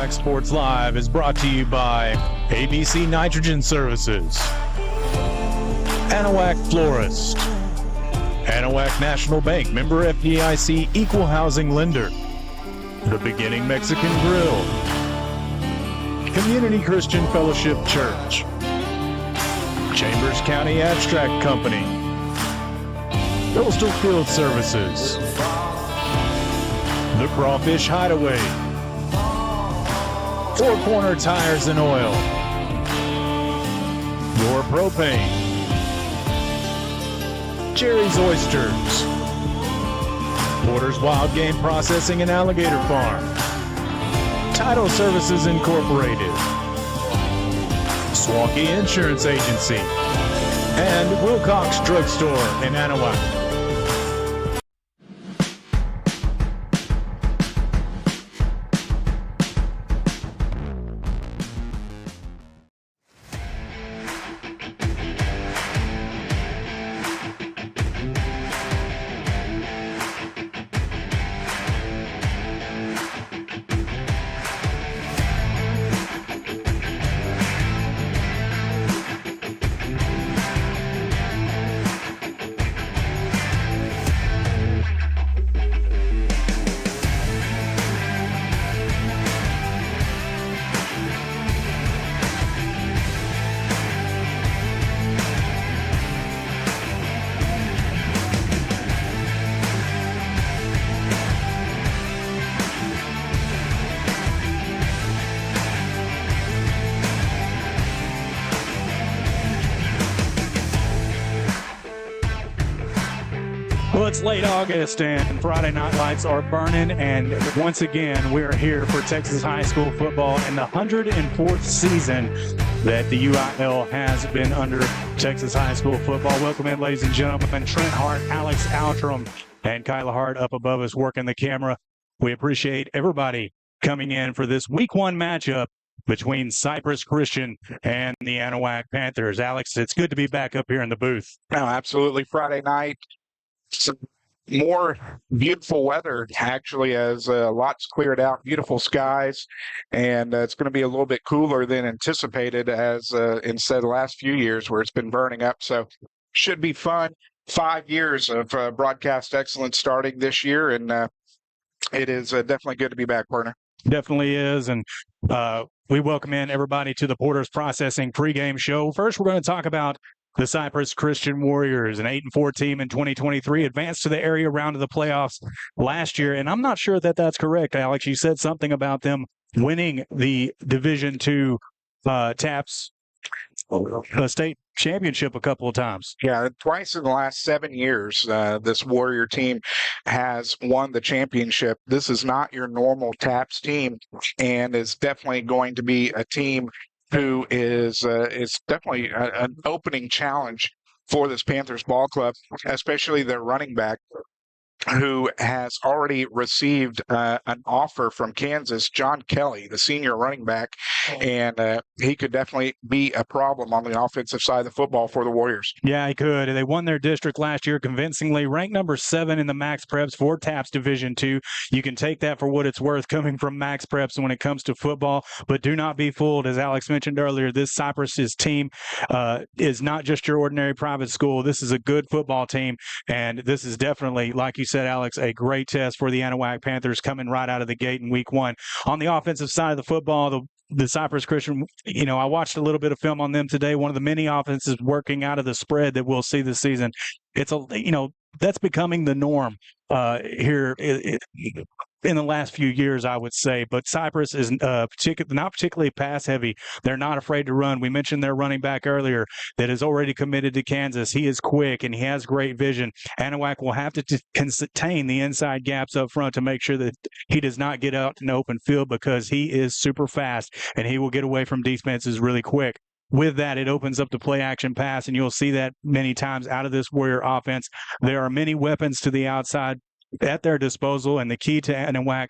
Anahuac Sports Live is brought to you by ABC Nitrogen Services, Anahuac Florist, Anahuac National Bank, member FDIC, equal housing lender, The Beginning Mexican Grill, Community Christian Fellowship Church, Chambers County Abstract Company, Coastal Field Services, The Crawfish Hideaway, Four Corner Tires and Oil, Your Propane, Jerry's Oysters, Porter's Wild Game Processing and Alligator Farm, Title Services Incorporated, Swanky Insurance Agency, and Wilcox Drugstore in Anahuac. Well, it's late August and Friday night lights are burning, and once again we're here for Texas high school football in the 104th season that the UIL has been under Texas high school football. Welcome in, ladies and gentlemen, Trent Hart, Alex Outram, and Kyla Hart up above us working the camera. We appreciate everybody coming in for this week one matchup between Cypress Christian and the Anahuac Panthers. Alex, it's good to be back up here in the booth. No, absolutely. Friday night. Some more beautiful weather, actually, as lots cleared out, beautiful skies, and it's going to be a little bit cooler than anticipated as instead of the last few years where it's been burning up. So should be fun. 5 years of broadcast excellence starting this year, and it is definitely good to be back, partner. Definitely is, and we welcome in everybody to the Porter's Processing pregame show. First, we're going to talk about the Cypress Christian Warriors, an 8-4 team in 2023, advanced to the area round of the playoffs last year. And I'm not sure that that's correct, Alex. You said something about them winning the Division II TAPS state championship a couple of times. Yeah, twice in the last 7 years, this Warrior team has won the championship. This is not your normal TAPS team, and is definitely going to be a team who is definitely an opening challenge for this Panthers ball club, especially their running back, who has already received an offer from Kansas, John Kelly, the senior running back, and he could definitely be a problem on the offensive side of the football for the Warriors. Yeah, he could. They won their district last year convincingly, ranked number 7 in the Max Preps for TAPS Division II. You can take that for what it's worth coming from Max Preps when it comes to football, but do not be fooled. As Alex mentioned earlier, this Cypress's team is not just your ordinary private school. This is a good football team, and this is definitely, like you said, Alex, a great test for the Anahuac Panthers coming right out of the gate in week one. On the offensive side of the football, the Cypress Christian, I watched a little bit of film on them today. One of the many offenses working out of the spread that we'll see this season. It's that's becoming the norm here in the last few years, I would say. But Cypress is not particularly pass heavy. They're not afraid to run. We mentioned their running back earlier that is already committed to Kansas. He is quick and he has great vision. Anahuac will have to contain the inside gaps up front to make sure that he does not get out in the open field, because he is super fast and he will get away from defenses really quick. With that, it opens up the play action pass, and you'll see that many times out of this Warrior offense. There are many weapons to the outside at their disposal, and the key to Anahuac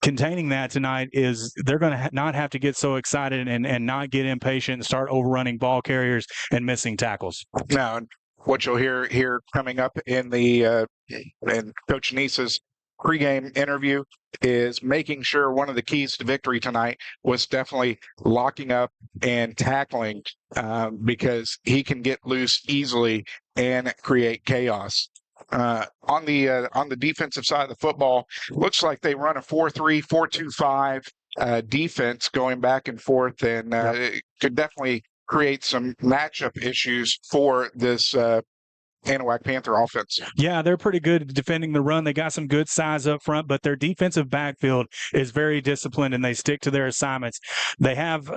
containing that tonight is they're going to not have to get so excited and not get impatient and start overrunning ball carriers and missing tackles. Now, what you'll hear here coming up in Coach Nice's pregame interview is making sure one of the keys to victory tonight was definitely locking up and tackling, because he can get loose easily and create chaos. On the defensive side of the football, looks like they run a 4-3, 4-2-5 defense going back and forth, and it could definitely create some matchup issues for this Anahuac Panther offense. Yeah, they're pretty good at defending the run. They got some good size up front, but their defensive backfield is very disciplined and they stick to their assignments. They have,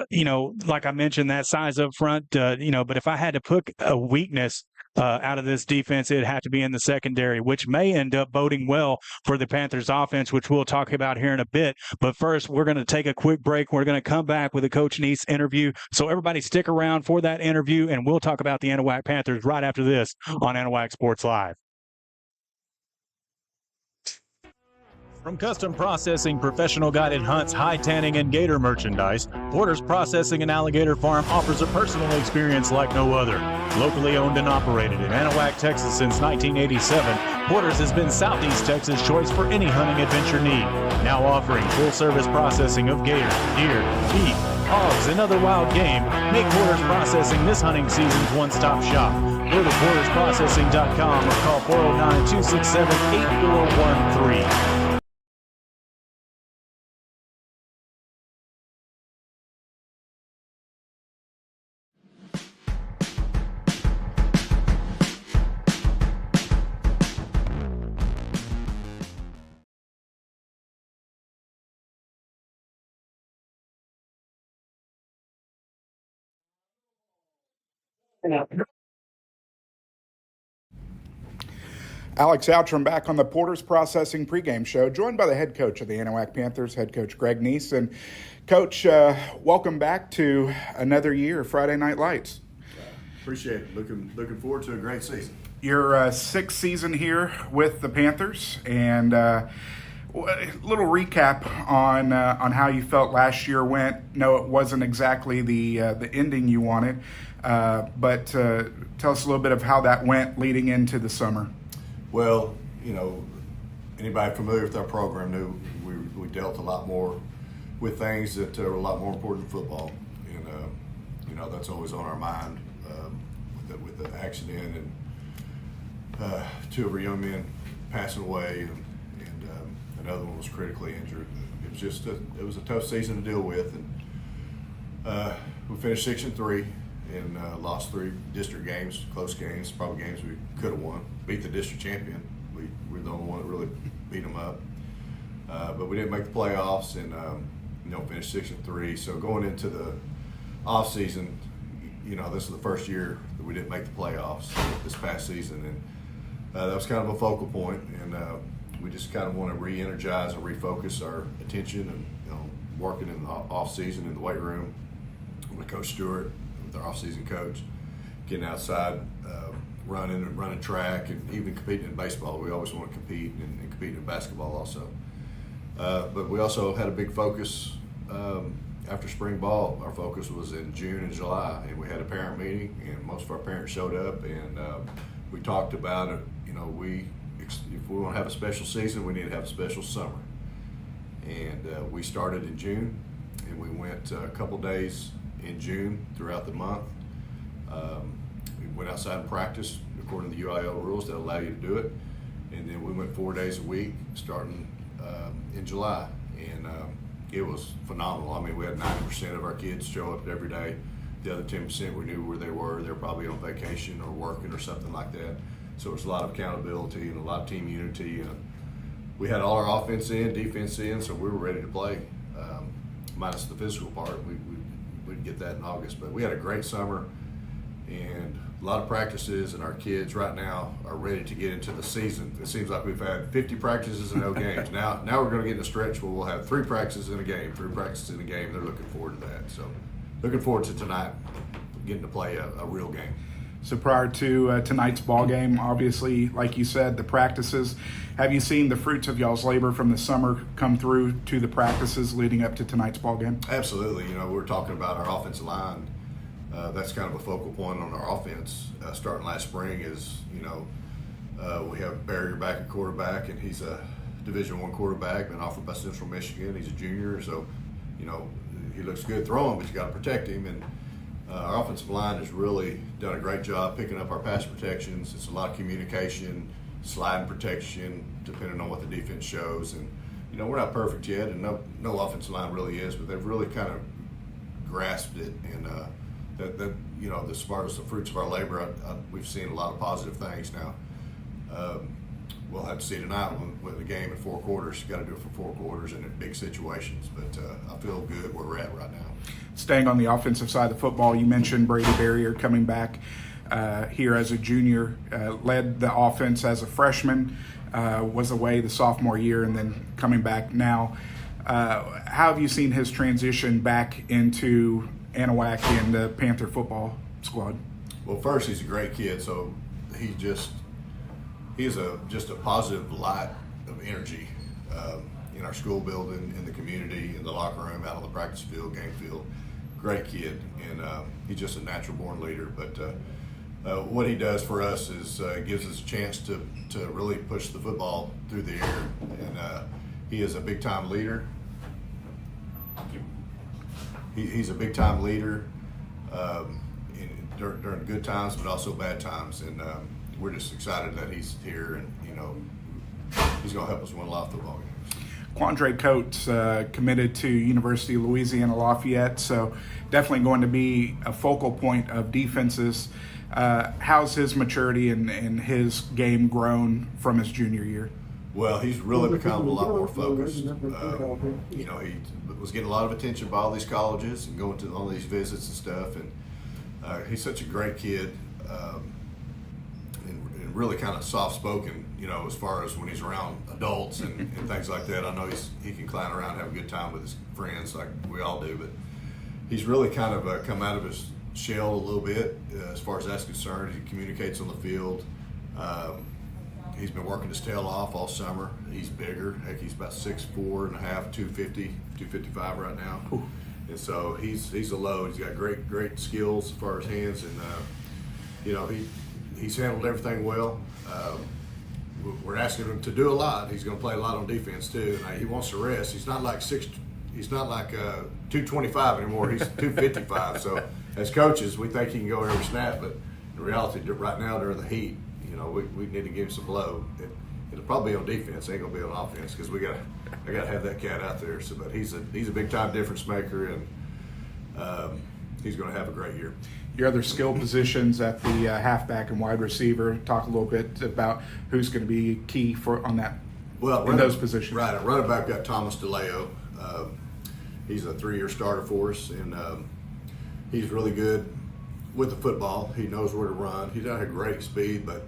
like I mentioned, that size up front, but if I had to put a weakness out of this defense, it'd have to be in the secondary, which may end up boding well for the Panthers offense, which we'll talk about here in a bit. But first, we're going to take a quick break. We're going to come back with a Coach Neese interview. So everybody stick around for that interview, and we'll talk about the Anahuac Panthers right after this on Anahuac Sports Live. From custom processing, professional guided hunts, high tanning, and gator merchandise, Porter's Processing and Alligator Farm offers a personal experience like no other. Locally owned and operated in Anahuac, Texas since 1987, Porter's has been Southeast Texas' choice for any hunting adventure need. Now offering full-service processing of gator, deer, beef, hogs, and other wild game, make Porter's Processing this hunting season's one-stop shop. Go to portersprocessing.com or call 409-267-8413. Alex Outram back on the Porter's Processing pregame show, joined by the head coach of the Anahuac Panthers, head coach Greg Neese. And Coach, welcome back to another year of Friday Night Lights. Appreciate it. Looking forward to a great season. Your sixth season here with the Panthers, and a little recap on how you felt last year went. No, it wasn't exactly the ending you wanted, but tell us a little bit of how that went leading into the summer. Well, anybody familiar with our program knew we dealt a lot more with things that are a lot more important than football, and that's always on our mind with the accident and two of our young men passing away, and another one was critically injured. It was a tough season to deal with, and we finished 6-3 and lost 3 district games, close games, probably games we could have won. Beat the district champion. We were the only one that really beat them up, but we didn't make the playoffs, and finished 6-3. So going into the off season, this is the first year that we didn't make the playoffs this past season, and that was kind of a focal point, and we just kind of want to re-energize and refocus our attention, and working in the off season in the weight room with Coach Stewart, with our off season coach, getting outside, running track, and even competing in baseball. We always want to compete, and compete in basketball also. But we also had a big focus after spring ball. Our focus was in June and July, and we had a parent meeting, and most of our parents showed up, and we talked about it. If we want to have a special season, we need to have a special summer. And we started in June, and we went a couple days in June throughout the month. We went outside and practiced according to the UIL rules that allow you to do it. And then we went 4 days a week starting in July. And it was phenomenal. I mean, we had 90% of our kids show up every day. The other 10% we knew where they were. They were probably on vacation or working or something like that. So there's a lot of accountability and a lot of team unity. We had all our offense in, defense in, so we were ready to play. Minus the physical part, we'd get that in August. But we had a great summer and a lot of practices, and our kids right now are ready to get into the season. It seems like we've had 50 practices and no games. Now we're going to get in a stretch where we'll have 3 practices in a game, 3 practices in a game. They're looking forward to that. So looking forward to tonight, getting to play a real game. So prior to tonight's ball game, obviously, like you said, the practices. Have you seen the fruits of y'all's labor from the summer come through to the practices leading up to tonight's ball game? Absolutely. We're talking about our offensive line. That's kind of a focal point on our offense. Starting last spring is, we have a barrier back at quarterback, and he's a Division I quarterback, been offered by Central Michigan. He's a junior, so he looks good throwing, but you got to protect him. And our offensive line has really done a great job picking up our pass protections. It's a lot of communication, sliding protection, depending on what the defense shows. And we're not perfect yet, and no offensive line really is, but they've really kind of grasped it. And that as far as the fruits of our labor, we've seen a lot of positive things now. We'll have to see tonight with the game in 4 quarters. You got to do it for 4 quarters and in big situations. But I feel good where we're at right now. Staying on the offensive side of the football, you mentioned Brady Barrier coming back here as a junior, led the offense as a freshman, was away the sophomore year, and then coming back now. How have you seen his transition back into Anahuac and the Panther football squad? Well, first, he's a great kid, so he's just a positive light of energy in our school building, in the community, in the locker room, out on the practice field, game field. Great kid, and he's just a natural born leader. But what he does for us is gives us a chance to really push the football through the air, and he is a big time leader. He's a big time leader during good times, but also bad times, and we're just excited that he's here, and he's going to help us win a lot of football games. Quandre Coates committed to University of Louisiana Lafayette, so definitely going to be a focal point of defenses. How's his maturity and his game grown from his junior year? Well, he's really become a lot more focused. He was getting a lot of attention by all these colleges and going to all these visits and stuff, and he's such a great kid. And really kind of soft-spoken, as far as when he's around adults and things like that. I know he can clown around and have a good time with his friends like we all do, but he's really kind of come out of his shell a little bit as far as that's concerned. He communicates on the field. He's been working his tail off all summer. He's bigger. Heck, he's about 6'4.5", 250, 255 right now. Ooh. And so he's a load. He's got great skills as far as hands, and he's handled everything well. We're asking him to do a lot. He's going to play a lot on defense too. He wants to rest. He's not like 225 anymore. He's 255. So as coaches, we think he can go every snap, but in reality, right now during the heat, we need to give him some load. It'll probably be on defense. It ain't gonna be on offense because I gotta have that cat out there. So, but he's a big time difference maker, and he's gonna have a great year. Your other skill positions at the halfback and wide receiver. Talk a little bit about who's going to be key on that. Well, in those positions. Right, at running back, got Thomas DeLeo. He's a 3-year starter for us, and he's really good with the football. He knows where to run. He doesn't have great speed, but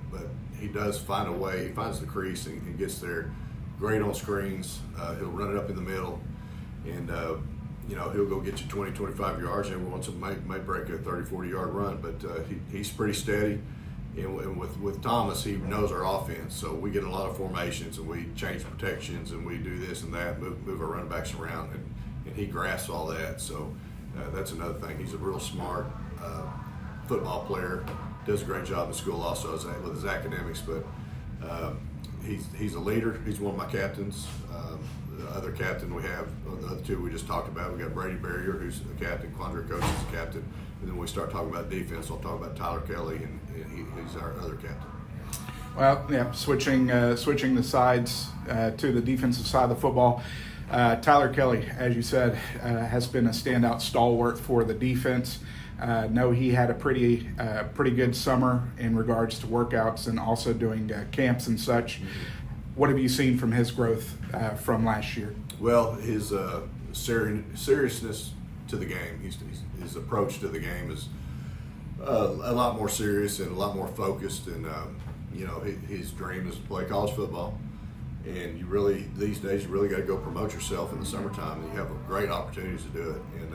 he does find a way. He finds the crease and gets there. Great on screens. He'll run it up in the middle, and he'll go get you 20, 25 yards. Every once in a while might break a 30, 40-yard run, but he's pretty steady. And with Thomas, he knows our offense, so we get a lot of formations and we change protections and we do this and that, move our running backs around, and he grasps all that. So that's another thing. He's a real smart football player. Does a great job in school also with his academics, but he's a leader. He's one of my captains. The other captain we have, the other two we just talked about, we got Brady Barrier, who's the captain, Quandre Coates is the captain, and then when we start talking about defense, I'll talk about Tyler Kelly, and he's our other captain. Well, yeah, switching the sides to the defensive side of the football. Tyler Kelly, as you said, has been a standout stalwart for the defense. Know he had a pretty good summer in regards to workouts and also doing camps and such. Mm-hmm. What have you seen from his growth from last year? Well, his seriousness to the game, his approach to the game is a lot more serious and a lot more focused. And his dream is to play college football. And these days, you really got to go promote yourself in the summertime, and you have great opportunities to do it. And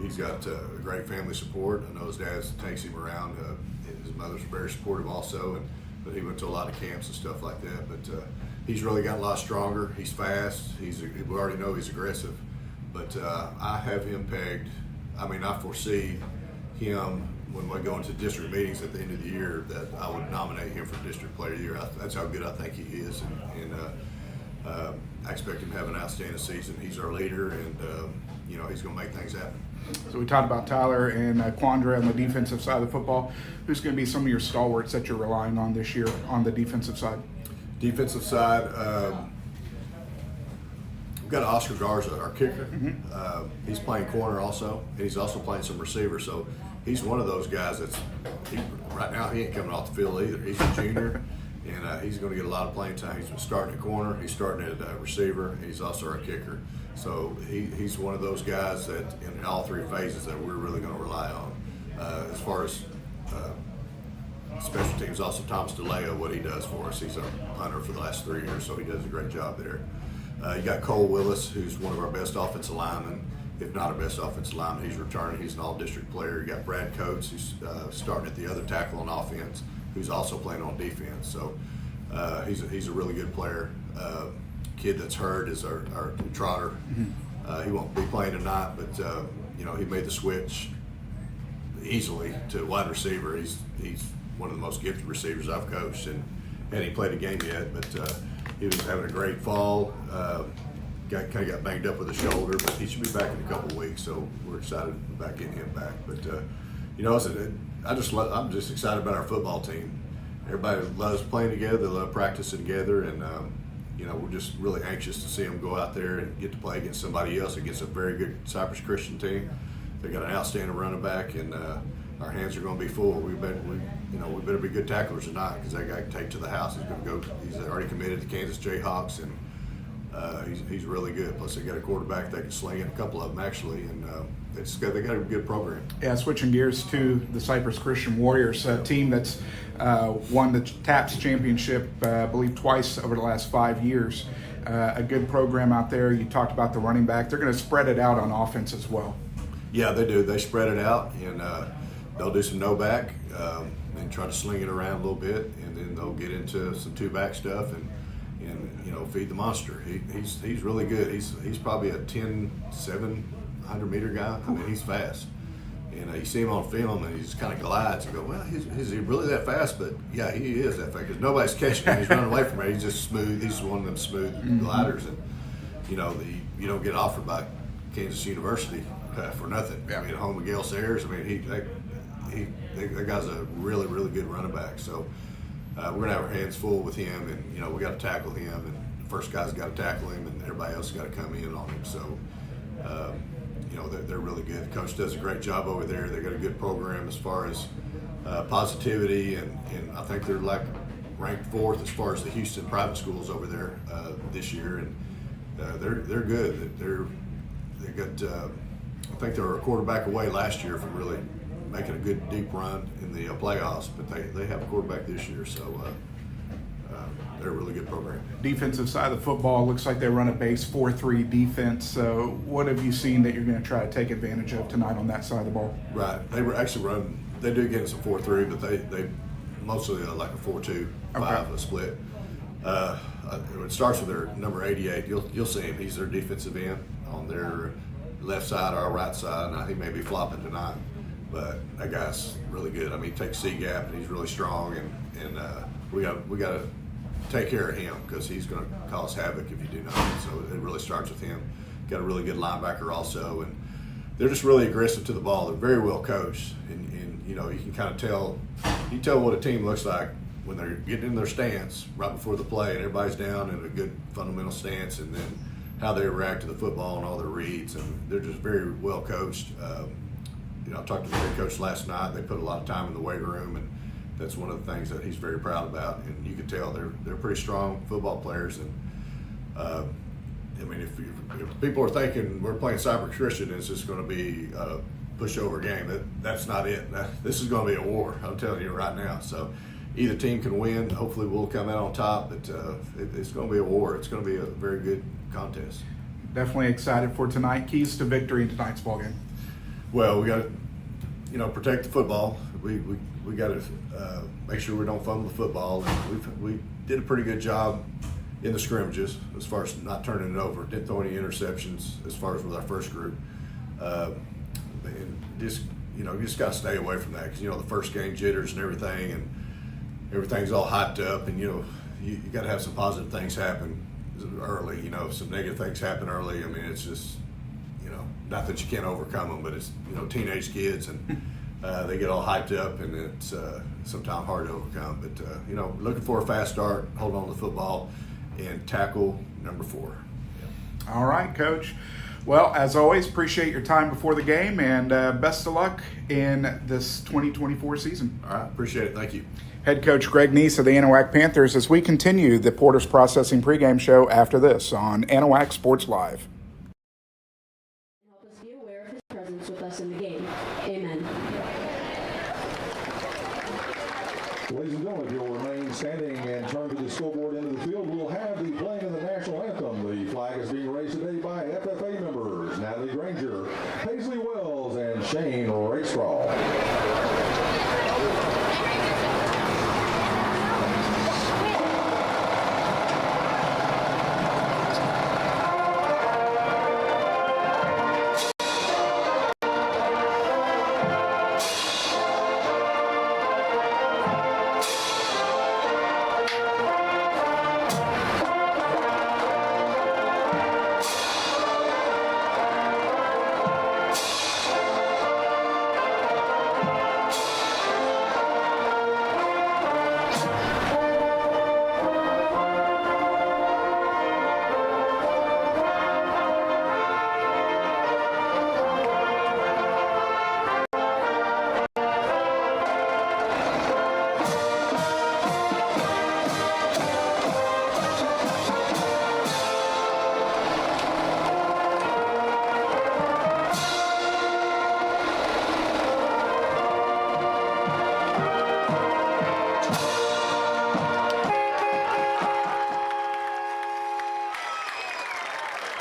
he's got great family support. I know his dad takes him around. His mother's very supportive also, but he went to a lot of camps and stuff like that. But he's really got a lot stronger. He's fast. We already know he's aggressive. But I have him pegged. I mean, I foresee him when we go into district meetings at the end of the year that I would nominate him for District Player of the Year. That's how good I think he is. And I expect him to have an outstanding season. He's our leader, and he's going to make things happen. So we talked about Tyler and Quandra on the defensive side of the football. Who's going to be some of your stalwarts that you're relying on this year on the defensive side? Defensive side, we've got Oscar Garza, our kicker. He's playing corner also, and he's also playing some receiver. So he's one of those guys right now he ain't coming off the field either. He's a junior, and he's going to get a lot of playing time. He's starting at corner, he's starting at receiver, and he's also our kicker. So he's one of those guys that in all three phases that we're really going to rely on. As far as special teams, also Thomas DeLeo, what he does for us. He's our punter for the last 3 years, so he does a great job there. You got Cole Willis, who's one of our best offensive linemen, if not our best offensive lineman. He's returning. He's an all-district player. You got Brad Coates, who's starting at the other tackle on offense, who's also playing on defense. So he's a really good player. Kid that's hurt is our Trotter. He won't be playing tonight, but he made the switch easily to wide receiver. He's one of the most gifted receivers I've coached, and hadn't played a game yet, but he was having a great fall. Kind of got banged up with the shoulder, but he should be back in a couple of weeks, so we're excited about getting him back. But I'm just excited about our football team. Everybody loves playing together, they love practicing together, and we're just really anxious to see them go out there and get to play against somebody else, against a very good Cypress Christian team. They got an outstanding running back, and our hands are going to be full. We better be good tacklers tonight, because that guy can take to the house. He's already committed to Kansas Jayhawks, and he's really good. Plus, they got a quarterback that can sling it, a couple of them actually, and they got a good program. Yeah, switching gears to the Cypress Christian Warriors, a team that's won the TAPS championship, I believe, twice over the last 5 years. A good program out there. You talked about the running back. They're going to spread it out on offense as well. Yeah, they do. They spread it out, and they'll do some no-back and try to sling it around a little bit, and then they'll get into some two-back stuff and feed the monster. He's really good. He's probably a 10, 700-meter guy. I mean, he's fast. And you see him on film, and he just kind of glides. You go, well, is he really that fast? But, yeah, he is that fast, because nobody's catching him. He's running away from it. He's just smooth. He's one of them smooth gliders. And, you don't get offered by Kansas University for nothing. Yeah. I mean, home of Gale Sayers. I mean, that guy's a really, really good running back. So we're going to have our hands full with him, and, we got to tackle him. And the first guy's got to tackle him, and everybody else has got to come in on him. So, they're really good. The coach does a great job over there. They got a good program as far as positivity, and I think they're ranked 4th as far as the Houston private schools over there this year, and they're good. They got I think they were a quarterback away last year from really making a good deep run in the playoffs, but they have a quarterback this year, so they're a really good program. Defensive side of the football, looks like they run a base 4-3 defense. So what have you seen that you're going to try to take advantage of tonight on that side of the ball? Right. They do get some 4-3, but they mostly like a 4-2-5, a split. It starts with their number 88. You'll see him. He's their defensive end on their left side or our right side. Now, he may be flopping tonight, but that guy's really good. I mean, he takes C-gap, and he's really strong, and we got to take care of him, because he's going to cause havoc if you do not. So it really starts with him. Got a really good linebacker also, and they're just really aggressive to the ball. They're very well coached, and you can kind of tell. You tell what a team looks like when they're getting in their stance right before the play, and everybody's down in a good fundamental stance, and then how they react to the football and all their reads, and they're just very well coached. I talked to the head coach last night. They put a lot of time in the weight room, and that's one of the things that he's very proud about. And you can tell they're pretty strong football players. And if people are thinking we're playing Cypress Christian, it's just going to be a pushover game. That's not it. This is going to be a war. I'm telling you right now. So either team can win. Hopefully we'll come out on top, but it's going to be a war. It's going to be a very good contest. Definitely excited for tonight. Keys to victory in tonight's ball game. Well, we got to, protect the football. We got to make sure we don't fumble the football. And we did a pretty good job in the scrimmages as far as not turning it over. Didn't throw any interceptions as far as with our first group. And just got to stay away from that, because the first game jitters and everything's all hyped up, and you got to have some positive things happen early. You know, if some negative things happen early, I mean, it's just, you know, not that you can't overcome them, but it's, you know, teenage kids and they get all hyped up, and it's sometimes hard to overcome. But, you know, looking for a fast start, hold on to the football, and tackle number 4. Yeah. All right, Coach. Well, as always, appreciate your time before the game, and best of luck in this 2024 season. All right, appreciate it. Thank you. Head coach Greg Neese of the Anahuac Panthers as we continue the Porter's Processing pregame show after this on Anahuac Sports Live. Help us be aware of his presence with us in the game. Amen. Ladies and gentlemen, if you'll remain standing and turn to the scoreboard into the field, we'll have the playing of the national anthem. The flag is being raised today by FFA members Natalie Granger, Paisley Wells, and Shane Rakestraw.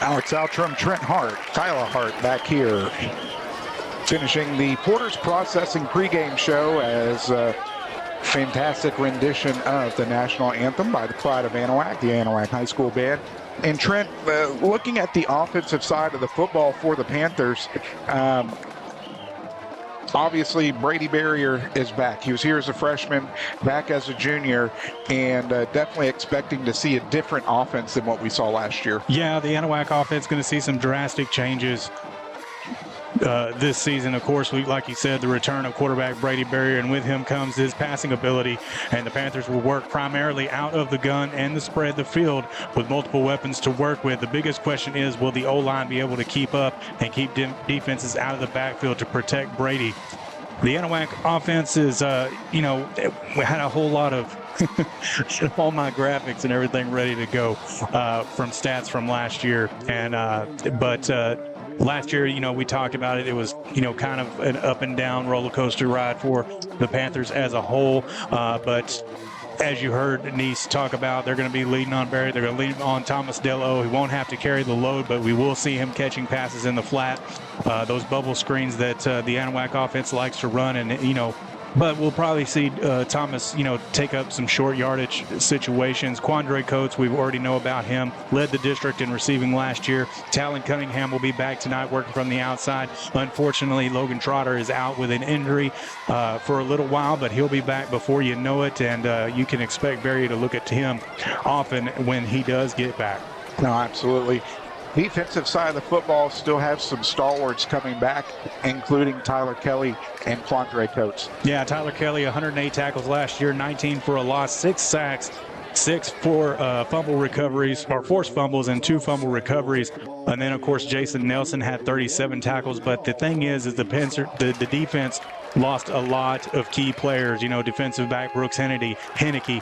Alex Outram, Trent Hart, Kyla Hart back here, finishing the Porter's Processing pregame show as a fantastic rendition of the national anthem by the Pride of Anahuac, the Anahuac High School Band. And Trent, looking at the offensive side of the football for the Panthers, obviously Brady Barrier is back. He was here as a freshman, back as a junior, and definitely expecting to see a different offense than what we saw last year. Yeah, the Anahuac offense is going to see some drastic changes this season. Of course, like you said, the return of quarterback Brady Barrier, and with him comes his passing ability, and the Panthers will work primarily out of the gun and the spread the field with multiple weapons to work with. The biggest question is, will the O-line be able to keep up and keep defenses out of the backfield to protect Brady? The Anahuac offense is, we had a whole lot of all my graphics and everything ready to go from stats from last year, and but last year, we talked about it. It was, kind of an up and down roller coaster ride for the Panthers as a whole. But as you heard Neese talk about, they're going to be leading on Barry. They're going to lead on Thomas Dello. He won't have to carry the load, but we will see him catching passes in the flat. Those bubble screens that the Anahuac offense likes to run, and, but we'll probably see Thomas, take up some short yardage situations. Quandre Coates, we already know about him, led the district in receiving last year. Talon Cunningham will be back tonight working from the outside. Unfortunately, Logan Trotter is out with an injury for a little while, but he'll be back before you know it, and you can expect Barry to look at him often when he does get back. No, absolutely. Defensive side of the football still have some stalwarts coming back, including Tyler Kelly and Quandre Coates. Yeah, Tyler Kelly, 108 tackles last year, 19 for a loss, 6 sacks, 6 for fumble recoveries, or forced fumbles, and 2 fumble recoveries. And then, of course, Jason Nelson had 37 tackles. But the thing is the defense lost a lot of key players. Defensive back Brooks Henneke,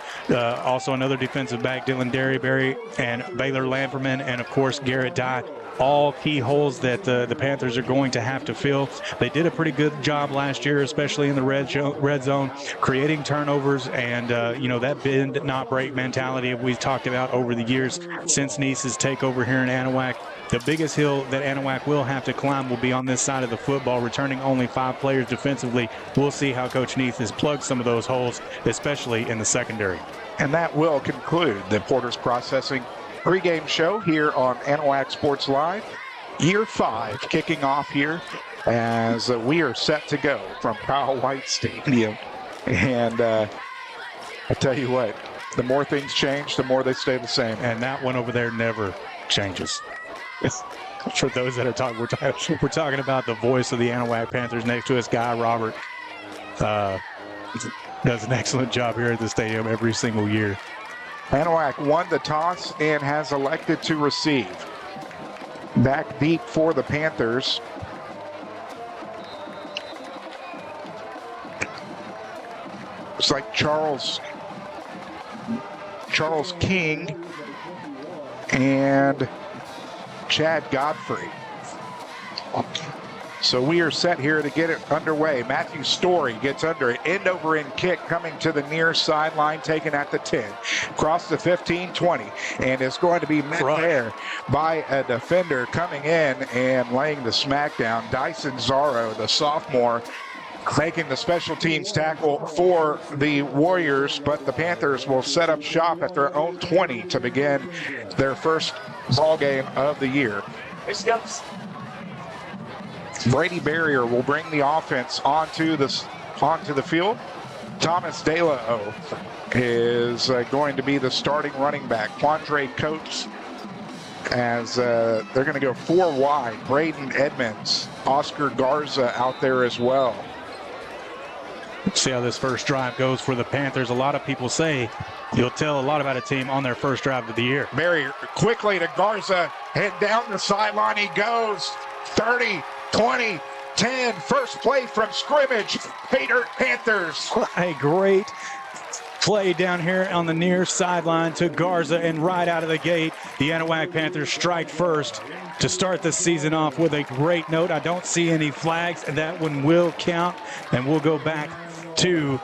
also another defensive back Dylan Derryberry, and Baylor Lamperman, and of course Garrett Dye. All key holes that the Panthers are going to have to fill. They did a pretty good job last year, especially in the red zone, creating turnovers, and that bend not break mentality we've talked about over the years since Neese's takeover here in Anahuac. The biggest hill that Anahuac will have to climb will be on this side of the football, returning only 5 players defensively. We'll see how Coach Neese has plugged some of those holes, especially in the secondary. And that will conclude the Porter's Processing pregame show here on Anahuac Sports Live. Year 5 kicking off here as we are set to go from Kyle White Stadium. And I tell you what, The more things change, the more they stay the same. And that one over there never changes. For those that are talking, we're talking about the voice of the Anahuac Panthers. Next to us, Guy Robert does an excellent job here at the stadium every single year. Anahuac won the toss and has elected to receive. Back deep for the Panthers. It's like Charles King and Chad Godfrey. So we are set here to get it underway. Matthew Story gets under it. End over end kick coming to the near sideline, taken at the 10. Across the 15, 20. And it's going to be met there by a defender coming in and laying the smack down. Dyson Zarro, the sophomore, making the special teams tackle for the Warriors, but the Panthers will set up shop at their own 20 to begin their first ball game of the year. Brady Barrier will bring the offense onto the field. Thomas DeLao is going to be the starting running back. Quandre Coates, as they're going to go 4 wide. Braden Edmonds, Oscar Garza out there as well. See how this first drive goes for the Panthers. A lot of people say you'll tell a lot about a team on their first drive of the year. Barrier quickly to Garza, head down the sideline he goes. 30, 20, 10, first play from scrimmage. Panthers. A great play down here on the near sideline to Garza, and right out of the gate, the Anahuac Panthers strike first to start the season off with a great note. I don't see any flags. That one will count, and we'll go back to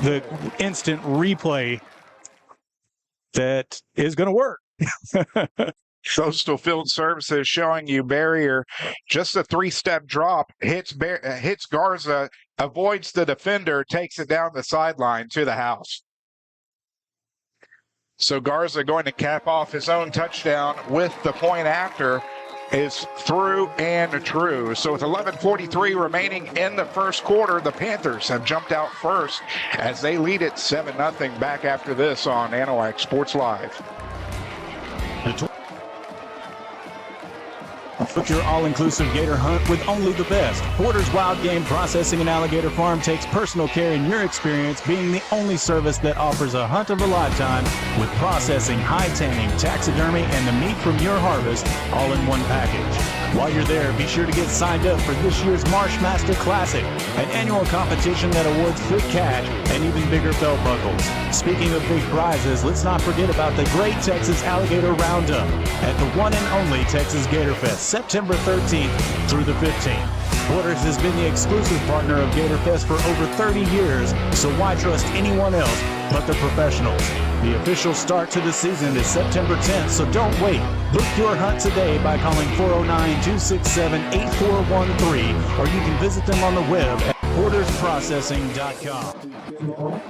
the instant replay that is going to work. Coastal Field Services showing you Barrier, just a 3-step drop, hits Garza, avoids the defender, takes it down the sideline to the house. So Garza going to cap off his own touchdown with the point after is through and true. So with 11:43 remaining in the first quarter, the Panthers have jumped out first as they lead it 7-0 back after this on Anahuac Sports Live. Book your all-inclusive gator hunt with only the best. Porter's Wild Game Processing and Alligator Farm takes personal care in your experience, being the only service that offers a hunt of a lifetime with processing, high tanning, taxidermy, and the meat from your harvest all in one package. While you're there, be sure to get signed up for this year's Marshmaster Classic, an annual competition that awards big cash and even bigger belt buckles. Speaking of big prizes, let's not forget about the Great Texas Alligator Roundup at the one and only Texas Gator Fest, September 13th through the 15th. Porter's has been the exclusive partner of Gator Fest for over 30 years, so why trust anyone else but the professionals? The official start to the season is September 10th, so don't wait. Book your hunt today by calling 409-267-8413, or you can visit them on the web at portersprocessing.com.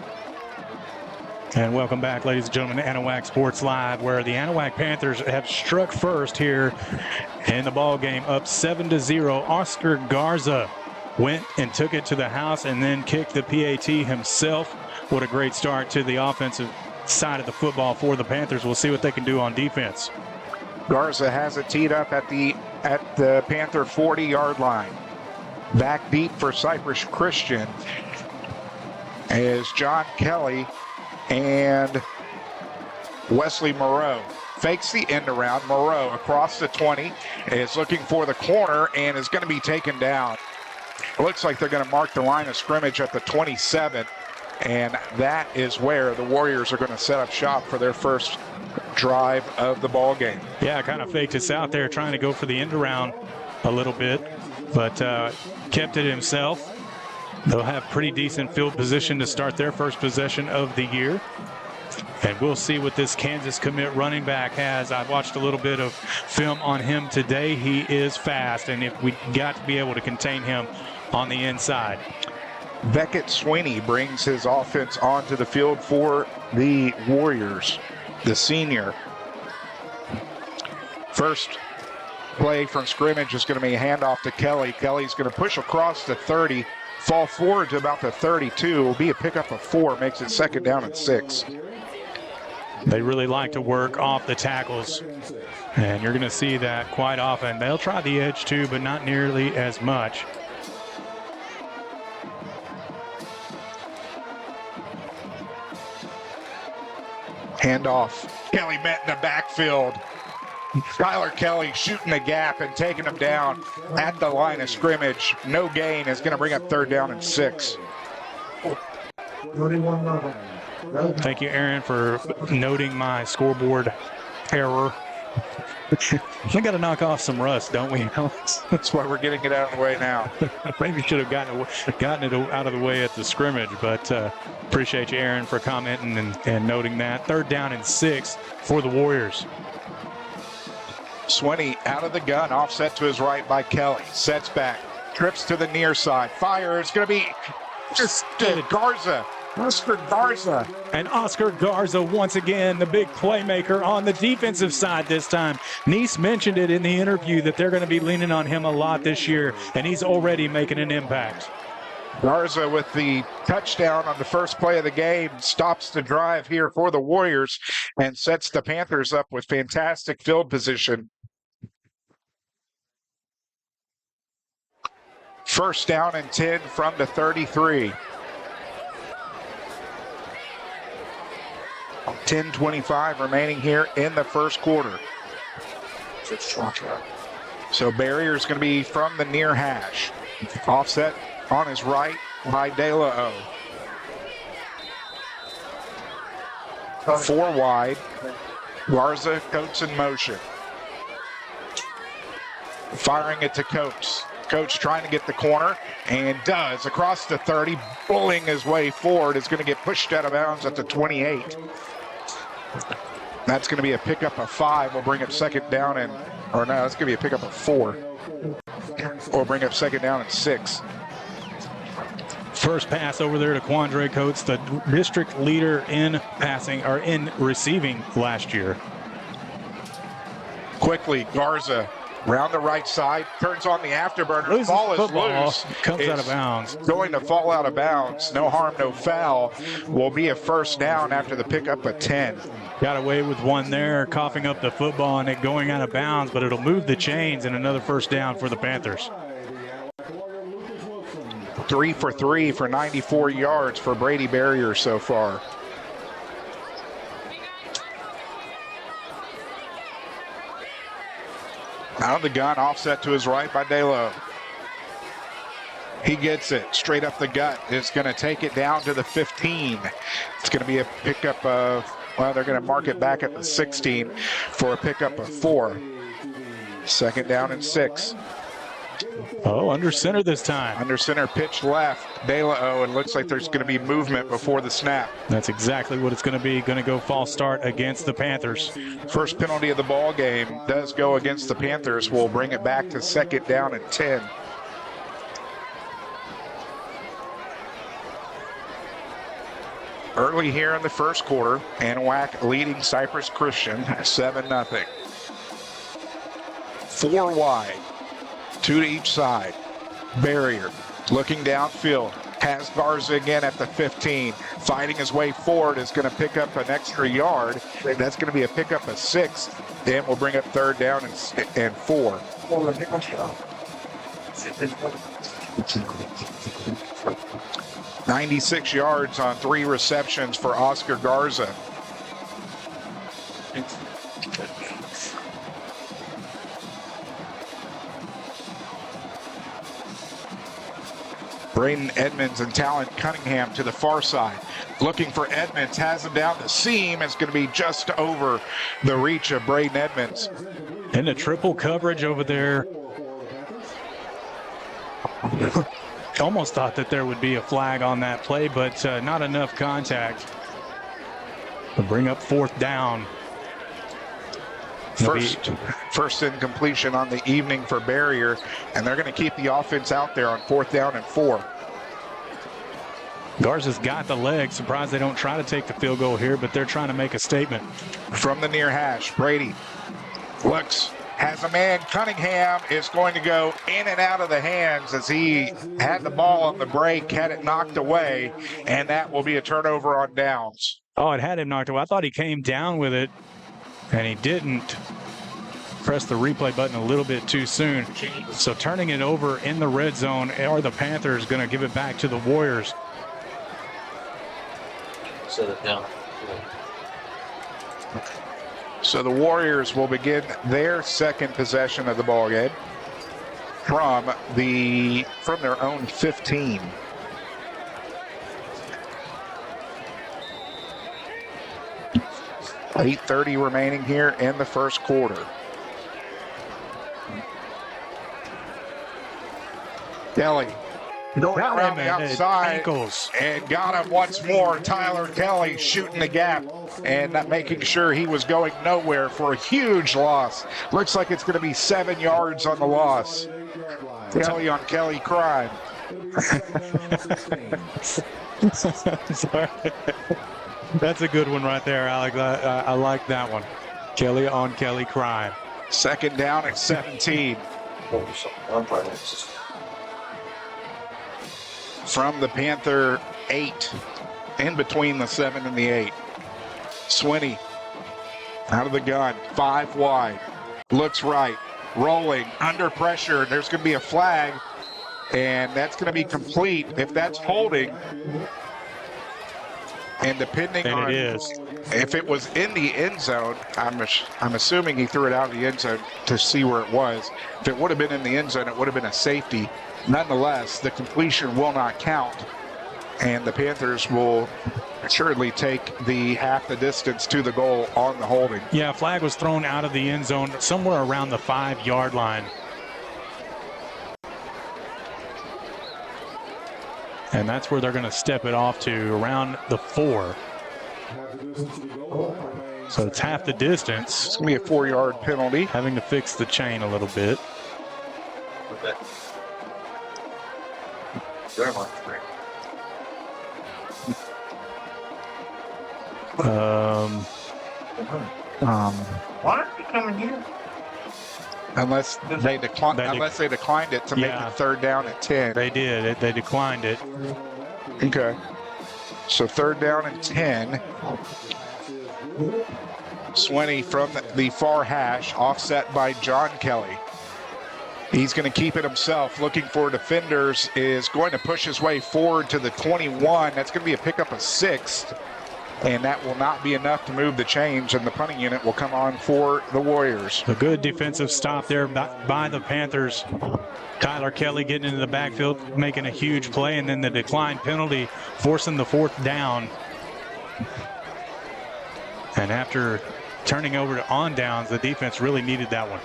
And welcome back, ladies and gentlemen, to Anahuac Sports Live, where the Anahuac Panthers have struck first here in the ball game, up 7-0. Oscar Garza went and took it to the house and then kicked the PAT himself. What a great start to the offensive side of the football for the Panthers. We'll see what they can do on defense. Garza has it teed up at the Panther 40-yard line. Back deep for Cypress Christian is John Kelly and Wesley Moreau. Fakes the end around. Moreau across the 20 is looking for the corner and is going to be taken down. It looks like they're going to mark the line of scrimmage at the 27, and that is where the Warriors are going to set up shop for their first drive of the ball game. Yeah, kind of faked us out there trying to go for the end around a little bit, but kept it himself. They'll have pretty decent field position to start their first possession of the year. And we'll see what this Kansas commit running back has. I watched a little bit of film on him today. He is fast, and if we got to be able to contain him on the inside. Beckett Sweeney brings his offense onto the field for the Warriors, the senior. First play from scrimmage is going to be a handoff to Kelly. Kelly's going to push across the 30, fall forward to about the 32. Will be a pickup of 4, makes it second down and 6. They really like to work off the tackles, and you're going to see that quite often. They'll try the edge too, but not nearly as much. Handoff. Kelly met in the backfield. Skylar Kelly shooting the gap and taking him down at the line of scrimmage. No gain is going to bring up 3rd down and 6. Thank you, Aaron, for noting my scoreboard error. We got to knock off some rust, don't we, Alex? That's why we're getting it out of the way now. Maybe should have gotten it out of the way at the scrimmage, but appreciate you, Aaron, for commenting and noting that. 3rd down and 6 for the Warriors. Swinney out of the gun, offset to his right by Kelly. Sets back, trips to the near side. Fire is going to be just Garza. Oscar Garza. And Oscar Garza, once again, the big playmaker on the defensive side this time. Neese mentioned it in the interview that they're going to be leaning on him a lot this year, and he's already making an impact. Garza with the touchdown on the first play of the game stops the drive here for the Warriors and sets the Panthers up with fantastic field position. 1st down and 10 from the 33. 10:25 remaining here in the first quarter. So Barrier's going to be from the near hash. Offset on his right by De La O. 4 wide. Garza, Coates in motion. Firing it to Coates. Coach trying to get the corner, and does across the 30, bullying his way forward, is going to get pushed out of bounds at the 28. That's going to be a pickup of 5. We'll bring up 2nd down and, or no, that's going to be a pickup of 4. We'll bring up 2nd down and 6. First pass over there to Quandre Coates, the district leader in passing, or in receiving last year. Quickly, Garza round the right side, turns on the afterburner. Ball is loose. Comes out of bounds. Going to fall out of bounds. No harm, no foul. Will be a 1st down after the pickup of 10. Got away with one there, coughing up the football and it going out of bounds, but it'll move the chains and another 1st down for the Panthers. 3 for 3 for 94 yards for Brady Barrier so far. Out of the gun, offset to his right by De La. He gets it straight up the gut. Is going to take it down to the 15. It's going to be a pickup of, well, they're going to mark it back at the 16 for a pickup of 4. 2nd down and 6. Oh, under center this time. Under center, pitch left. De La O, and looks like there's going to be movement before the snap. That's exactly what it's going to be. Going to go false start against the Panthers. First penalty of the ball game does go against the Panthers. We'll bring it back to 2nd down and 10. Early here in the first quarter, Anahuac leading Cypress Christian 7-0. 4 wide. 2 to each side. Barrier looking downfield. Has Garza again at the 15. Fighting his way forward, is going to pick up an extra yard. That's going to be a pickup of 6. Then we'll bring up 3rd down and 4. 96 yards on 3 receptions for Oscar Garza. Braden Edmonds and Talon Cunningham to the far side. Looking for Edmonds, has him down the seam. It's going to be just over the reach of Braden Edmonds. And the triple coverage over there. Almost thought that there would be a flag on that play, but not enough contact to bring up 4th down. First incompletion on the evening for Barrier, and they're going to keep the offense out there on 4th down and 4. Garza's got the legs. Surprised they don't try to take the field goal here, but they're trying to make a statement. From the near hash, Brady looks, has a man. Cunningham is going to go in and out of the hands as he had the ball on the break, had it knocked away, and that will be a turnover on downs. Oh, it had him knocked away. I thought he came down with it, and he didn't. Press the replay button a little bit too soon. So turning it over in the red zone, are the Panthers going to give it back to the Warriors? Set it down. So the Warriors will begin their second possession of the ball game from their own 15. $8:30 remaining here in the first quarter. Kelly going around the outside ankles. And got him once more. Tyler Kelly shooting the gap and making sure he was going nowhere for a huge loss. Looks like it's going to be 7 yards on the loss. Kelly on Kelly crime. Sorry. That's a good one right there, Alex. I like that one. Kelly on Kelly crime. Second down at 17. From the Panther 8, in between the 7 and the 8. Swinney out of the gun, 5 wide, looks right, rolling, under pressure. There's going to be a flag, and that's going to be complete. If that's holding, and depending on it is. If it was in the end zone, I'm assuming he threw it out of the end zone to see where it was. If it would have been in the end zone, it would have been a safety. Nonetheless, the completion will not count, and the Panthers will assuredly take the half the distance to the goal on the holding. Yeah, flag was thrown out of the end zone somewhere around the 5-yard line. And that's where they're going to step it off to, around the 4. So it's half the distance. It's going to be a 4-yard penalty. Having to fix the chain a little bit. Okay. Why aren't you coming here? Unless they declined it to make it third down at 10. They did. They declined it. Okay. So third down and 10. Swinney from the far hash, offset by John Kelly. He's going to keep it himself, looking for defenders, is going to push his way forward to the 21. That's going to be a pickup of 6, and that will not be enough to move the change, and the punting unit will come on for the Warriors. A good defensive stop there by the Panthers. Tyler Kelly getting into the backfield, making a huge play, and then the decline penalty, forcing the 4th down. And after turning over to on downs, the defense really needed that one.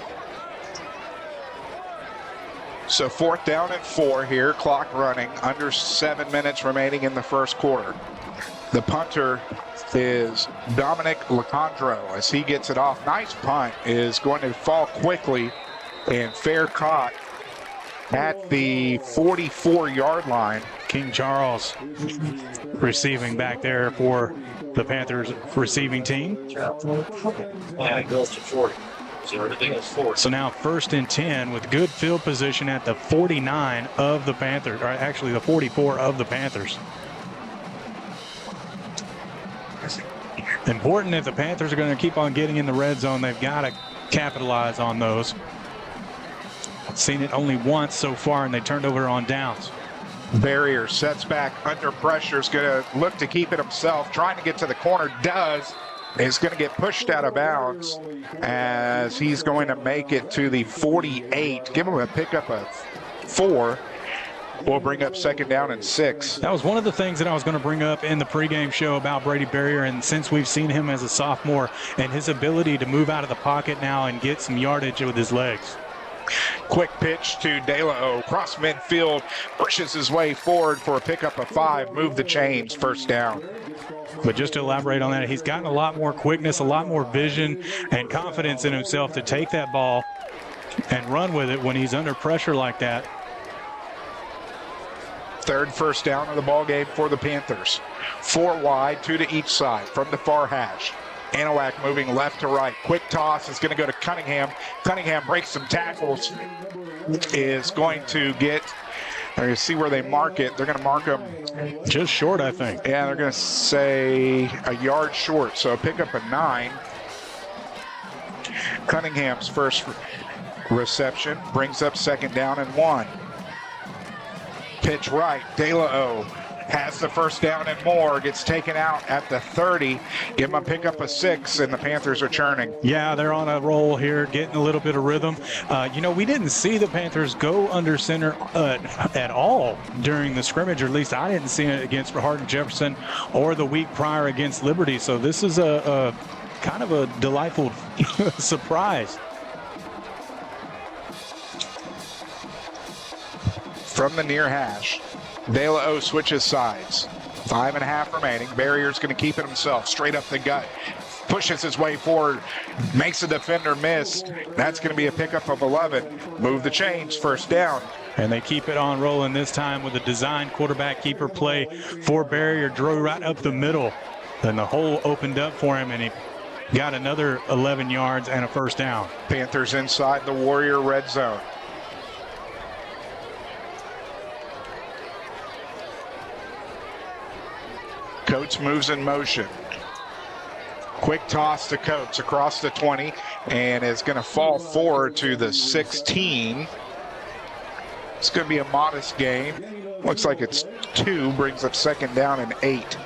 So 4th down and 4 here, clock running, under 7 minutes remaining in the first quarter. The punter is Dominic Lacandro as he gets it off. Nice punt, is going to fall quickly, and fair caught at the 44-yard line. King Charles receiving back there for the Panthers receiving team. Yeah, it goes to 40. So everything is 40. So now 1st and 10 with good field position at the 49 of the Panthers, or actually the 44 of the Panthers. Important if the Panthers are going to keep on getting in the red zone, they've got to capitalize on those. Seen it only once so far, and they turned over on downs. Barrier sets back under pressure, is going to look to keep it himself, trying to get to the corner, does. Is going to get pushed out of bounds as he's going to make it to the 48. Give him a pickup of 4. We'll bring up 2nd down and 6. That was one of the things that I was going to bring up in the pregame show about Brady Barrier, and since we've seen him as a sophomore and his ability to move out of the pocket now and get some yardage with his legs. Quick pitch to De La O, cross midfield, pushes his way forward for a pickup of 5, move the chains, 1st down. But just to elaborate on that, he's gotten a lot more quickness, a lot more vision and confidence in himself to take that ball and run with it when he's under pressure like that. 3rd first down of the ball game for the Panthers. 4 wide, 2 to each side from the far hash. Anahuac moving left to right. Quick toss is going to go to Cunningham. Cunningham breaks some tackles, is going to get You see where they mark it. They're going to mark them just short, I think. Yeah, they're going to say a yard short. So pick up a 9. Cunningham's first reception brings up 2nd down and 1. Pitch right. De La O has the first down and more. Gets taken out at the 30. Give them a pick up a 6, and the Panthers are churning. Yeah, they're on a roll here, getting a little bit of rhythm. We didn't see the Panthers go under center at all during the scrimmage, or at least I didn't see it against Hardin-Jefferson or the week prior against Liberty. So this is a kind of a delightful surprise. From the near hash, De La O switches sides. 5.5 remaining. Barrier's going to keep it himself. Straight up the gut. Pushes his way forward. Makes the defender miss. That's going to be a pickup of 11. Move the chains. First down. And they keep it on rolling this time with a design quarterback keeper play for Barrier. Drew right up the middle. Then the hole opened up for him, and he got another 11 yards and a first down. Panthers inside the Warrior red zone. Coates moves in motion. Quick toss to Coates across the 20 and is going to fall forward to the 16. It's going to be a modest gain. Looks like it's 2, brings up 2nd down and 8.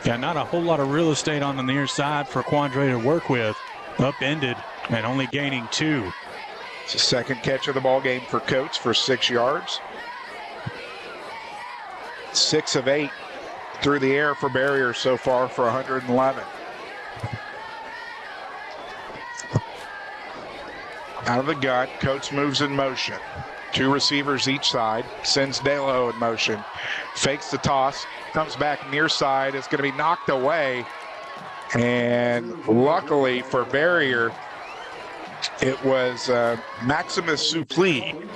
Yeah, not a whole lot of real estate on the near side for Quandre to work with. Upended and only gaining 2. It's the 2nd catch of the ball game for Coates for 6 yards. 6 of 8 through the air for Barrier so far for 111. Out of the gun, Coates moves in motion. 2 receivers each side, sends De La O in motion. Fakes the toss, comes back near side, is going to be knocked away. And luckily for Barrier, it was Maximus Suplee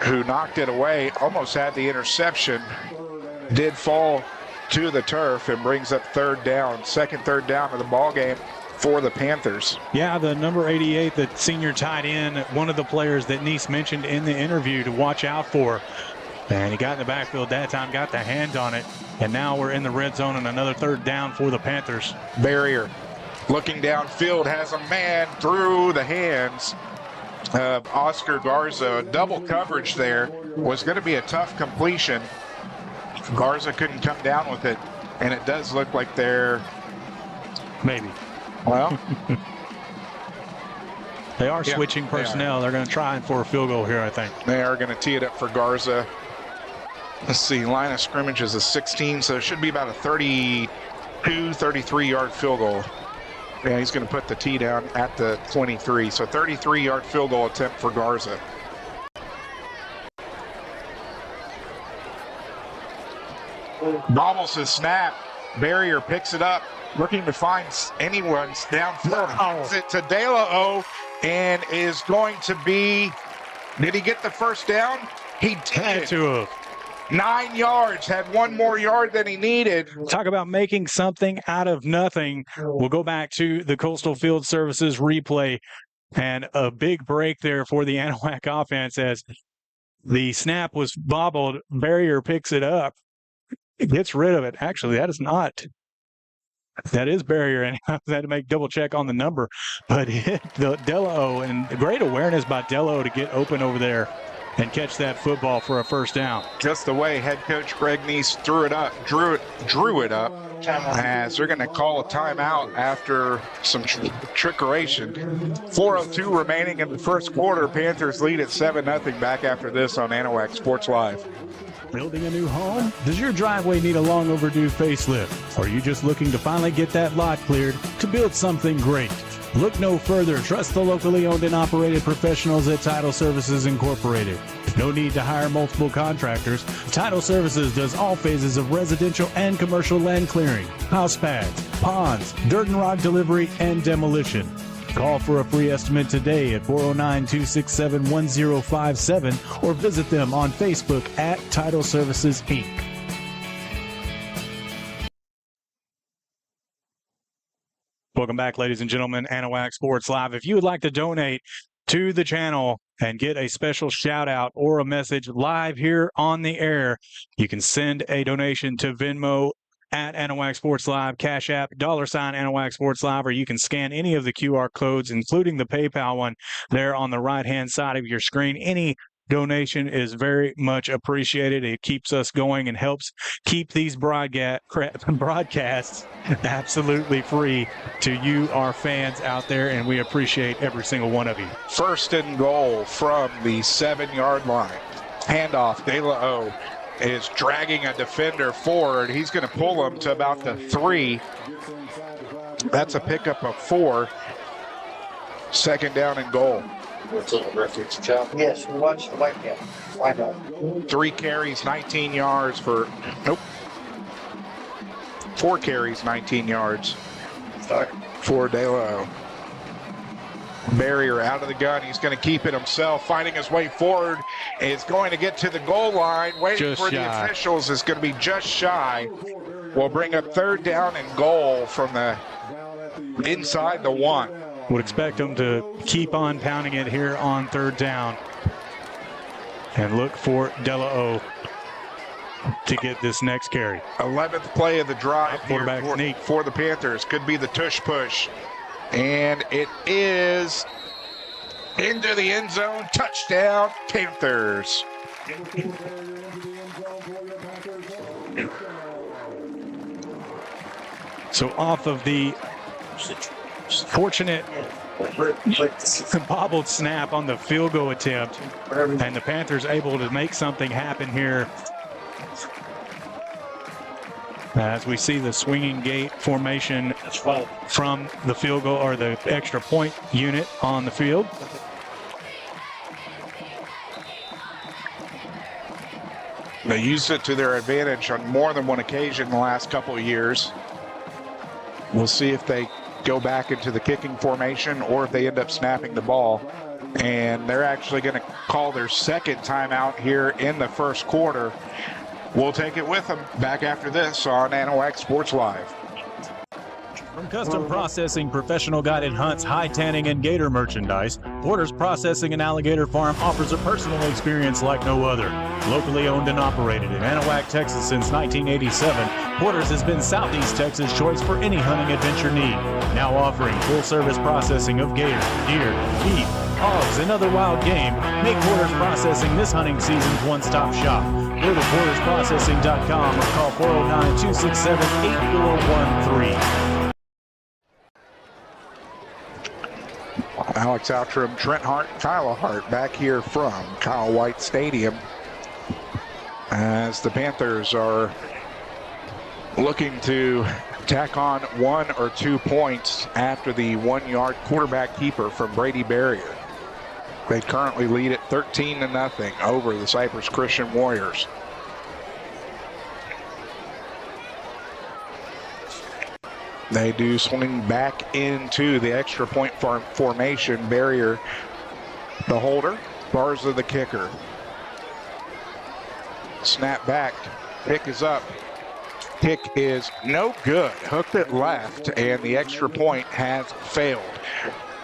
who knocked it away, almost had the interception, did fall to the turf and brings up 3rd down, 2nd third down of the ball game for the Panthers. Yeah, the number 88, the senior tight end, one of the players that Neese mentioned in the interview to watch out for. And he got in the backfield that time, got the hand on it, and now we're in the red zone and another 3rd down for the Panthers. Barrier looking downfield, has a man through the hands of Oscar Garza. Double coverage there. Was going to be a tough completion. Garza couldn't come down with it, and it does look like they're... Maybe. Well... they are switching personnel. They're going to try for a field goal here, I think. They are going to tee it up for Garza. Let's see, line of scrimmage is a 16, so it should be about a 32, 33-yard field goal. Yeah, he's going to put the tee down at the 23, so 33-yard field goal attempt for Garza. Bobbles his snap. Barrier picks it up, looking to find anyone downfield. Hands it to De La O and is going to be... Did he get the first down? He did. 9 yards, had 1 more yard than he needed. Talk about making something out of nothing. We'll go back to the Coastal Field Services replay, and a big break there for the Anahuac offense as the snap was bobbled. Barrier picks it up. It gets rid of it. Actually, that is not. That is Barrier, and I had to make double check on the number. But the De La O, and great awareness by De La O to get open over there and catch that football for a first down. Just the way head coach Greg Neese drew it up, as they're going to call a timeout after some trickeration. 4:02 remaining in the first quarter. Panthers lead at 7-0 back after this on Anahuac Sports Live. Building a new home? Does your driveway need a long overdue facelift? Or are you just looking to finally get that lot cleared to build something great? Look no further. Trust the locally owned and operated professionals at Title Services Incorporated. No need to hire multiple contractors. Title Services does all phases of residential and commercial land clearing, house pads, ponds, dirt and rock delivery, and demolition. Call for a free estimate today at 409-267-1057 or visit them on Facebook at Title Services, Inc. Welcome back, ladies and gentlemen. Anahuac Sports Live. If you would like to donate to the channel, and get a special shout out or a message live here on the air, you can send a donation to Venmo at AnahuacSportsLive, CashApp, $AnahuacSportsLive, or you can scan any of the QR codes, including the PayPal one there on the right-hand side of your screen. Any donation is very much appreciated. It keeps us going and helps keep these broadcasts absolutely free to you, our fans out there, and we appreciate every single one of you. First and goal from the 7-yard line. Handoff, De La O is dragging a defender forward. He's going to pull him to about the 3. That's a pickup of 4. Second down and goal. Yes, we watched the white man. Why not? 3 carries, 19 yards for, 4 carries, 19 yards for De La O. Barrier out of the gun. He's going to keep it himself, fighting his way forward. Is going to get to the goal line. Waiting Just for shy. the officials. Is going to be just shy. We'll bring up third down and goal from the inside the 1. Would expect them to keep on pounding it here on third down and look for De La O to get this next carry. 11th play of the drive here Quarterback sneak. for the Panthers. Could be the tush push. And it is into the end zone. Touchdown, Panthers. So off of the fortunate bobbled snap on the field goal attempt, and the Panthers able to make something happen here as we see the swinging gate formation from the field goal or the extra point unit on the field. They used it to their advantage on more than one occasion in the last couple of years. We'll see if they go back into the kicking formation or if they end up snapping the ball. And they're actually going to call their second timeout here in the first quarter. We'll take it with them back after this on Anahuac Sports Live. From custom processing, professional guided hunts, high tanning, and gator merchandise, Porter's Processing and Alligator Farm offers a personal experience like no other. Locally owned and operated in Anahuac, Texas since 1987, Porter's has been Southeast Texas' choice for any hunting adventure need. Now offering full-service processing of gator, deer, beef, hogs, and other wild game, make Porter's Processing this hunting season's one-stop shop. Go to portersprocessing.com or call 409-267-8413. Alex Outram, Trent Hart, Kyle Hart back here from Kyle White Stadium as the Panthers are looking to tack on 1 or 2 points after the 1-yard quarterback keeper from Brady Barrier. They currently lead at 13-0 over the Cypress Christian Warriors. They do swing back into the extra point formation. Barrier, the holder, Barza the kicker. Snap back, pick is up. Kick is no good. Hooked it left, and the extra point has failed.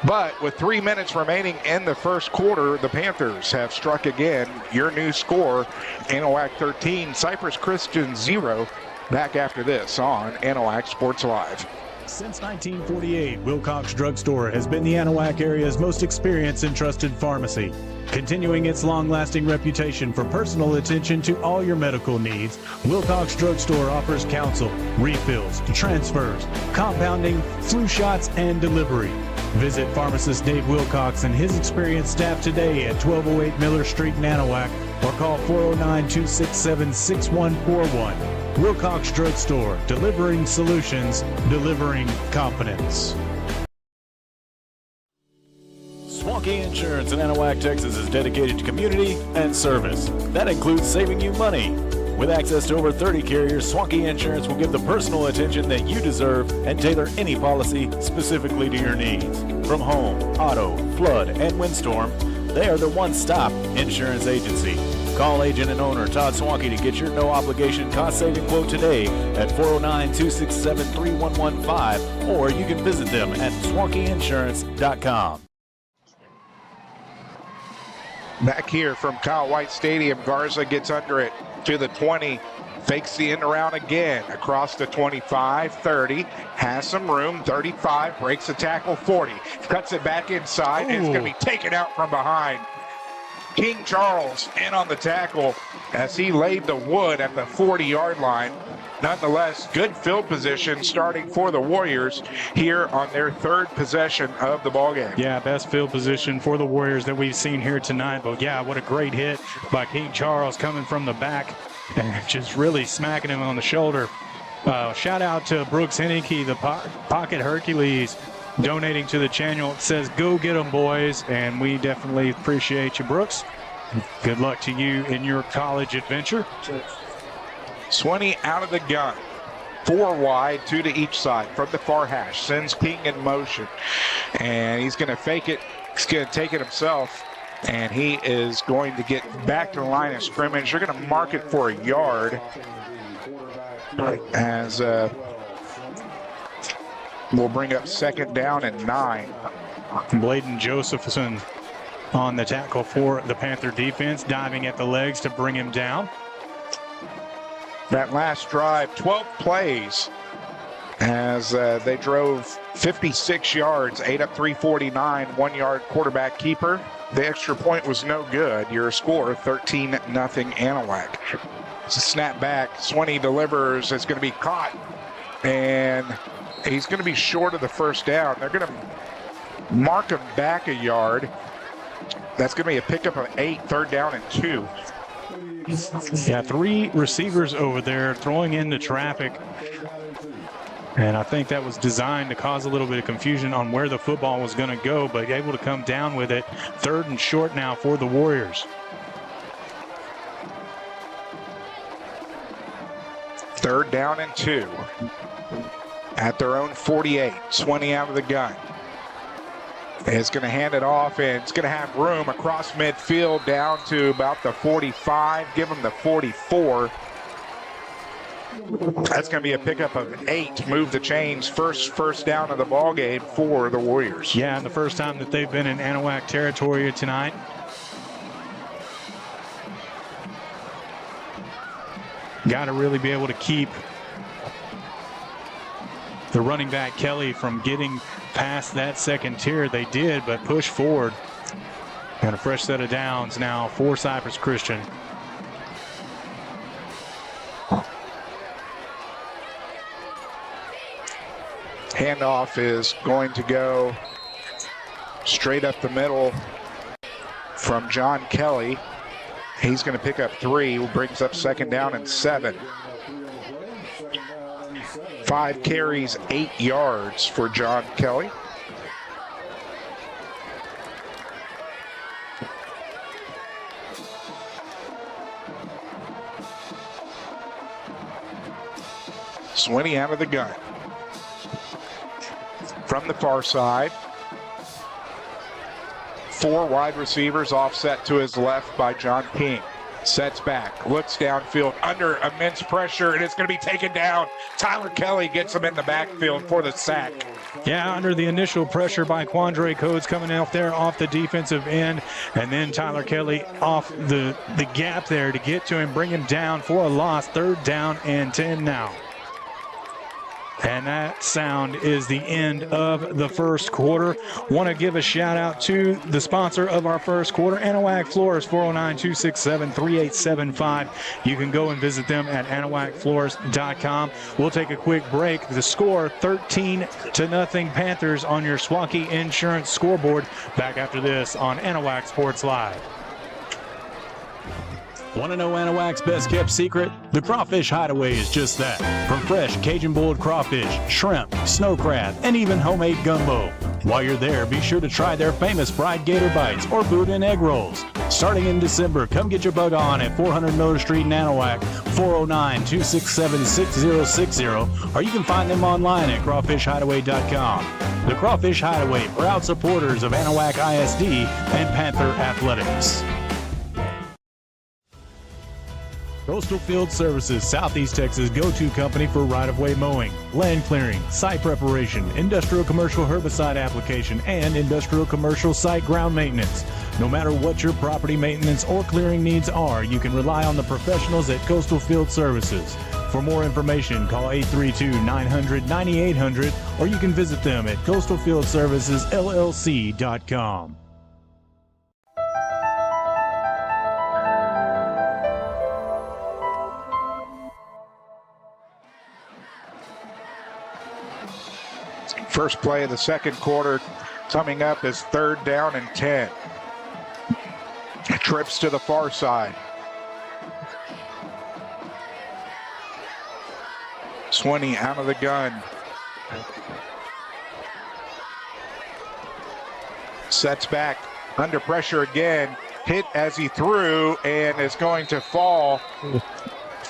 But with 3 minutes remaining in the first quarter, the Panthers have struck again. Your new score, Anahuac 13, Cypress Christian 0. Back after this on Anahuac Sports Live. Since 1948, Wilcox Drug Store has been the Anahuac area's most experienced and trusted pharmacy. Continuing its long-lasting reputation for personal attention to all your medical needs, Wilcox Drug Store offers counsel, refills, transfers, compounding, flu shots, and delivery. Visit pharmacist Dave Wilcox and his experienced staff today at 1208 Miller Street in Anahuac or call 409-267-6141. Wilcox Drug Store, delivering solutions, delivering confidence. Swanky Insurance in Anahuac, Texas is dedicated to community and service. That includes saving you money. With access to over 30 carriers, Swanky Insurance will give the personal attention that you deserve and tailor any policy specifically to your needs. From home, auto, flood, and windstorm, they are the one-stop insurance agency. Call agent and owner Todd Swanky to get your no-obligation cost-saving quote today at 409-267-3115, or you can visit them at swankyinsurance.com. Back here from Kyle White Stadium, Garza gets under it to the 20. Fakes the end around again, across the 25, 30, has some room, 35, breaks the tackle, 40, cuts it back inside, and it's going to be taken out from behind. King Charles in on the tackle as he laid the wood at the 40-yard line. Nonetheless, good field position starting for the Warriors here on their third possession of the ballgame. Yeah, best field position for the Warriors that we've seen here tonight. But yeah, what a great hit by King Charles coming from the back and just really smacking him on the shoulder. Shout out to Brooks Henneke, the Pocket Hercules, donating to the channel. It says, go get them, boys. And we definitely appreciate you, Brooks. Good luck to you in your college adventure. 20 out of the gun. 4 wide, 2 to each side from the far hash. Sends King in motion. And he's going to fake it. He's going to take it himself. And he is going to get back to the line of scrimmage. They're going to mark it for a yard. As we'll bring up 2nd down and 9. Bladen Josephson on the tackle for the Panther defense, diving at the legs to bring him down. That last drive, 12 plays as they drove 56 yards, 8 up 349, 1-yard quarterback keeper. The extra point was no good. Your score, 13-0 Anahuac. It's a snap back. Swinney delivers. It's going to be caught. And he's going to be short of the first down. They're going to mark him back a yard. That's going to be a pickup of 8, 3rd down and 2. Yeah, 3 receivers over there throwing into traffic. And I think that was designed to cause a little bit of confusion on where the football was going to go, but able to come down with it. 3rd and short now for the Warriors. 3rd down and 2. At their own 48. Swinney out of the gun. Is going to hand it off, and it's going to have room across midfield down to about the 45. Give him the 44. That's going to be a pickup of 8. Move the chains. First down of the ball game for the Warriors. Yeah, and the first time that they've been in Anahuac territory tonight. Got to really be able to keep the running back Kelly from getting past that second tier. They did, but push forward. Got a fresh set of downs now for Cypress Christian. Handoff is going to go straight up the middle from John Kelly. He's going to pick up 3, who brings up 2nd down and 7. 5 carries, 8 yards for John Kelly. Swinney out of the gun. From the far side. 4 wide receivers offset to his left by John King. Sets back, looks downfield, under immense pressure, and it's going to be taken down. Tyler Kelly gets him in the backfield for the sack. Yeah, under the initial pressure by Quandre Codes coming out there off the defensive end, and then Tyler Kelly off the gap there to get to him, bring him down for a loss. 3rd down and 10 now. And that sound is the end of the first quarter. Want to give a shout out to the sponsor of our first quarter, Anahuac Floors, 409-267-3875. You can go and visit them at AnahuacFloors.com. We'll take a quick break. The score, 13-0 Panthers on your Swaukee Insurance scoreboard. Back after this on Anahuac Sports Live. Want to know Anahuac's best kept secret? The Crawfish Hideaway is just that. From fresh Cajun boiled crawfish, shrimp, snow crab, and even homemade gumbo. While you're there, be sure to try their famous fried gator bites or boudin egg rolls. Starting in December, come get your bug on at 400 Miller Street in Anahuac, 409-267-6060, or you can find them online at crawfishhideaway.com. The Crawfish Hideaway, proud supporters of Anahuac ISD and Panther Athletics. Coastal Field Services, Southeast Texas' go-to company for right-of-way mowing, land clearing, site preparation, industrial commercial herbicide application, and industrial commercial site ground maintenance. No matter what your property maintenance or clearing needs are, you can rely on the professionals at Coastal Field Services. For more information, call 832-900-9800, or you can visit them at coastalfieldservicesllc.com. First play of the second quarter coming up is 3rd down and 10. Trips to the far side. Swinney out of the gun. Sets back under pressure again. Hit as he threw and is going to fall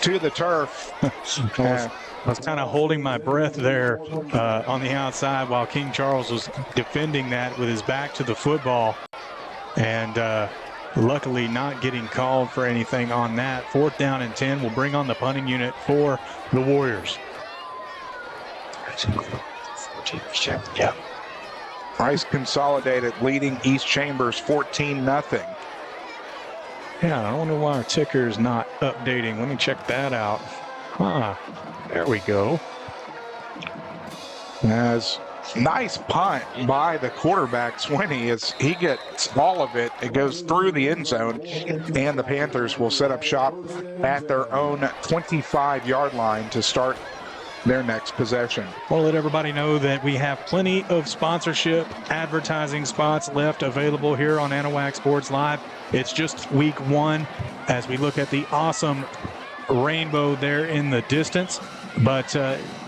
to the turf. I was kind of holding my breath there on the outside while King Charles was defending that with his back to the football. And luckily not getting called for anything on that. 4th down and 10 will bring on the punting unit for the Warriors. Yeah. Rice Consolidated leading East Chambers 14-0. Yeah, I wonder why our ticker is not updating. Let me check that out. There we go. As nice punt by the quarterback, Swinney, as he gets all of it. It goes through the end zone, and the Panthers will set up shop at their own 25-yard line to start their next possession. We'll let everybody know that we have plenty of sponsorship advertising spots left available here on Anahuac Sports Live. It's just week 1 as we look at the awesome rainbow there in the distance, but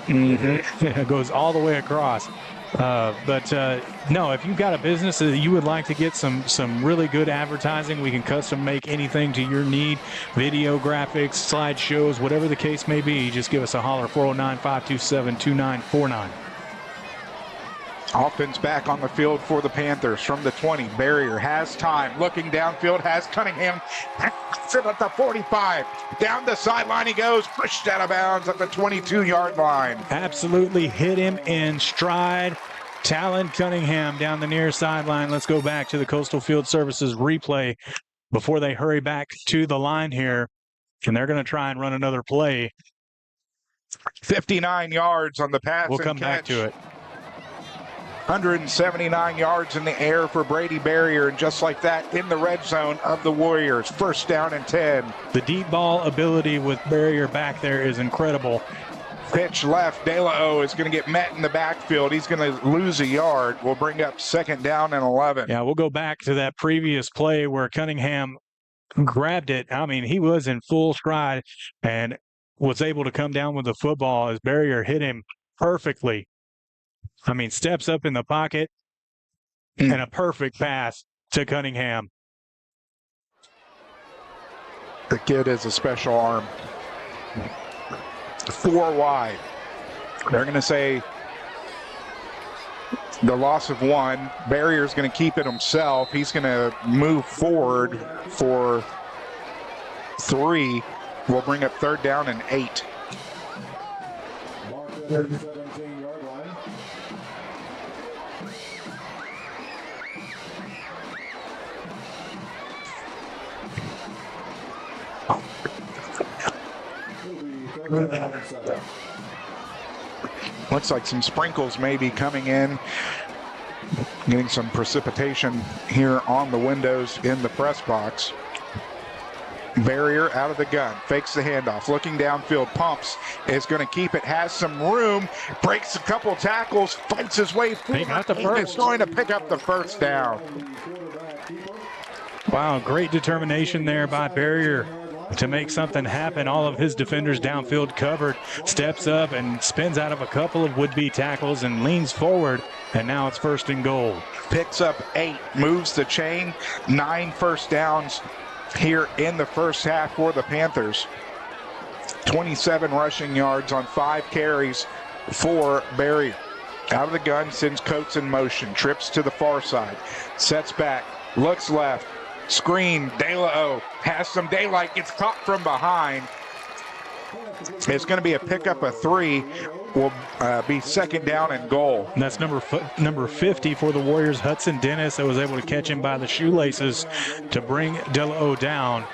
it goes all the way across. No, if you've got a business that you would like to get some really good advertising, we can custom make anything to your need. Video, graphics, slideshows, whatever the case may be, just give us a holler, 409-527-2949. Offense back on the field for the Panthers from the 20. Barrier has time, looking downfield, has Cunningham sit at the 45. Down the sideline he goes, pushed out of bounds at the 22-yard line. Absolutely hit him in stride. Talon Cunningham down the near sideline. Let's go back to the Coastal Field Services replay before they hurry back to the line here. And they're going to try and run another play. 59 yards on the pass. We'll come back to it. 179 yards in the air for Brady Barrier, and just like that, in the red zone of the Warriors. 1st down and 10. The deep ball ability with Barrier back there is incredible. Pitch left. De La O is going to get met in the backfield. He's going to lose a yard. We'll bring up 2nd down and 11. Yeah, we'll go back to that previous play where Cunningham grabbed it. I mean, he was in full stride and was able to come down with the football as Barrier hit him perfectly. I mean, steps up in the pocket and a perfect pass to Cunningham. The kid is a special arm. 4 wide. They're going to say the loss of 1. Barrier's going to keep it himself. He's going to move forward for 3. We'll bring up 3rd down and 8. Looks like some sprinkles may be coming in. Getting some precipitation here on the windows in the press box. Barrier out of the gun, fakes the handoff, looking downfield, pumps, is going to keep it, has some room, breaks a couple tackles, fights his way forward. He's going to pick up the 1st down. Wow, great determination there by Barrier to make something happen. All of his defenders downfield covered, steps up and spins out of a couple of would-be tackles and leans forward, and now it's 1st and goal. Picks up 8, moves the chain, 9 first downs here in the first half for the Panthers. 27 rushing yards on 5 carries for Barrier. Out of the gun, sends Coates in motion, trips to the far side, sets back, looks left, screen, De La O has some daylight, gets caught from behind. It's going to be a pickup of 3 will be second down and goal. And that's number 50 for the Warriors, Hudson Dennis, that was able to catch him by the shoelaces to bring De La O down.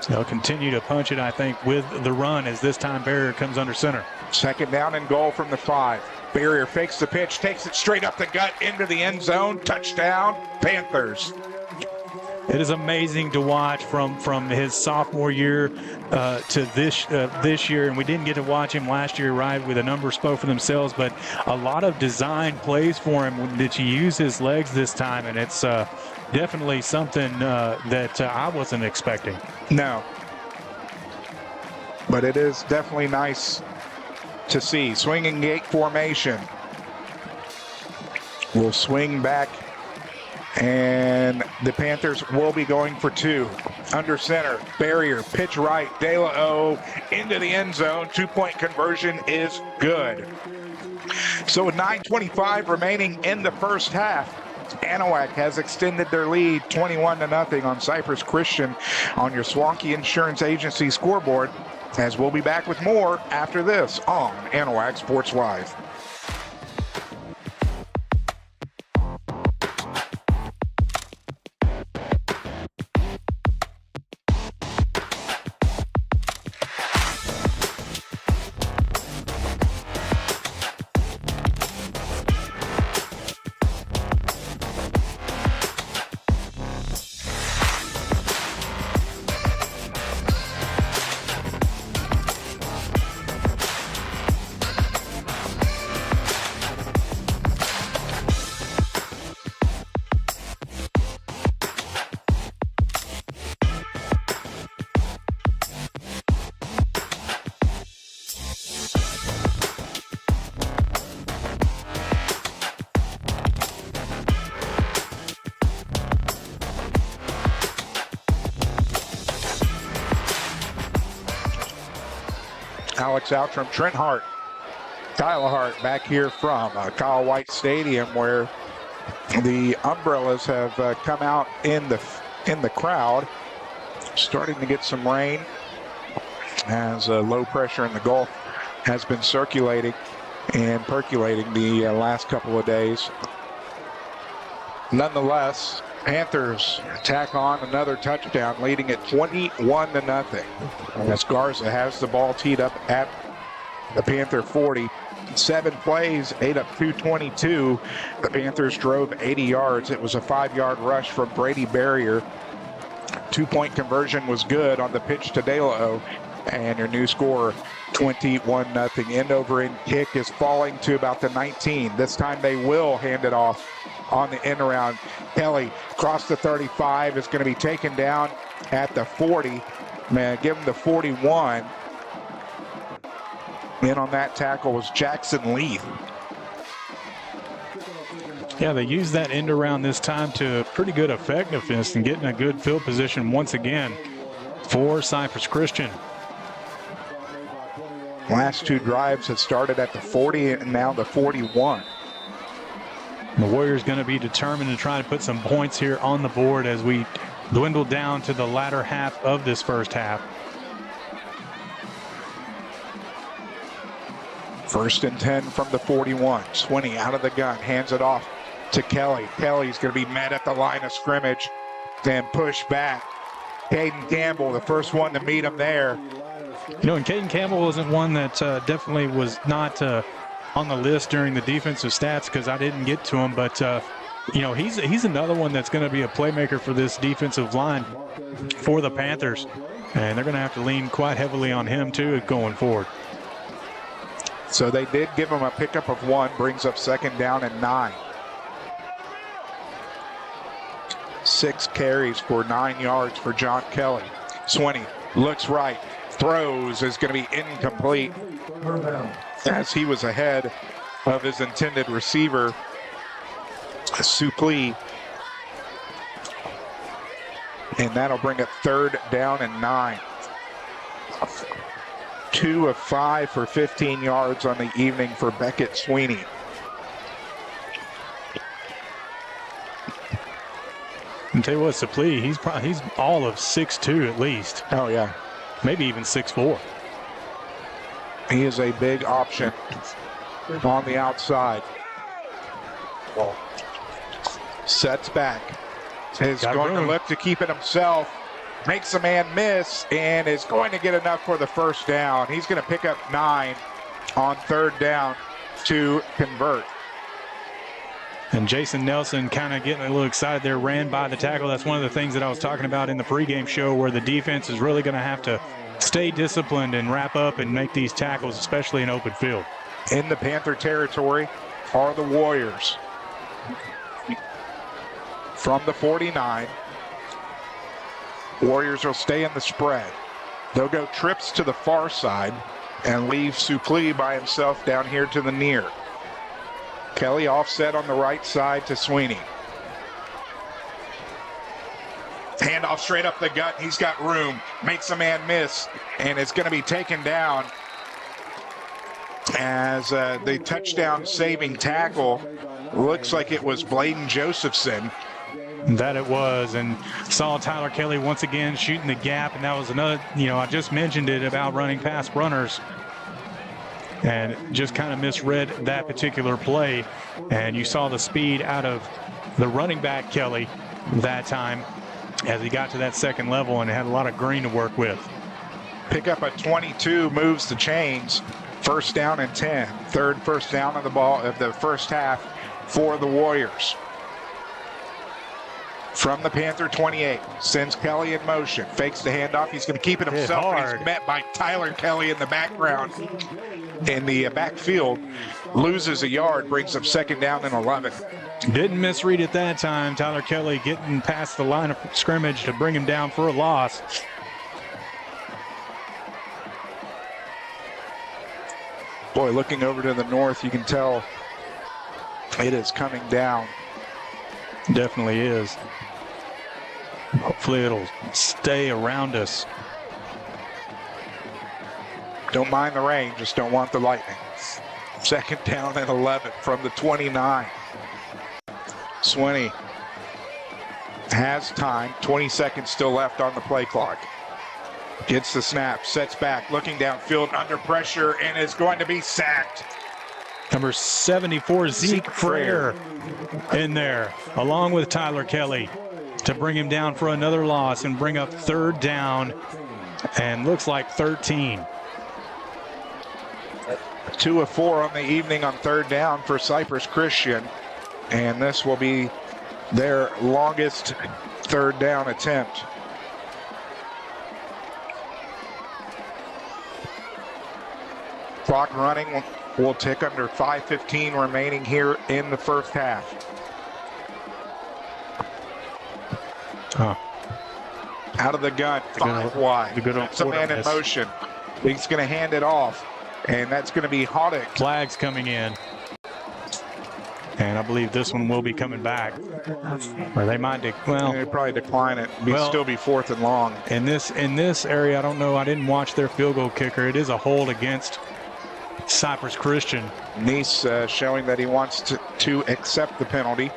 They'll continue to punch it, I think, with the run as this time Barrier comes under center. Second down and goal from the 5. Barrier fakes the pitch, takes it straight up the gut into the end zone. Touchdown, Panthers. It is amazing to watch from his sophomore year to this year, and we didn't get to watch him last year, right, with the numbers spoke for themselves, but a lot of design plays for him that you use his legs this time, and it's definitely something that I wasn't expecting. No. But it is definitely nice to see. Swinging gate formation. Will swing back, and the Panthers will be going for 2. Under center, Barrier, pitch right, De La O into the end zone. 2-point conversion is good. So with 9:25 remaining in the first half, Anahuac has extended their lead 21-0 on Cypress Christian on your Swanky Insurance Agency scoreboard, as we'll be back with more after this on Anahuac Sports Live. Alex Outram, Trent Hart, Kyle Hart back here from Kyle White Stadium, where the umbrellas have come out in the crowd. Starting to get some rain as low pressure in the Gulf has been circulating and percolating the last couple of days. Nonetheless, Panthers tack on another touchdown, leading it 21-0. As Garza has the ball teed up at the Panther 40. 7 plays, ate up 222. The Panthers drove 80 yards. It was a 5-yard rush from Brady Barrier. 2-point conversion was good on the pitch to De La O. And your new score, 21-0. End over end kick is falling to about the 19. This time they will hand it off on the end around. Kelly across the 35 is going to be taken down at the 40. Man, give him the 41. In on that tackle was Jackson Leith. Yeah, they used that end around this time to pretty good effectiveness and getting a good field position once again for Cypress Christian. Last 2 drives have started at the 40 and now the 41. The Warriors going to be determined to try to put some points here on the board as we dwindle down to the latter half of this first half. First and 10 from the 41. Swinney out of the gun, hands it off to Kelly. Kelly's going to be met at the line of scrimmage, then pushed back. Caden Campbell, the first one to meet him there. You know, and Caden Campbell wasn't one that definitely was not on the list during the defensive stats because I didn't get to him, but you know, he's another one that's going to be a playmaker for this defensive line for the Panthers, and they're going to have to lean quite heavily on him too going forward. So they did give him a pickup of 1, brings up second down and 9. 6 carries for 9 yards for John Kelly. Swinney looks right, throws, is going to be incomplete as he was ahead of his intended receiver, Suplee. And that'll bring it 3rd down and 9. 2 of 5 for 15 yards on the evening for Beckett Sweeney. And tell you what, Suplee, he's all of 6'2" at least. Oh yeah, maybe even 6'4". He is a big option on the outside. Sets back. Is going to look to keep it himself. Makes a man miss and is going to get enough for the first down. He's going to pick up 9 on 3rd down to convert. And Jason Nelson kind of getting a little excited there, ran by the tackle. That's one of the things that I was talking about in the pregame show, where the defense is really going to have to stay disciplined and wrap up and make these tackles, especially in open field. In the Panther territory are the Warriors. From the 49, Warriors will stay in the spread. They'll go trips to the far side and leave Suplee by himself down here to the near. Kelly offset on the right side to Sweeney. Handoff straight up the gut. He's got room. Makes a man miss, and it's going to be taken down as the touchdown saving tackle looks like it was Bladen Josephson. That it was, and saw Tyler Kelly once again shooting the gap, and that was another, I just mentioned it about running past runners and just kind of misread that particular play, and you saw the speed out of the running back Kelly that time as he got to that second level and had a lot of green to work with. Pick up a 22, moves the chains. 1st down and 10. 3rd first down of the ball of the first half for the Warriors. From the Panther 28, sends Kelly in motion, fakes the handoff. He's going to keep it himself, and he's met by Tyler Kelly in the background. In the backfield, loses a yard, brings up 2nd down and 11. Didn't misread it that time. Tyler Kelly getting past the line of scrimmage to bring him down for a loss. Boy, looking over to the north, you can tell it is coming down. Definitely is. Hopefully it'll stay around us. Don't mind the rain, just don't want the lightning. 2nd down and 11 from the 29. Sweeney has time. 20 seconds still left on the play clock. Gets the snap, sets back, looking downfield under pressure, and is going to be sacked. Number 74, Zeke Frere in there, along with Tyler Kelly, to bring him down for another loss and bring up 3rd down, and looks like 13. 2 of 4 on the evening on 3rd down for Cypress Christian, and this will be their longest 3rd down attempt. Clock running will tick under 5:15 remaining here in the first half. Out of the gun, 5 wide. It's a man in motion. He's going to hand it off, and that's going to be Hoddick. Flags coming in. And I believe this one will be coming back. Or they might, they'll probably decline it. Still be 4th and long. In this area, I don't know. I didn't watch their field goal kicker. It is a hold against Cypress Christian. Nice showing that he wants to accept the penalty.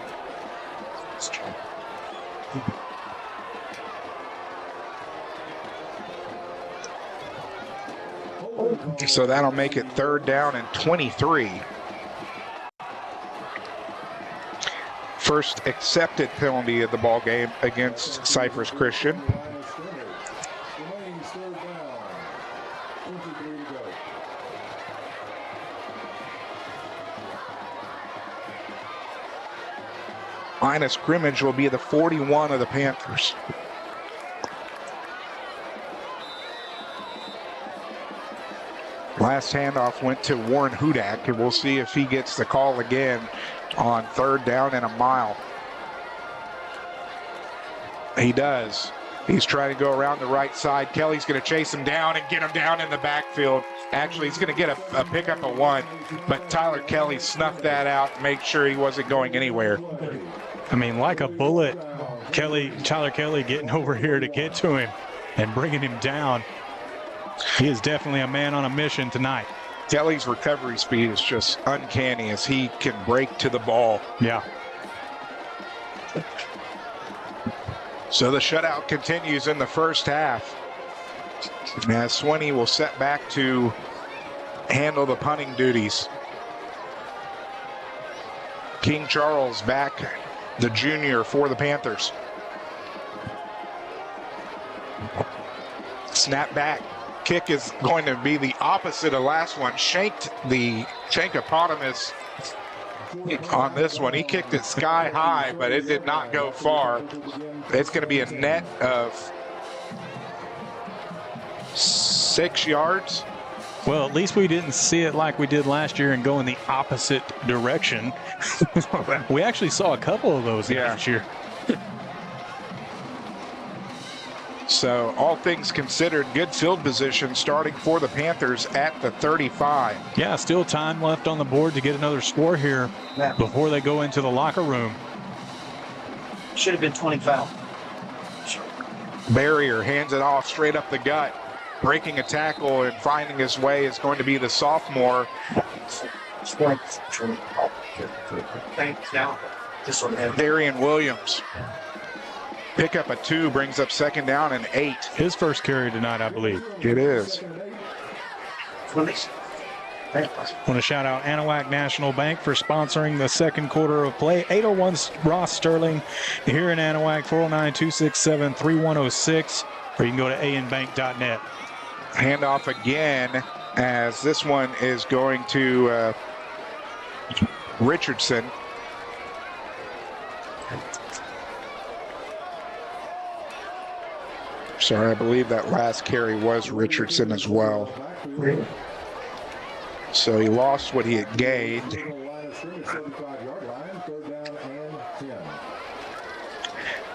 So that'll make it 3rd down and 23. First accepted penalty of the ball game against Cypress Christian. Line of scrimmage will be the 41 of the Panthers. Last handoff went to Warren Hudak, and we'll see if he gets the call again on 3rd down and a mile. He does. He's trying to go around the right side. Kelly's going to chase him down and get him down in the backfield. Actually, he's going to get a pickup of 1, but Tyler Kelly snuffed that out and made sure he wasn't going anywhere. I mean, like a bullet, Tyler Kelly getting over here to get to him and bringing him down. He is definitely a man on a mission tonight. Kelly's recovery speed is just uncanny as he can break to the ball. Yeah. So the shutout continues in the first half. As Sweeney will set back to handle the punting duties. King Charles back, the junior for the Panthers. Snap back. Kick is going to be the opposite of last one. Shankopotamus on this one. He kicked it sky high, but it did not go far. It's going to be a net of 6 yards. Well, at least we didn't see it like we did last year and go in the opposite direction. We actually saw a couple of those last year. So all things considered, good field position starting for the Panthers at the 35. Yeah, still time left on the board to get another score here before they go into the locker room. Should have been 20 foul. Barrier hands it off straight up the gut. Breaking a tackle and finding his way is going to be the sophomore. Darian Williams. Pick up a 2, brings up 2nd down and 8. His first carry tonight, I believe. It is. I want to shout out Anahuac National Bank for sponsoring the second quarter of play. 801 Ross Sterling here in Anahuac, 409-267-3106, or you can go to anbank.net. Handoff again as this one is going to Richardson. Sorry, I believe that last carry was Richardson as well. So he lost what he had gained.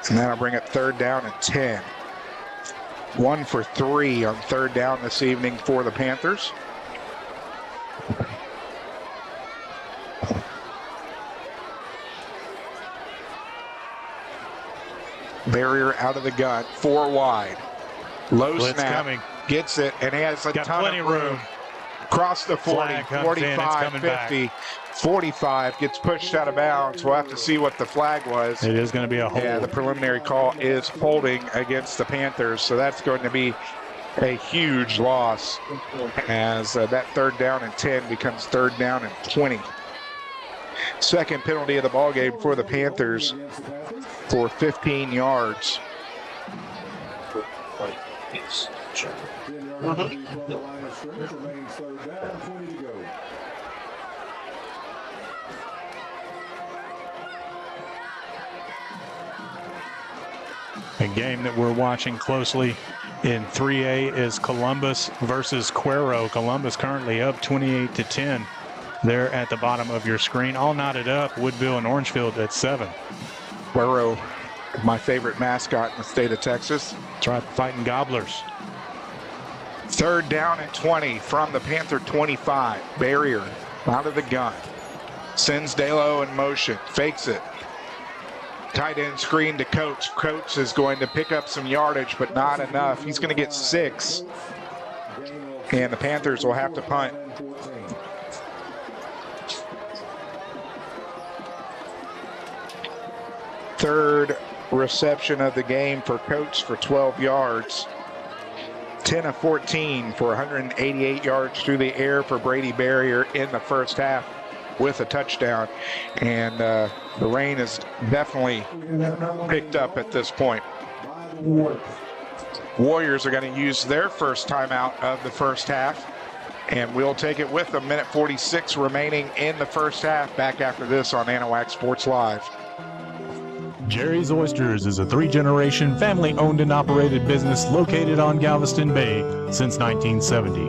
And that'll bring it 3rd down and 10. 1 for 3 on 3rd down this evening for the Panthers. Barrier out of the gun, 4 wide. Low Blitz snap, coming. gets it, and he has a ton of room. Across the 40, 45, 50, 45, gets pushed out of bounds. We'll have to see what the flag was. It is going to be a hold. Yeah, the preliminary call is holding against the Panthers, so that's going to be a huge loss as that 3rd down and 10 becomes 3rd down and 20. Second penalty of the ball game for the Panthers for 15 yards. A game that we're watching closely in 3A is Columbus versus Cuero. Columbus currently up 28-10. There at the bottom of your screen, all knotted up. Woodville and Orangefield at 7. Cuero, my favorite mascot in the state of Texas. That's right, fighting gobblers. 3rd down and 20 from the Panther 25. Barrier out of the gun. Sends Dalo in motion. Fakes it. Tight end screen to Coates. Coates is going to pick up some yardage, but not enough. He's going to get 6. And the Panthers will have to punt. Third reception of the game for Coates for 12 yards. 10 of 14 for 188 yards through the air for Brady Barrier in the first half with a touchdown. And the rain is definitely picked up at this point. Warriors are going to use their first timeout of the first half. And we'll take it with them. 1:46 remaining in the first half. Back after this on Anahuac Sports Live. Jerry's Oysters is a 3-generation family-owned and operated business located on Galveston Bay since 1970.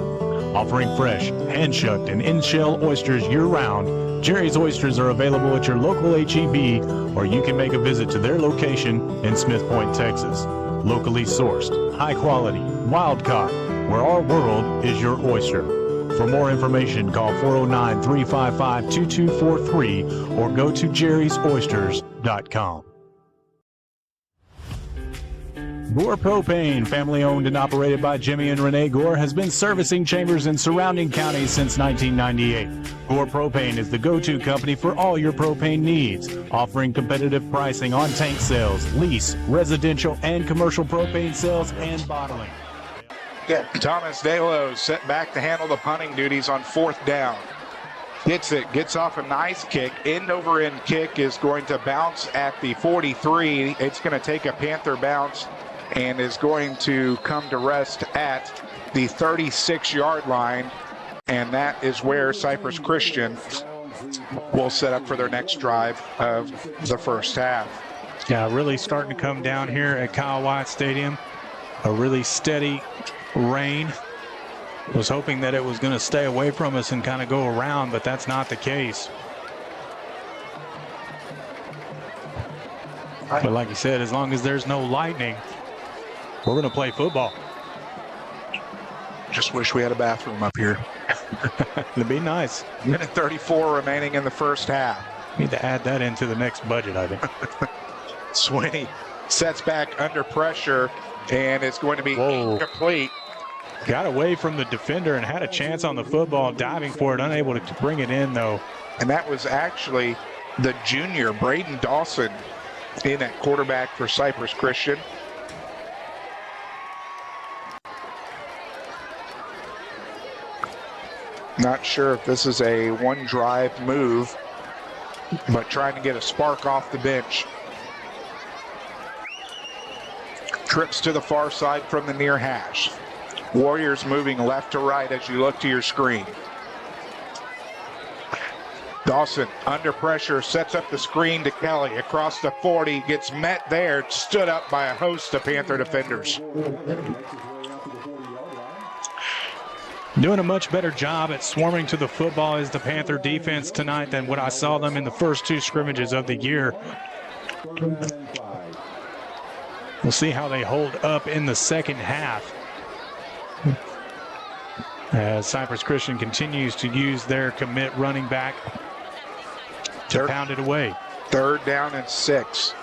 Offering fresh, hand-shucked, and in-shell oysters year-round, Jerry's Oysters are available at your local H-E-B, or you can make a visit to their location in Smith Point, Texas. Locally sourced, high-quality, wild-caught, where our world is your oyster. For more information, call 409-355-2243 or go to jerrysoysters.com. Gore Propane, family owned and operated by Jimmy and Renee Gore, has been servicing chambers in surrounding counties since 1998. Gore Propane is the go-to company for all your propane needs, offering competitive pricing on tank sales, lease, residential, and commercial propane sales and bottling. Thomas Delo set back to handle the punting duties on 4th down. Gets off a nice kick. End-over-end kick is going to bounce at the 43. It's going to take a Panther bounce and is going to come to rest at the 36-yard line. And that is where Cypress Christian will set up for their next drive of the first half. Yeah, really starting to come down here at Kyle White Stadium. A really steady rain. Was hoping that it was going to stay away from us and kind of go around, but that's not the case. But like you said, as long as there's no lightning, we're going to play football. Just wish we had a bathroom up here. It'd be nice. Minute 34 remaining in the first half. Need to add that into the next budget, I think. Swinney sets back under pressure, and it's going to be incomplete. Got away from the defender and had a chance on the football, diving for it, unable to bring it in, though. And that was actually the junior, Braden Dawson, in at quarterback for Cypress Christian. Not sure if this is a one-drive move, but trying to get a spark off the bench. Trips to the far side from the near hash. Warriors moving left to right as you look to your screen. Dawson under pressure, sets up the screen to Kelly across the 40, gets met there, stood up by a host of Panther defenders. Doing a much better job at swarming to the football is the Panther defense tonight than what I saw them in the first 2 scrimmages of the year. We'll see how they hold up in the second half. As Cypress Christian continues to use their commit running back to pound it away. 3rd down and 6.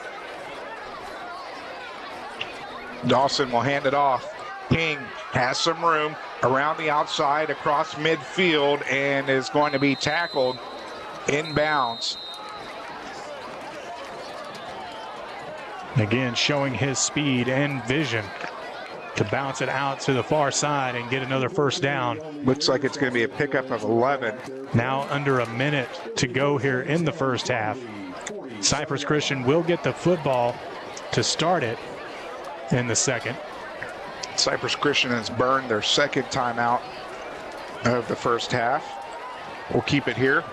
Dawson will hand it off. King has some room around the outside across midfield and is going to be tackled inbounds. Again, showing his speed and vision to bounce it out to the far side and get another first down. Looks like it's going to be a pickup of 11. Now under a minute to go here in the first half. Cypress Christian will get the football to start it in the second. Cypress Christian has burned their second timeout of the first half. We'll keep it here.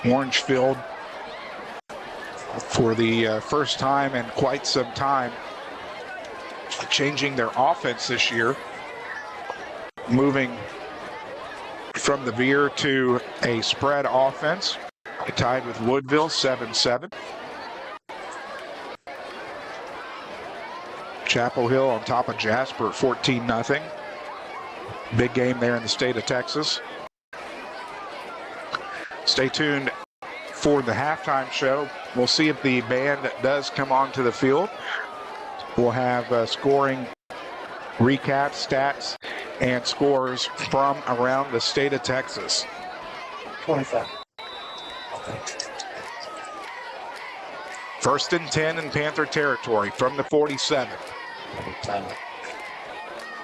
Orangefield, for the first time in quite some time, changing their offense this year, moving from the veer to a spread offense, tied with Woodville 7-7. Chapel Hill on top of Jasper 14-0. Big game there in the state of Texas. Stay tuned for the halftime show. We'll see if the band does come onto the field. We'll have scoring recaps, stats, and scores from around the state of Texas. 25. First and 10 in Panther territory from the 47.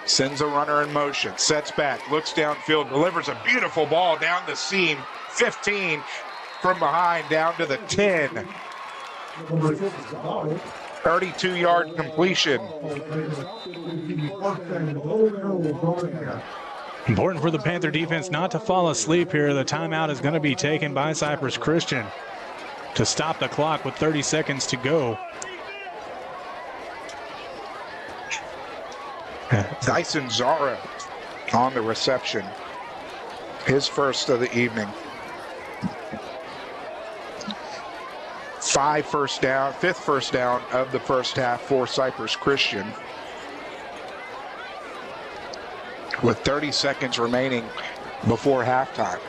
Sends a runner in motion, sets back, looks downfield, delivers a beautiful ball down the seam. 15 from behind down to the 10. 32-yard completion. Important for the Panther defense not to fall asleep here. The timeout is going to be taken by Cypress Christian to stop the clock with 30 seconds to go. Dyson Zara on the reception. His first of the evening. 5 first down, 5th first down of the first half for Cypress Christian. With 30 seconds remaining before halftime.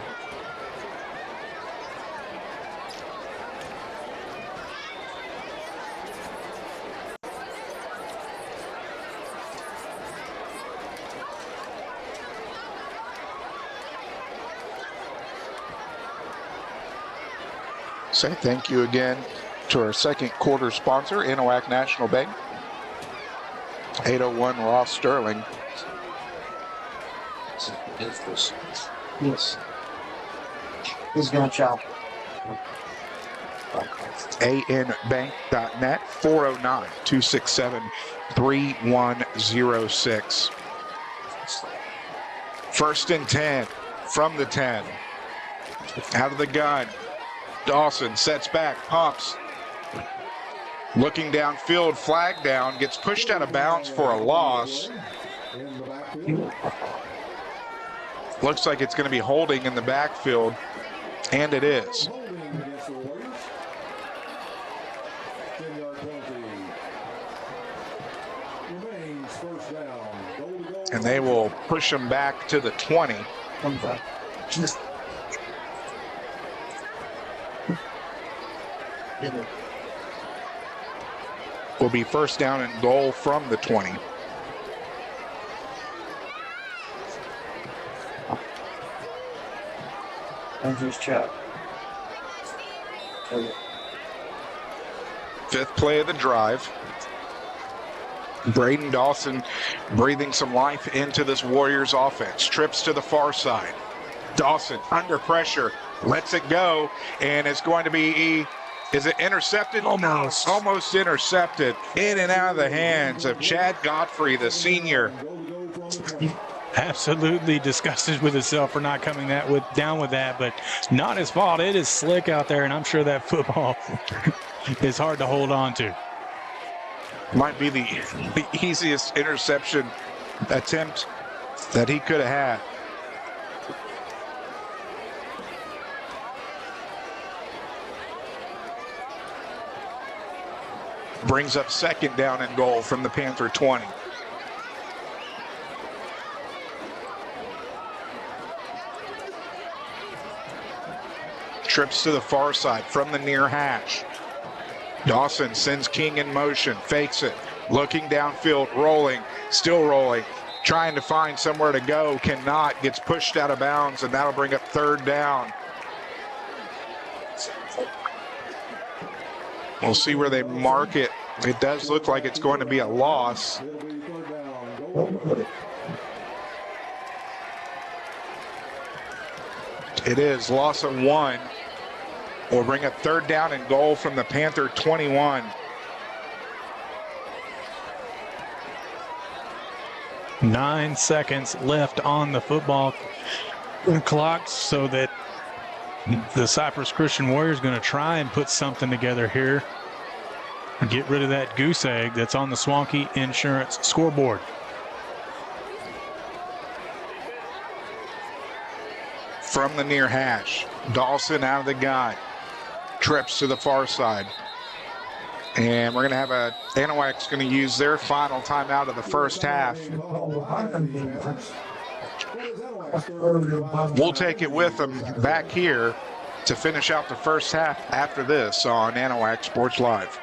Say thank you again to our second quarter sponsor, Anahuac National Bank. 801 Ross Sterling. Yes. He's going to chop. anbank.net, 409-267-3106. First and 10 from the 10. Out of the gun. Dawson sets back, pumps. Looking downfield, flag down, gets pushed out of bounds for a loss. Looks like it's going to be holding in the backfield, and it is. And they will push him back to the 20. Will be first down and goal from the 20. Andrew's chop. Fifth play of the drive. Braden Dawson breathing some life into this Warriors offense. Trips to the far side. Dawson under pressure, lets it go, and it's going to be, is it intercepted? Almost. Almost intercepted. In and out of the hands of Chad Godfrey, the senior. Absolutely disgusted with himself for not coming down with that, but not his fault. It is slick out there, and I'm sure that football is hard to hold on to. Might be the easiest interception attempt that he could have had. Brings up second down and goal from the Panther 20. Trips to the far side from the near hash. Dawson sends King in motion, fakes it, looking downfield, rolling, still rolling, trying to find somewhere to go, cannot, gets pushed out of bounds, and that'll bring up third down. We'll see where they mark it. It does look like it's going to be a loss. It is loss of 1. We'll bring up third down and goal from the Panther 21. Nine seconds left on the football clock, so that the Cypress Christian Warriors are going to try and put something together here. Get rid of that goose egg that's on the Swanky Insurance scoreboard. From the near hash, Dawson out of the gun. Trips to the far side. And we're going to have Anahuac's going to use their final timeout of the first half. We'll take it with them back here to finish out the first half after this on Anahuac Sports Live.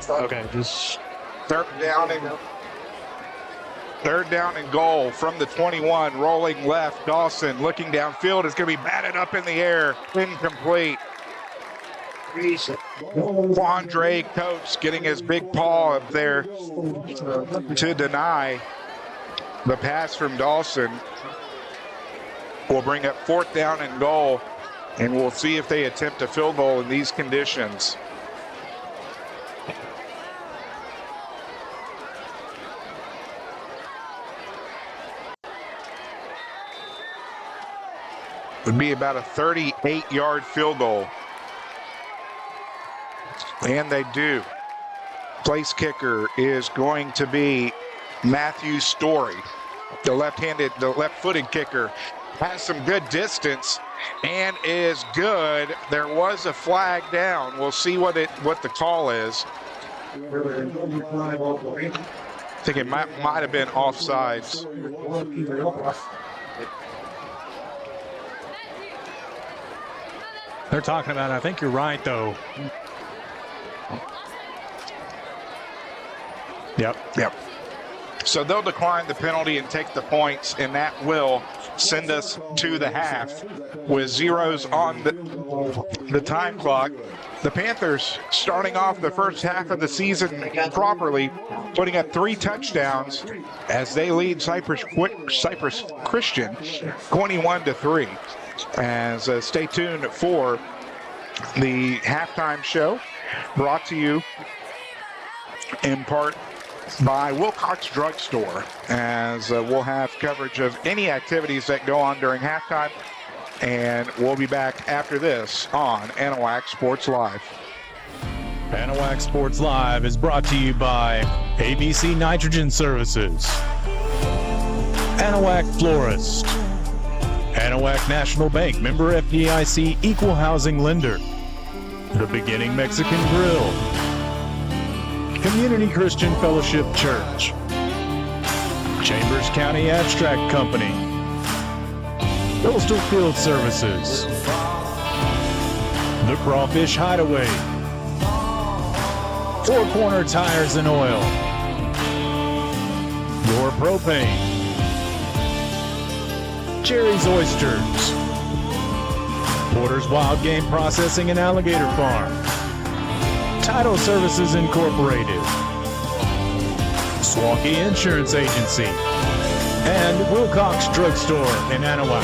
Okay, just Third down and goal from the 21, rolling left. Dawson looking downfield is going to be batted up in the air, incomplete. Quandre Coates getting his big paw up there to deny the pass from Dawson. Will bring up fourth down and goal And we'll see if they attempt a field goal in these conditions. Would be about a 38-yard field goal. And they do. Place kicker is going to be Matthew Story. The left-footed kicker has some good distance and is good. There was a flag down. We'll see what the call is. I think it might have been offsides. They're talking about, I think you're right, though. Yep. So they'll decline the penalty and take the points, and that will send us to the half with zeros on the time clock. The Panthers starting off the first half of the season properly, putting up 3 touchdowns as they lead Cypress Christian 21-3. As stay tuned for the halftime show, brought to you in part by Wilcox Drugstore, as we'll have coverage of any activities that go on during halftime, and we'll be back after this on Anahuac Sports Live. Anahuac Sports Live is brought to you by ABC Nitrogen Services, Anahuac Florist, Anahuac National Bank, member FDIC, equal housing lender, The Beginning Mexican Grill, Community Christian Fellowship Church, Chambers County Abstract Company, Coastal Field Services, The Crawfish Hideaway, Four Corner Tires and Oil, Your Propane, Jerry's Oysters, Porter's Wild Game Processing and Alligator Farm, Title Services Incorporated, Swaukee Insurance Agency, and Wilcox Drugstore in Anahuac.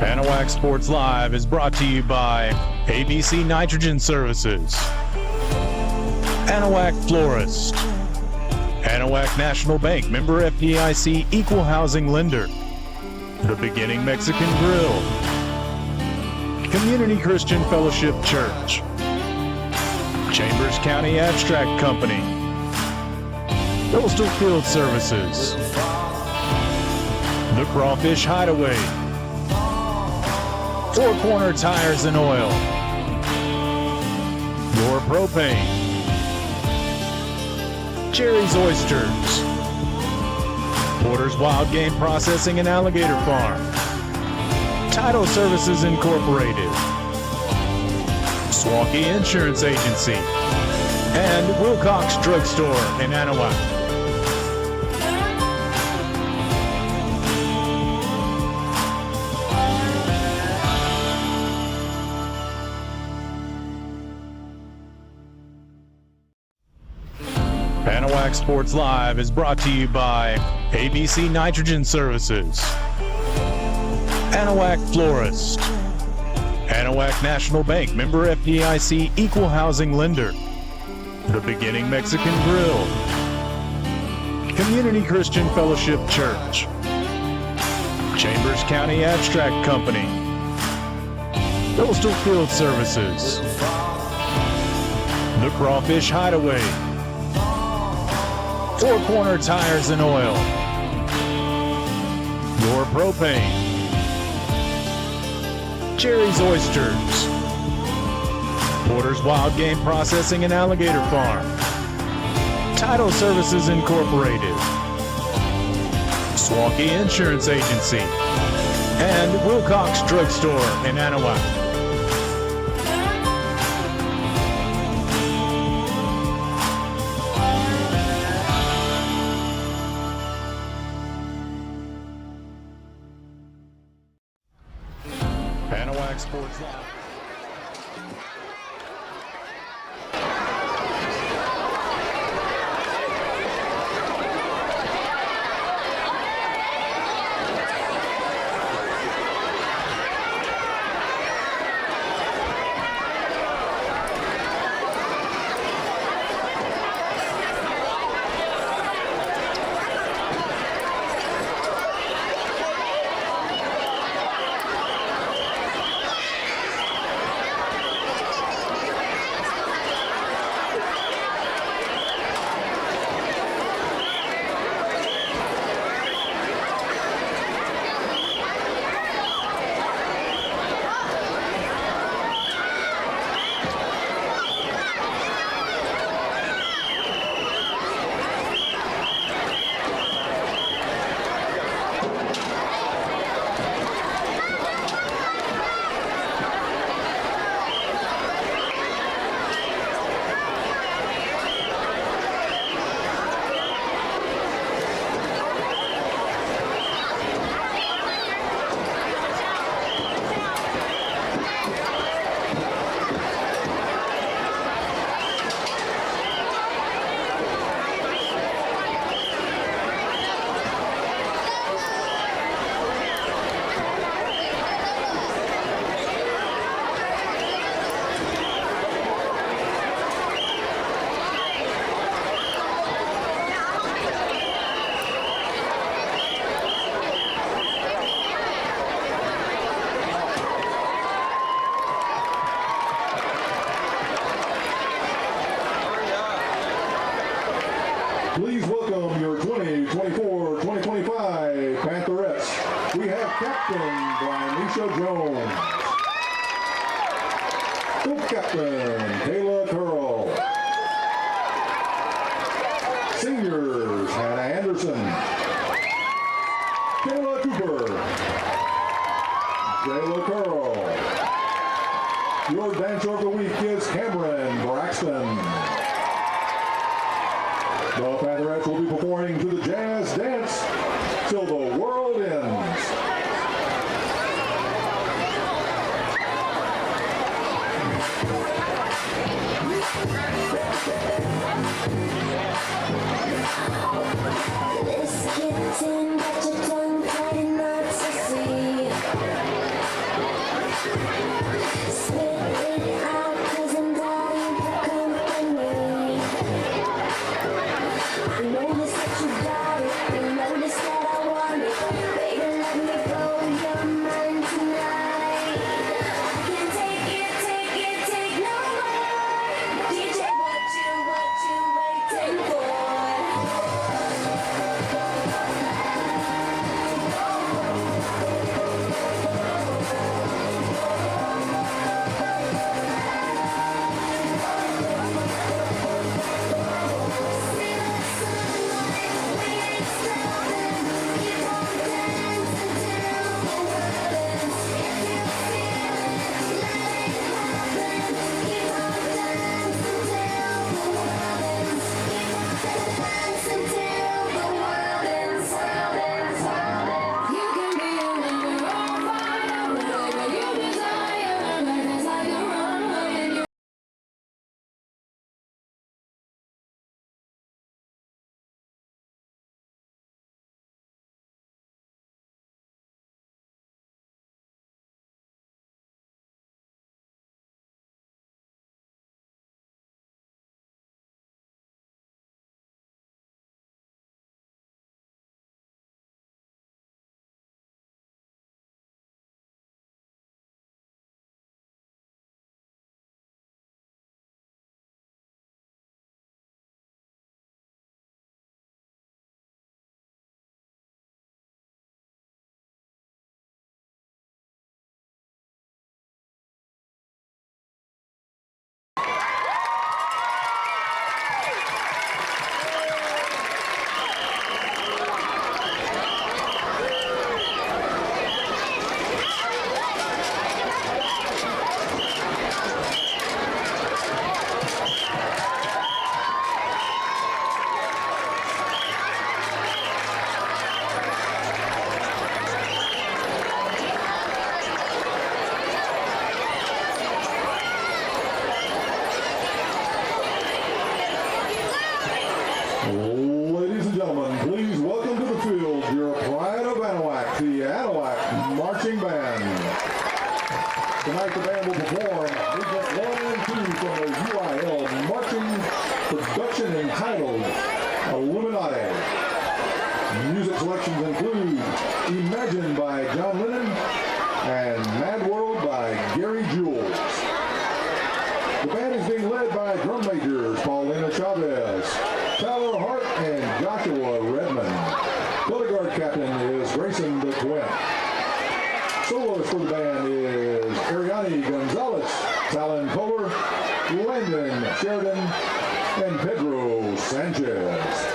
Anahuac Sports Live is brought to you by ABC Nitrogen Services, Anahuac Florist, Anahuac National Bank, member FDIC, equal housing lender, The Beginning Mexican Grill, Community Christian Fellowship Church, Chambers County Abstract Company, Coastal Field Services, The Crawfish Hideaway, Four Corner Tires and Oil, Your Propane, Jerry's Oysters, Porter's Wild Game Processing and Alligator Farm, Title Services Incorporated, Swaukee Insurance Agency, and Wilcox Drugstore in Anahuac. Anahuac Sports Live is brought to you by ABC Nitrogen Services, Anahuac Florist, Anahuac National Bank, member FDIC, equal housing lender, The Beginning Mexican Grill, Community Christian Fellowship Church, Chambers County Abstract Company, Coastal Field Services, The Crawfish Hideaway, Four Corner Tires and Oil, Your Propane, Jerry's Oysters, Porter's Wild Game Processing and Alligator Farm, Title Services Incorporated, Swaukee Insurance Agency, and Wilcox Drugstore in Anahuac. Anahuac Sports Live. Captain Brianisha Jones. Co-captain Kayla Curl. Seniors Hannah Anderson. Kayla Cooper. Jayla Curl. Your dancer of the week is Cameron Braxton. The Pantherettes will be performing to the jazz dance till the world ends. This kitten got your tongue tied and not to see. Spit it out, 'cause I'm dying for company. I notice that you got it, you notice that I want it. Baby, let me blow your mind tonight. I can't take no more. DJ, what you waiting for? Ladies and gentlemen, please welcome to the field your pride of Anahuac, the Anahuac Marching Band. Tonight the band will perform Movement 1 and 2 from the UIL Marching production entitled Illuminati. Music selections include Imagine by John Lennon and Mad World by Gary Jules. The band is being led by drum majors Paulina Chavez, Tyler Hart, and Joshua Redmond. Color guard captain is Grayson the Twin. Soloist for the band is Ariane Gonzalez, Talon Kohler, Landon Sheridan, and Pedro Sanchez.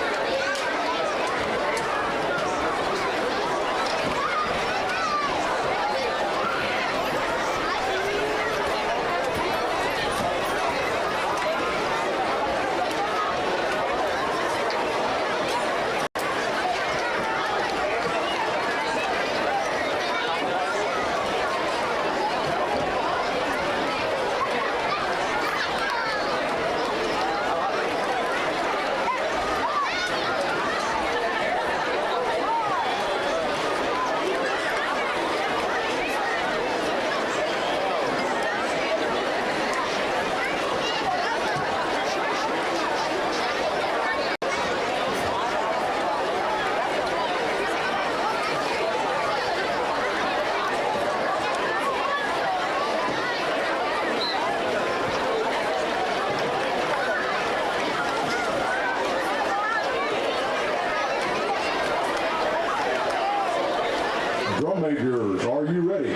Rangers, are you ready?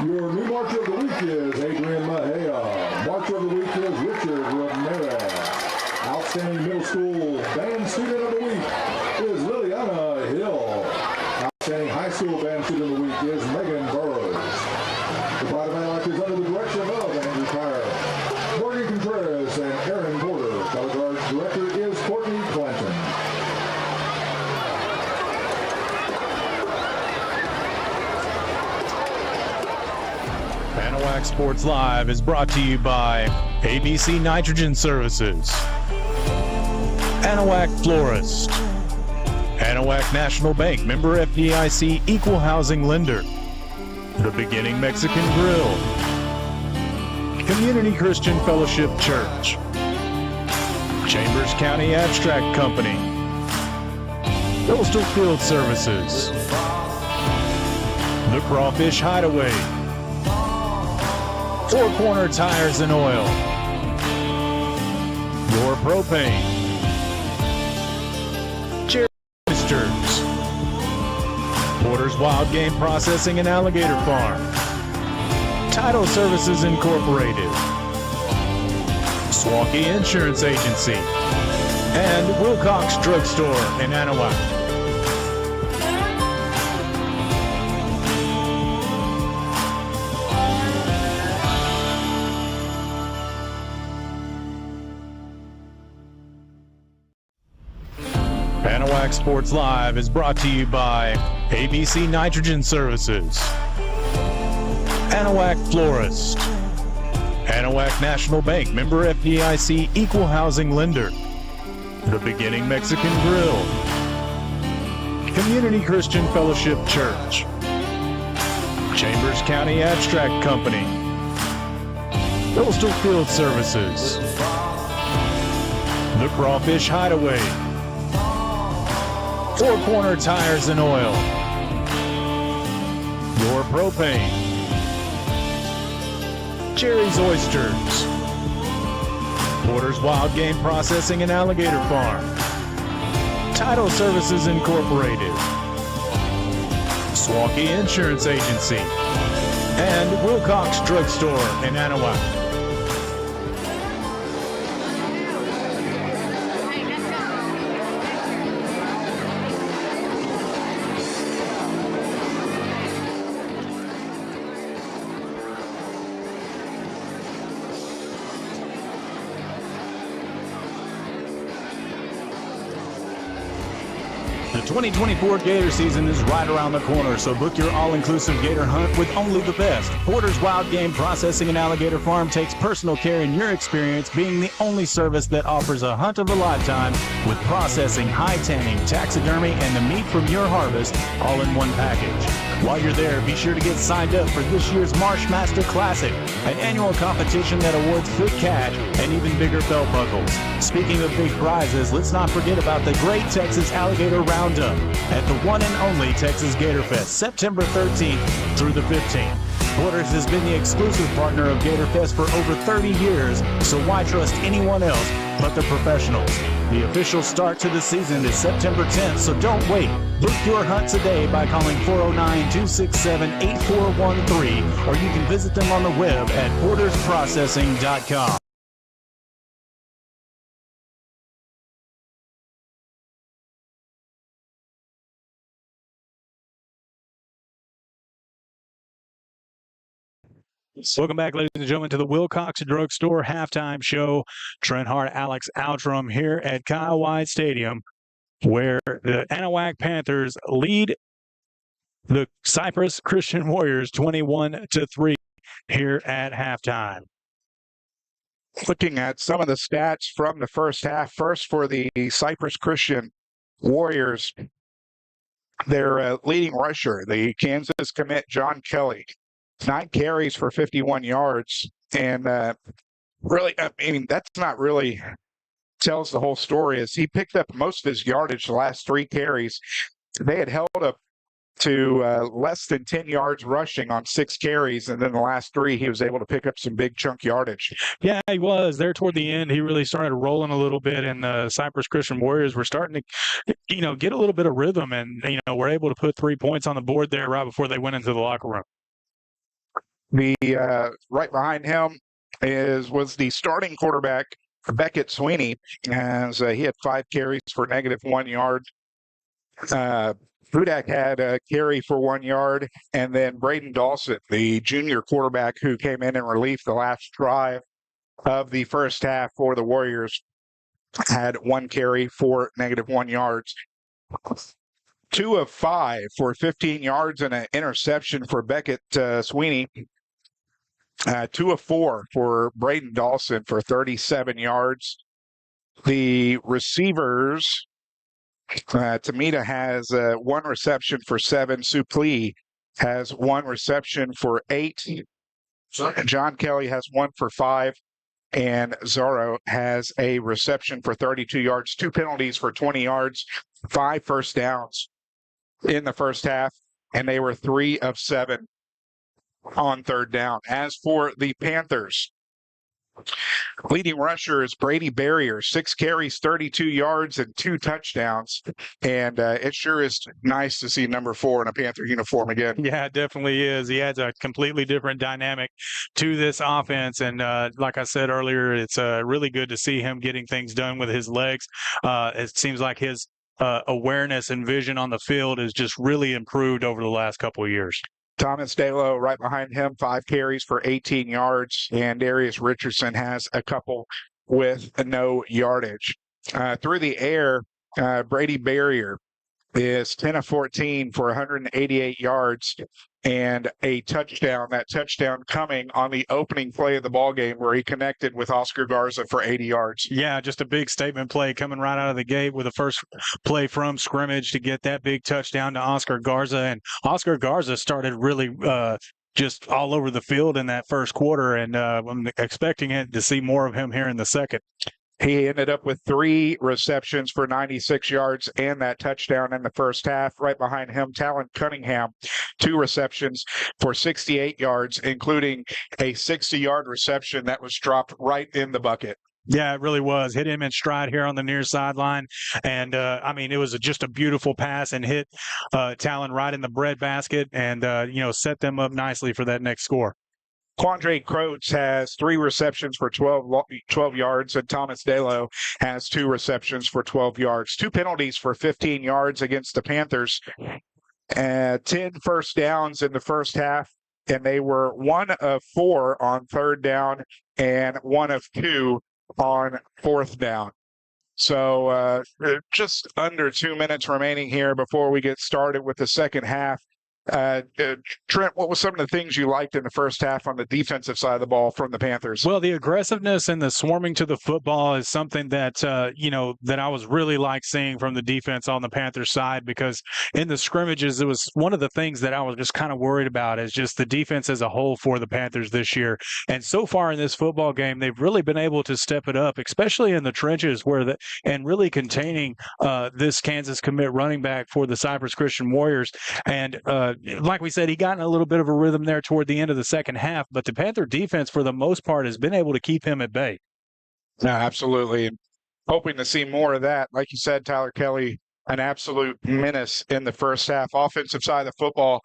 Your new Marcher of the Week is Adrian Mahea. Marcher of the Week is Richard Ramirez. Outstanding Middle School Band Student of the Week is Liliana Hill. Outstanding High School Band Student of the Week is Megan Burrs. The Pride of Anahuac is under the direction of Andrew Tyre, Morgan Contreras, and Aaron Porter. Color Guard Director is Courtney Clanton. Anahuac Sports Live is brought to you by ABC Nitrogen Services, Anahuac Florist, Anahuac National Bank, member FDIC, equal housing lender, The Beginning Mexican Grill, Community Christian Fellowship Church, Chambers County Abstract Company, Coastal Field Services, The Crawfish Hideaway, Four Corner Tires and Oil, Your Propane, Cherry Oysters, Porter's Wild Game Processing and Alligator Farm, Title Services Incorporated, Swanky Insurance Agency, and Wilcox Drugstore in Anahuac. Anahuac Sports Live is brought to you by ABC Nitrogen Services, Anahuac Florist, Anahuac National Bank, member FDIC, equal housing lender, The Beginning Mexican Grill, Community Christian Fellowship Church, Chambers County Abstract Company, Coastal Field Services, The Crawfish Hideaway, Four Corner Tires and Oil, Your Propane, Cherry's Oysters, Porter's Wild Game Processing and Alligator Farm, Title Services Incorporated, Swanky Insurance Agency, and Wilcox Drugstore in Anahuac. 2024 Gator season is right around the corner, so book your all-inclusive Gator hunt with only the best. Porter's Wild Game Processing and Alligator Farm takes personal care in your experience, being the only service that offers a hunt of a lifetime with processing, high tanning, taxidermy, and the meat from your harvest all in one package. While you're there, be sure to get signed up for this year's Marshmaster Classic, an annual competition that awards big cash and even bigger belt buckles. Speaking of big prizes, let's not forget about the Great Texas Alligator Roundup at the one and only Texas Gator Fest, September 13th through the 15th. Porter's has been the exclusive partner of Gator Fest for over 30 years, so why trust anyone else but the professionals? The official start to the season is September 10th, so don't wait. Book your hunt today by calling 409-267-8413, or you can visit them on the web at portersprocessing.com. Welcome back, ladies and gentlemen, to the Wilcox Drugstore halftime show. Trent Hart, Alex Outram here at Kyle White Stadium, where the Anahuac Panthers lead the Cypress Christian Warriors 21-3 here at halftime. Looking at some of the stats from the first half, first for the Cypress Christian Warriors, their leading rusher, the Kansas commit John Kelly, 9 carries for 51 yards. And really, I mean, that's not really tells the whole story. As he picked up most of his yardage the last 3 carries, they had held up to less than 10 yards rushing on 6 carries, and then the last 3 he was able to pick up some big chunk yardage. Yeah, he was there toward the end. He really started rolling a little bit, and the Cypress Christian Warriors were starting to get a little bit of rhythm, and were able to put 3 points on the board there right before they went into the locker room. The right behind him was the starting quarterback, Beckett Sweeney, as he had 5 carries for -1 yard. Budak had a carry for 1 yard, and then Braden Dawson, the junior quarterback who came in relief the last drive of the first half for the Warriors, had 1 carry for -1 yards. 2 of 5 for 15 yards and an interception for Beckett Sweeney. 2 of 4 for Braden Dawson for 37 yards. The receivers, Tamita has 1 reception for 7. Suplee has 1 reception for 8. John Kelly has 1 for 5. And Zorro has a reception for 32 yards, 2 penalties for 20 yards, 5 first downs in the first half, and they were 3 of 7 on third down. As for the Panthers, leading rusher is Brady Barrier, 6 carries, 32 yards, and 2 touchdowns. And it sure is nice to see number 4 in a Panther uniform again. Yeah, it definitely is. He adds a completely different dynamic to this offense. And like I said earlier, it's really good to see him getting things done with his legs. It seems like his awareness and vision on the field has just really improved over the last couple of years. Thomas Dalo right behind him, 5 carries for 18 yards, and Darius Richardson has a couple with no yardage. Through the air, Brady Barrier is 10 of 14 for 188 yards and a touchdown. That touchdown coming on the opening play of the ballgame where he connected with Oscar Garza for 80 yards. Yeah, just a big statement play coming right out of the gate with the first play from scrimmage to get that big touchdown to Oscar Garza. And Oscar Garza started really just all over the field in that first quarter, and I'm expecting to see more of him here in the second. He ended up with 3 receptions for 96 yards and that touchdown in the first half. Right behind him, Talon Cunningham, 2 receptions for 68 yards, including a 60-yard reception that was dropped right in the bucket. Yeah, it really was. Hit him in stride here on the near sideline. And, it was just a beautiful pass and hit Talon right in the breadbasket and, set them up nicely for that next score. Quandre Croats has 3 receptions for 12 yards, and Thomas Dalo has 2 receptions for 12 yards. 2 penalties for 15 yards against the Panthers. 10 first downs in the first half, and they were 1 of 4 on third down and 1 of 2 on fourth down. So just under 2 minutes remaining here before we get started with the second half. Trent, what was some of the things you liked in the first half on the defensive side of the ball from the Panthers? Well, the aggressiveness and the swarming to the football is something that, that I was really like seeing from the defense on the Panthers side, because in the scrimmages, it was one of the things that I was just kind of worried about is just the defense as a whole for the Panthers this year. And so far in this football game, they've really been able to step it up, especially in the trenches and really containing this Kansas commit running back for the Cypress Christian Warriors. And like we said, he got in a little bit of a rhythm there toward the end of the second half, but the Panther defense, for the most part, has been able to keep him at bay. No, absolutely. Hoping to see more of that. Like you said, Tyler Kelly, an absolute menace in the first half. Offensive side of the football,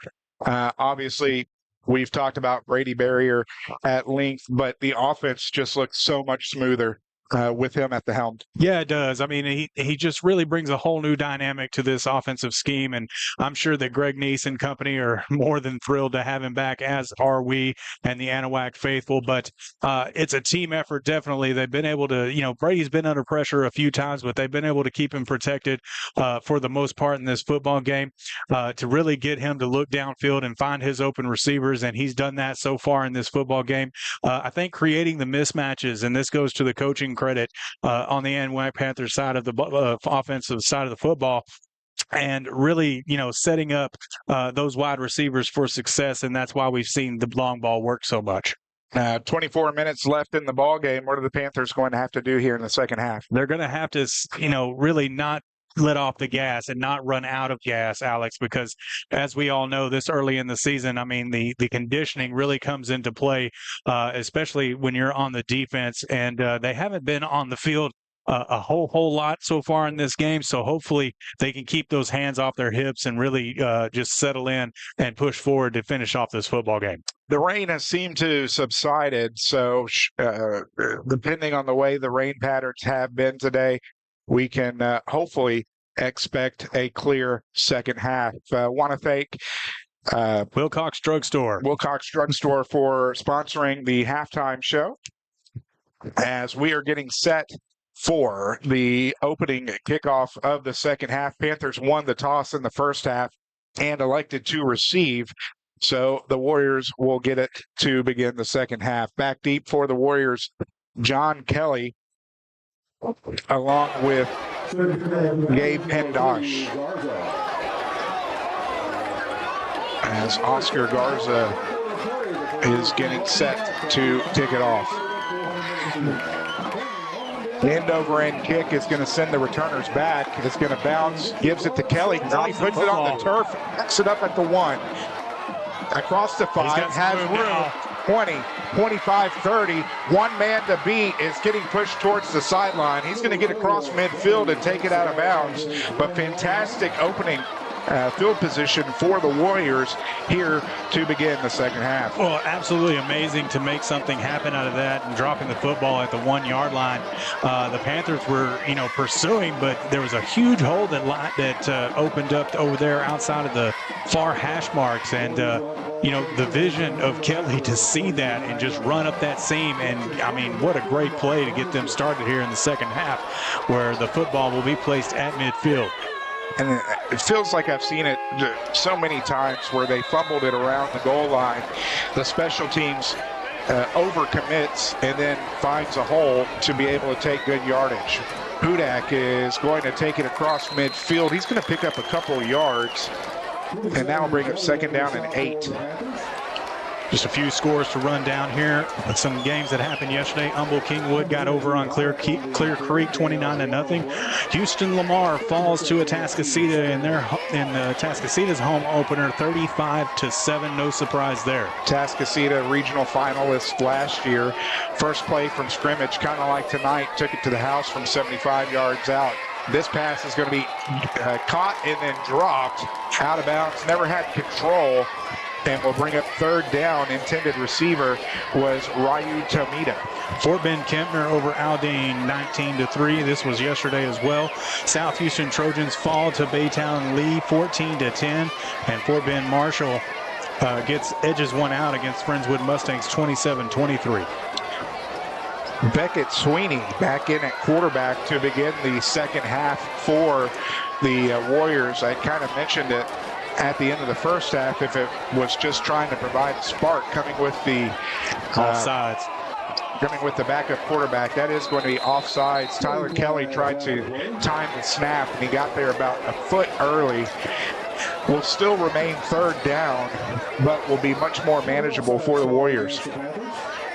obviously, we've talked about Brady Barrier at length, but the offense just looks so much smoother with him at the helm. Yeah, it does. I mean, he just really brings a whole new dynamic to this offensive scheme, and I'm sure that Greg Neese and company are more than thrilled to have him back, as are we and the Anahuac faithful. But it's a team effort, definitely. They've been able to, Brady's been under pressure a few times, but they've been able to keep him protected for the most part in this football game to really get him to look downfield and find his open receivers, and he's done that so far in this football game. I think creating the mismatches, and this goes to the coaching credit on the Anahuac Panthers side of the offensive side of the football, and really, setting up those wide receivers for success, and that's why we've seen the long ball work so much. 24 minutes left in the ball game. What are the Panthers going to have to do here in the second half? They're going to have to, really not let off the gas and not run out of gas, Alex, because as we all know, this early in the season, I mean, the conditioning really comes into play, especially when you're on the defense, and they haven't been on the field a whole lot so far in this game. So hopefully they can keep those hands off their hips and really just settle in and push forward to finish off this football game. The rain has seemed to have subsided, so depending on the way the rain patterns have been today, we can hopefully expect a clear second half. Want to thank Wilcox Drugstore for sponsoring the halftime show as we are getting set for the opening kickoff of the second half. Panthers won the toss in the first half and elected to receive, so the Warriors will get it to begin the second half. Back deep for the Warriors, John Kelly, along with Gabe Pendosh, as Oscar Garza is getting set to kick it off. End over end kick is going to send the returners back. It's going to bounce, gives it to Kelly. Kelly puts it on the turf, backs it up at the 1. Across the 5, has room. 20, 25, 30. One man to beat is getting pushed towards the sideline. He's going to get across midfield and take it out of bounds. But fantastic opening field position for the Warriors here to begin the second half. Well, absolutely amazing to make something happen out of that and dropping the football at the 1-yard line. The Panthers were, pursuing, but there was a huge hole that opened up over there outside of the far hash marks. And, the vision of Kelly to see that and just run up that seam. And, I mean, what a great play to get them started here in the second half, where the football will be placed at midfield. And it feels like I've seen it so many times where they fumbled it around the goal line. The special teams overcommits and then finds a hole to be able to take good yardage. Hudak is going to take it across midfield. He's going to pick up a couple of yards, and that will bring up second down and 8. Just a few scores to run down here. Some games that happened yesterday. Humble Kingwood got over on Clear Creek 29-0. Houston Lamar falls to Atascocita in Atascocita's home opener 35-7. No surprise there. Atascocita regional finalist last year. First play from scrimmage, kind of like tonight, took it to the house from 75 yards out. This pass is going to be caught and then dropped out of bounds. Never had control. And will bring up third down. Intended receiver was Ryu Tomita. Fort Bend Kempner over Aldine 19-3. This was yesterday as well. South Houston Trojans fall to Baytown Lee 14-10. And Fort Bend Marshall edges one out against Friendswood Mustangs 27-23. Beckett Sweeney back in at quarterback to begin the second half for the Warriors. I kind of mentioned it at the end of the first half, if it was just trying to provide a spark coming with the offsides. Coming with the backup quarterback, that is going to be offsides. Tyler Kelly tried to time the snap, and he got there about a foot early. Will still remain third down, but will be much more manageable for the Warriors.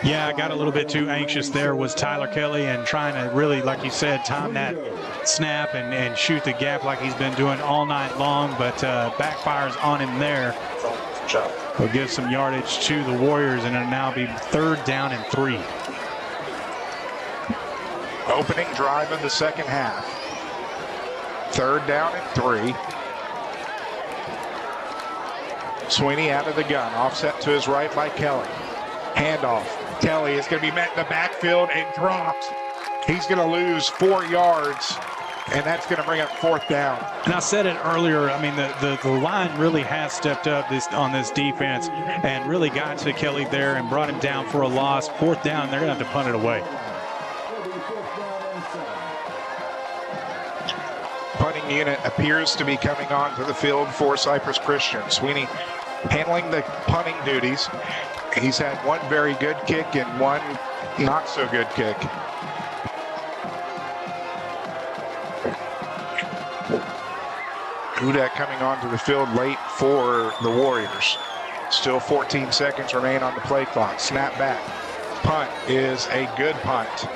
Yeah, I got a little bit too anxious there was Tyler Kelly and trying to really, like you said, time that snap and shoot the gap like he's been doing all night long, but backfires on him there. Will give some yardage to the Warriors, and it'll now be third down and 3. Opening drive of the second half. Third down and 3. Sweeney out of the gun. Offset to his right by Kelly. Handoff. Kelly is going to be met in the backfield and dropped. He's going to lose 4 yards, and that's going to bring up fourth down. And I said it earlier, I mean, the line really has stepped up on this defense and really got to Kelly there and brought him down for a loss. Fourth down, they're going to have to punt it away. Punting unit appears to be coming onto the field for Cypress Christian. Sweeney handling the punting duties. He's had one very good kick and one not so good kick. Hudak coming onto the field late for the Warriors. Still 14 seconds remain on the play clock. Snap back. Punt is a good punt.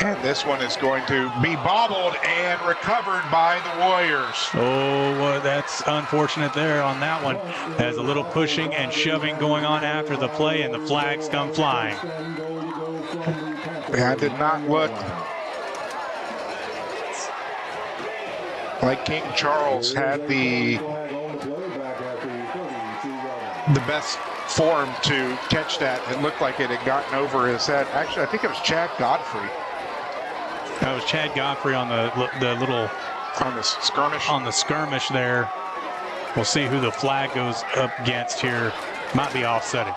And this one is going to be bobbled and recovered by the Warriors. Oh, that's unfortunate there on that one. There's a little pushing and shoving going on after the play, and the flags come flying. That did not look like King Charles had the best form to catch that. It looked like it had gotten over his head. Actually, I think it was Chad Godfrey. That was Chad Godfrey on the little on the skirmish. On the skirmish there. We'll see who the flag goes up against here. Might be offsetting.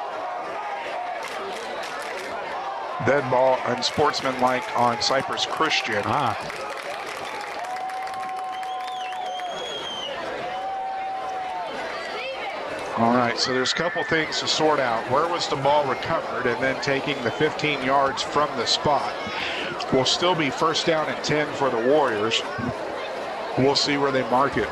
Dead ball, unsportsmanlike on Cypress Christian. All right, so there's a couple things to sort out. Where was the ball recovered, and then taking the 15 yards from the spot. Will still be first down and 10 for the Warriors. We'll see where they mark it.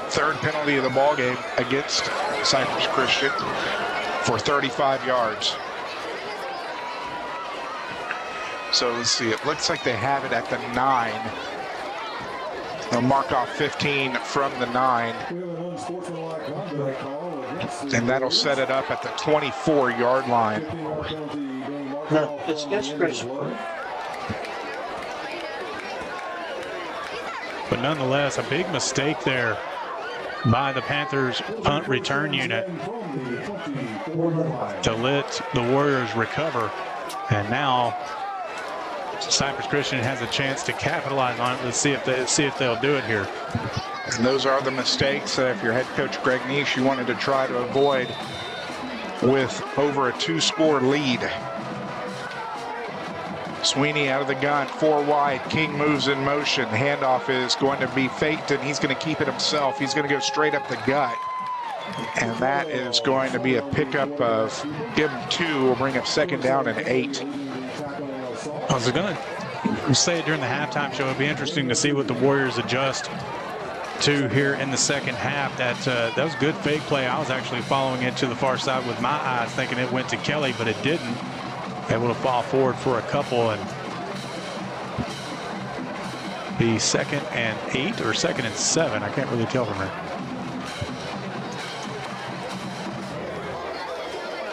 Third penalty of the ball game against Cypress Christian for 35 yards. So let's see, it looks like they have it at the 9. They'll mark off 15 from the 9. And that'll set it up at the 24-yard line. It's Chris. But nonetheless, a big mistake there by the Panthers punt return unit to let the Warriors recover. And now Cypress Christian has a chance to capitalize on it. Let's see if they'll do it here. And those are the mistakes that if you're head coach Greg Nish, you wanted to try to avoid with over a 2-score lead. Sweeney out of the gun, 4 wide. King moves in motion. Handoff is going to be faked, and he's going to keep it himself. He's going to go straight up the gut. And that is going to be a pickup of, give him 2, will bring up second down and 8. I was going to say during the halftime show, it'd be interesting to see what the Warriors adjust to here in the second half. That was good fake play. I was actually following it to the far side with my eyes, thinking it went to Kelly, but it didn't. Able to fall forward for a couple, and the 2nd and 8 or 2nd and 7. I can't really tell from here.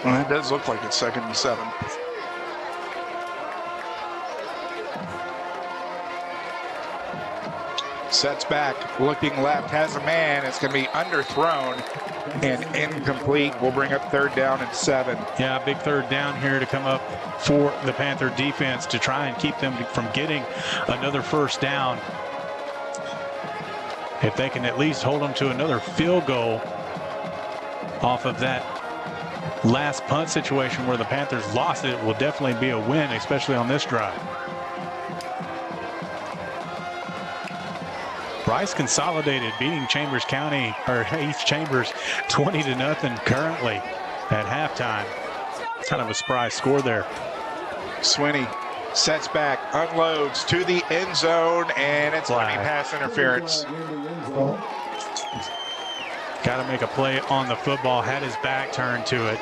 Well, it does look like it's 2nd and 7. Sets back, looking left, has a man. It's going to be underthrown and incomplete. Will bring up third down and 7. Yeah, big third down here to come up for the Panther defense to try and keep them from getting another first down. If they can at least hold them to another field goal off of that last punt situation where the Panthers lost it will definitely be a win, especially on this drive. Bryce Consolidated beating Chambers County, or East Chambers, 20-0 currently at halftime. Kind of a surprise score there. Swinney sets back, unloads to the end zone, and it's going to be pass interference. Got to make a play on the football, had his back turned to it.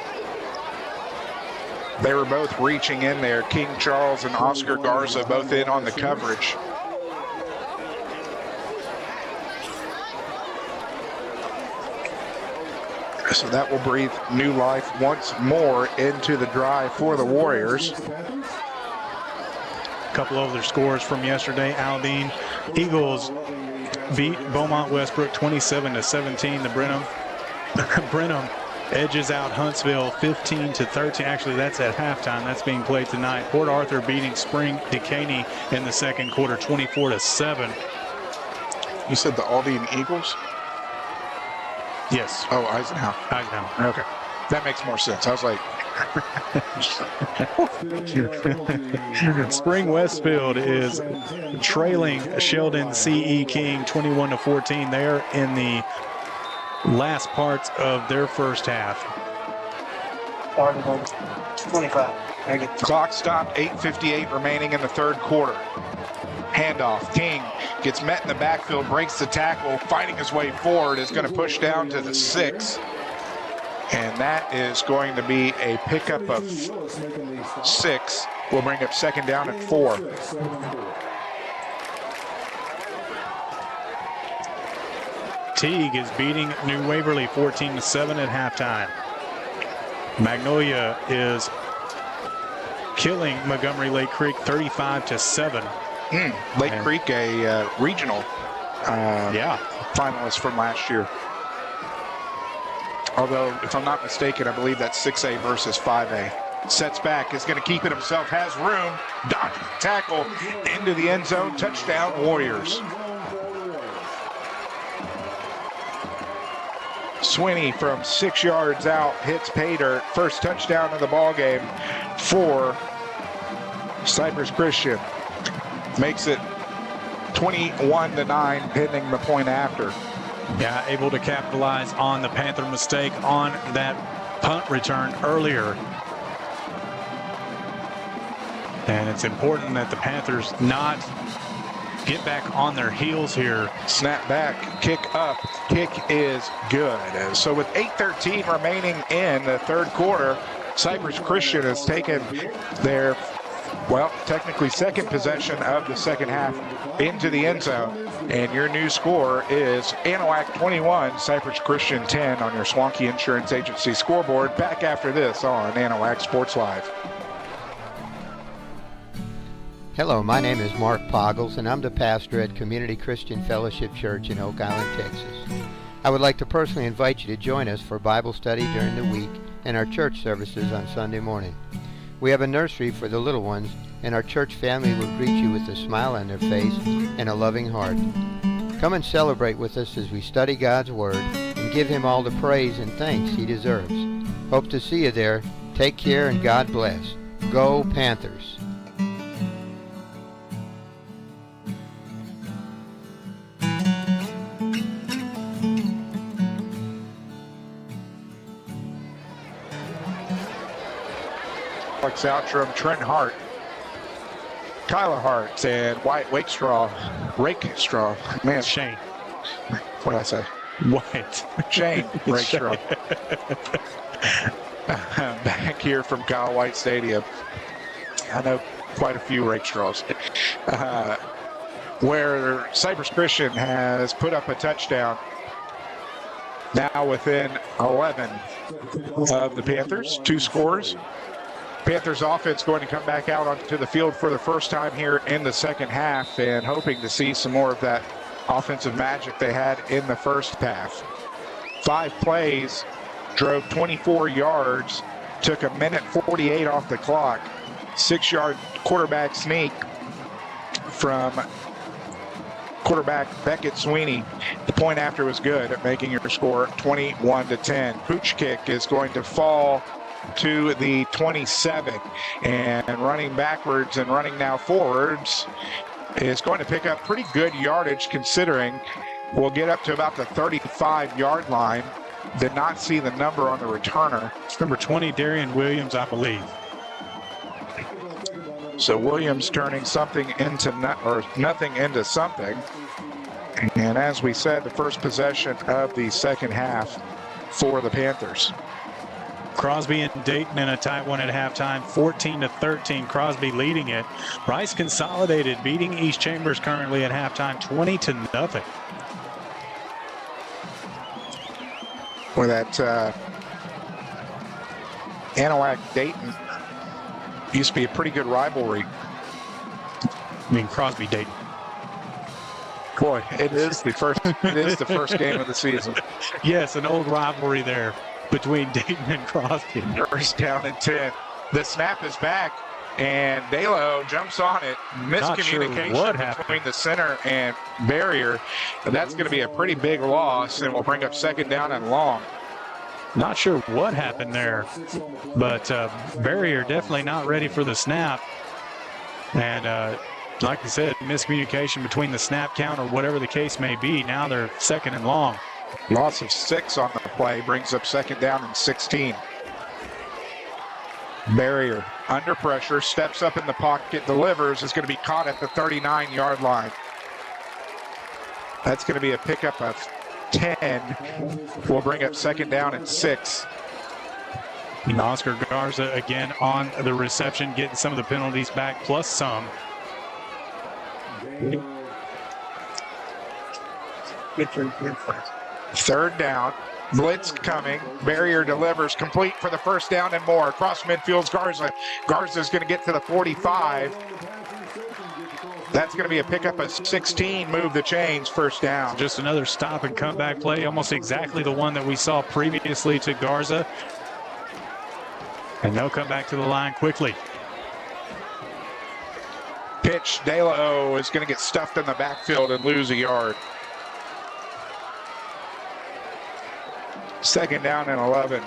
They were both reaching in there. King Charles and Oscar Garza both in on the coverage. So that will breathe new life once more into the drive for the Warriors. A couple of other scores from yesterday. Aldine Eagles beat Beaumont Westbrook 27-17. The Brenham edges out Huntsville 15-13. Actually, that's at halftime. That's being played tonight. Port Arthur beating Spring Decaney in the second quarter 24-7. You said the Aldine Eagles? Yes. Oh, Eisenhower. Okay. That makes more sense. I was like... Spring Westfield is trailing Sheldon C.E. King 21-14. They're in the last parts of their first half. 25. Clock stopped, 8:58 remaining in the third quarter. Handoff. King gets met in the backfield, breaks the tackle, fighting his way forward, is going to push down to the 6. And that is going to be a pickup of 6. We'll bring up second down at 4. Teague is beating New Waverly 14-7 at halftime. Magnolia is killing Montgomery Lake Creek 35-7. Lake Creek, a regional finalist from last year. Although, if I'm not mistaken, I believe that's 6A versus 5A. Sets back, is going to keep it himself, has room, dodging tackle, into the end zone, touchdown Warriors. Swinney from 6 yards out hits pay dirt. First touchdown of the ball game for Cypress Christian. Makes it 21-9 pending the point after. Yeah, able to capitalize on the Panther mistake on that punt return earlier. And it's important that the Panthers not get back on their heels here. Snap back, kick up, kick is good. So with 8:13 remaining in the third quarter, Cypress Christian has taken their, well, technically second possession of the second half into the end zone. And your new score is Anahuac 21, Cypress Christian 10 on your Swanky Insurance Agency scoreboard. Back after this on Anahuac Sports Live. Hello, my name is Mark Poggles, and I'm the pastor at Community Christian Fellowship Church in Oak Island, Texas. I would like to personally invite you to join us for Bible study during the week and our church services on Sunday morning. We have a nursery for the little ones, and our church family will greet you with a smile on their face and a loving heart. Come and celebrate with us as we study God's Word and give Him all the praise and thanks He deserves. Hope to see you there. Take care and God bless. Go Panthers! Alex Outram, Trent Hart, Kyla Hart, and Wyatt Rakestraw. Man, Shane. What did I say? Wyatt. Shane Rakestraw. Back here from Kyle White Stadium. I know quite a few Rakestraws. Where Cypress Christian has put up a touchdown. Now within 11 of the Panthers, 2 scores. Panthers offense going to come back out onto the field for the first time here in the second half, and hoping to see some more of that offensive magic they had in the first half. 5 plays, drove 24 yards, took a minute 48 off the clock. 6-yard quarterback sneak from Quarterback Beckett Sweeney, the point after was good at making your score 21-10. Pooch kick is going to fall to the 27, and running backwards and running now forwards is going to pick up pretty good yardage, considering we'll get up to about the 35-yard line. Did not see the number on the returner. It's number 20, Darian Williams, I believe. So Williams turning something into nothing into something. And as we said, the first possession of the second half for the Panthers. Crosby and Dayton in a tight one at halftime, 14-13. Crosby leading it. Rice Consolidated beating East Chambers currently at halftime, 20-0. With that Anahuac Dayton used to be a pretty good rivalry. I mean Crosby Dayton. Boy, it is the first game of the season. Yes, an old rivalry there between Dayton and Crosby. First down and 10. The snap is back, and Dalo jumps on it. Miscommunication between the center and barrier. That's going to be a pretty big loss, and will bring up second down and long. Not sure what happened there, but barrier definitely not ready for the snap. And like I said, miscommunication between the snap count or whatever the case may be. Now they're second and long. Loss of 6 on the play brings up second down and 16. Barrier under pressure, steps up in the pocket, delivers, is going to be caught at the 39-yard line. That's going to be a pickup of 10. We'll bring up second down and 6. And Oscar Garza again on the reception, getting some of the penalties back, plus some. Third down, blitz coming. Barrier delivers, complete for the first down and more. Across midfield's Garza. Garza's going to get to the 45. That's going to be a pickup of 16. Move the chains, first down. Just another stop and comeback play, almost exactly the one that we saw previously to Garza. And they'll come back to the line quickly. Pitch, Dalo is going to get stuffed in the backfield and lose a yard. Second down and 11.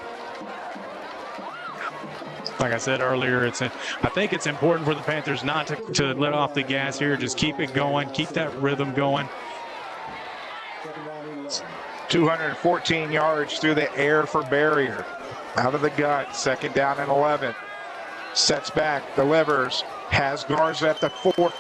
Like I said earlier, I think it's important for the Panthers not to let off the gas here. Just keep it going, keep that rhythm going. 214 yards through the air for Barrier. Out of the gut, second down and 11. Sets back, delivers, has Garza at the 4.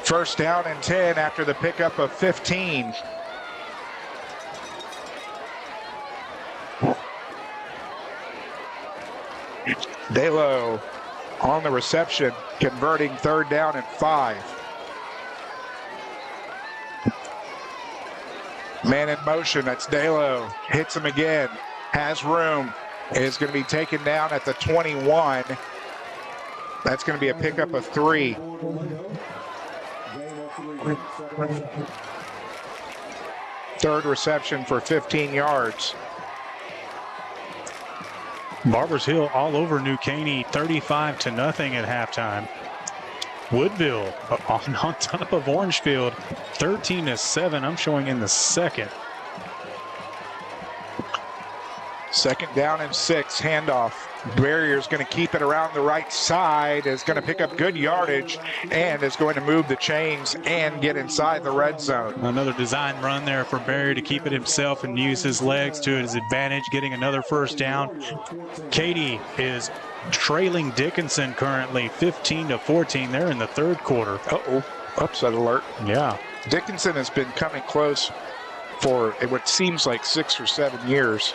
First down and 10 after the pickup of 15. Dalo on the reception, converting third down and 5. Man in motion, that's Dalo. Hits him again, has room, is going to be taken down at the 21. That's going to be a pickup of 3. Third reception for 15 yards. Barbers Hill all over New Caney, 35-0 at halftime. Woodville on top of Orangefield, 13-7. I'm showing in the second. Second down and 6, handoff. Barrier's going to keep it around the right side, is going to pick up good yardage, and is going to move the chains and get inside the red zone. Another design run there for Barrier to keep it himself and use his legs to his advantage, getting another first down. Katy is trailing Dickinson currently 15-14. They're in the third quarter. Uh-oh, upset alert. Yeah. Dickinson has been coming close for what seems like 6 or 7 years.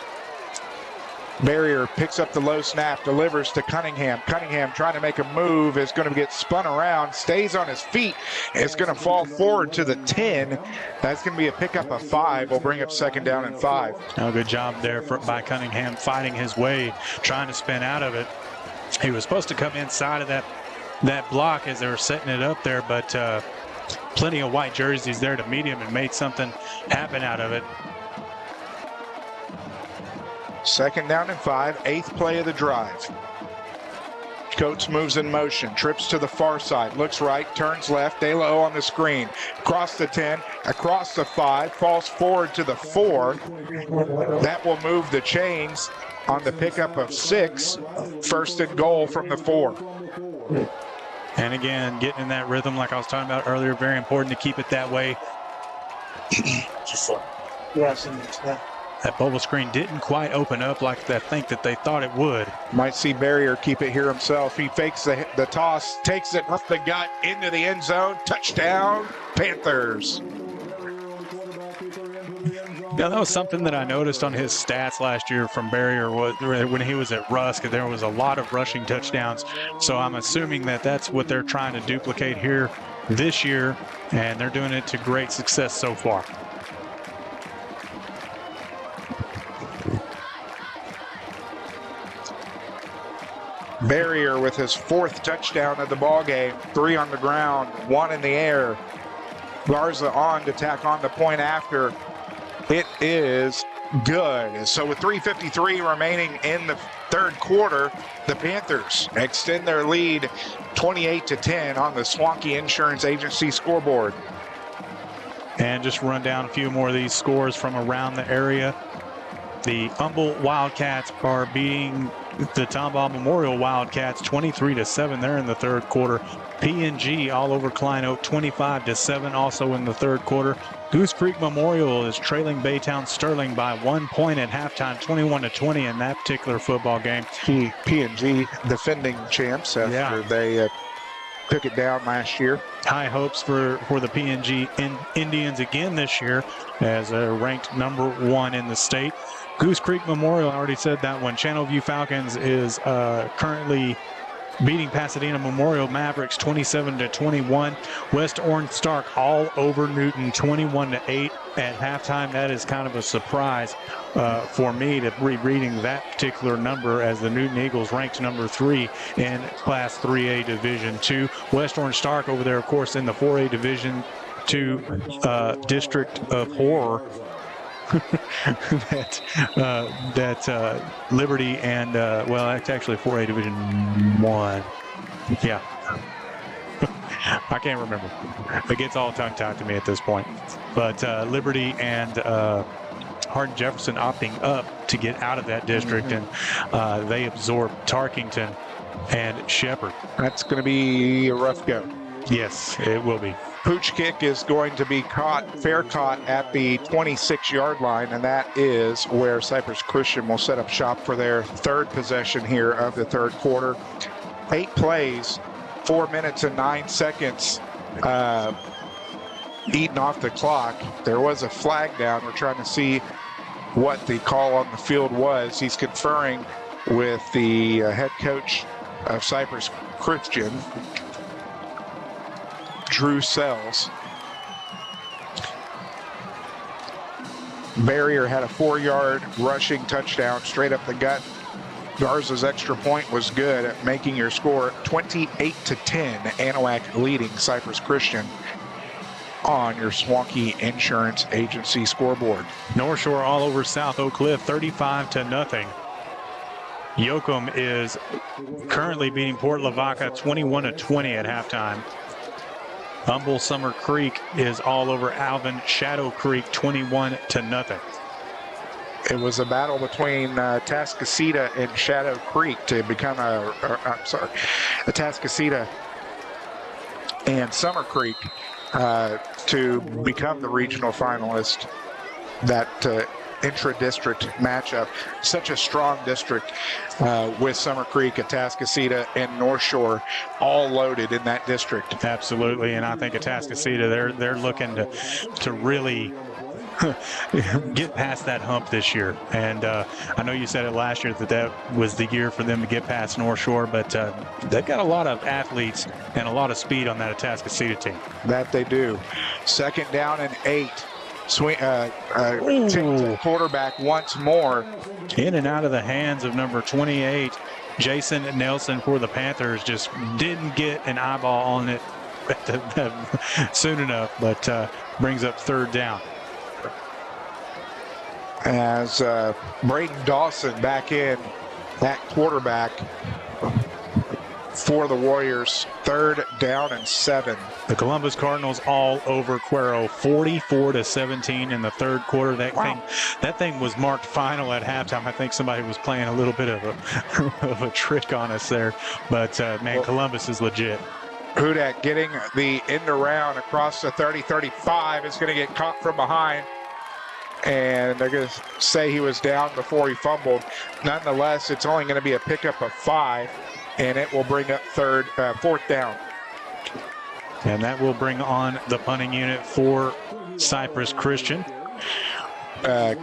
Barrier picks up the low snap, delivers to Cunningham. Cunningham trying to make a move, is going to get spun around, stays on his feet, is going to fall forward to the 10. That's going to be a pickup of 5. We'll bring up second down and 5. Oh, good job there by Cunningham, fighting his way, trying to spin out of it. He was supposed to come inside of that block as they were setting it up there, but plenty of white jerseys there to meet him and made something happen out of it. Second down and 5, 8th play of the drive. Coates moves in motion, trips to the far side, looks right, turns left, De La O on the screen, across the 10, across the 5, falls forward to the 4. That will move the chains on the pickup of 6, first and goal from the 4. And again, getting in that rhythm like I was talking about earlier, very important to keep it that way. That bubble screen didn't quite open up like I think that they thought it would. Might see Barrier keep it here himself. He fakes the toss, takes it up the gut into the end zone. Touchdown, Panthers. Yeah, that was something that I noticed on his stats last year from Barrier when he was at Rusk. There was a lot of rushing touchdowns. So I'm assuming that that's what they're trying to duplicate here this year, and they're doing it to great success so far. Barrier with his 4th touchdown of the ball game. 3 on the ground, 1 in the air. Garza on to tack on the point after. It is good. So with 3:53 remaining in the third quarter, the Panthers extend their lead 28-10 on the Swanky Insurance Agency scoreboard. And just run down a few more of these scores from around the area. The Humboldt Wildcats are beating the Tomball Memorial Wildcats 23-7. They're in the third quarter. P&G all over Klein Oak 25-7 also in the third quarter. Goose Creek Memorial is trailing Baytown Sterling by 1 point at halftime, 21-20 in that particular football game. P&G defending champs after they took it down last year. High hopes for the P&G Indians again this year as ranked number 1 in the state. Goose Creek Memorial, I already said that one. Channelview Falcons is currently beating Pasadena Memorial Mavericks 27-21. West Orange Stark all over Newton 21-8 at halftime. That is kind of a surprise for me to be reading that particular number, as the Newton Eagles ranked number 3 in Class 3A Division II. West Orange Stark over there, of course, in the 4A Division II District of Horror. that Liberty and well, it's actually 4A Division 1. Yeah. I can't remember. It gets all tongue-tied to me at this point. But Liberty and Hardin Jefferson opting up to get out of that district, and they absorb Tarkington and Shepherd. That's going to be a rough go. Yes, it will be. Pooch kick is going to be fair caught at the 26-yard line, and that is where Cypress Christian will set up shop for their third possession here of the third quarter. 8 plays, 4 minutes and 9 seconds eaten off the clock. There was a flag down. We're trying to see what the call on the field was. He's conferring with the head coach of Cypress Christian, Drew Sells. Barrier had a 4-yard rushing touchdown straight up the gut. Garza's extra point was good at making your score 28-10. Anahuac leading Cypress Christian on your Swanky Insurance Agency scoreboard. North Shore all over South Oak Cliff 35-0. Yoakum is currently beating Port Lavaca 21-20 at halftime. Humble Summer Creek is all over Alvin Shadow Creek 21-0. It was a battle between Atascocita and Shadow Creek to become Atascocita and Summer Creek to become the regional finalist. That intra-district matchup, such a strong district with Summer Creek, Atascocita, and North Shore all loaded in that district. Absolutely, and I think Atascocita, they're looking to really get past that hump this year. And I know you said it last year that was the year for them to get past North Shore, but they've got a lot of athletes and a lot of speed on that Atascocita team. That they do. 2nd down and 8. Quarterback once more. In and out of the hands of number 28, Jason Nelson for the Panthers. Just didn't get an eyeball on it soon enough, but brings up 3rd down. As Braden Dawson back in at quarterback for the Warriors. 3rd down and 7. The Columbus Cardinals all over Cuero, 44-17 in the 3rd quarter. That thing was marked final at halftime. I think somebody was playing a little bit of a trick on us there, but man, Columbus is legit. Hudak getting the end around across the 30-35 is going to get caught from behind. And they're going to say he was down before he fumbled. Nonetheless, it's only going to be a pickup of 5, and it will bring up 4th down. And that will bring on the punting unit for Cypress Christian.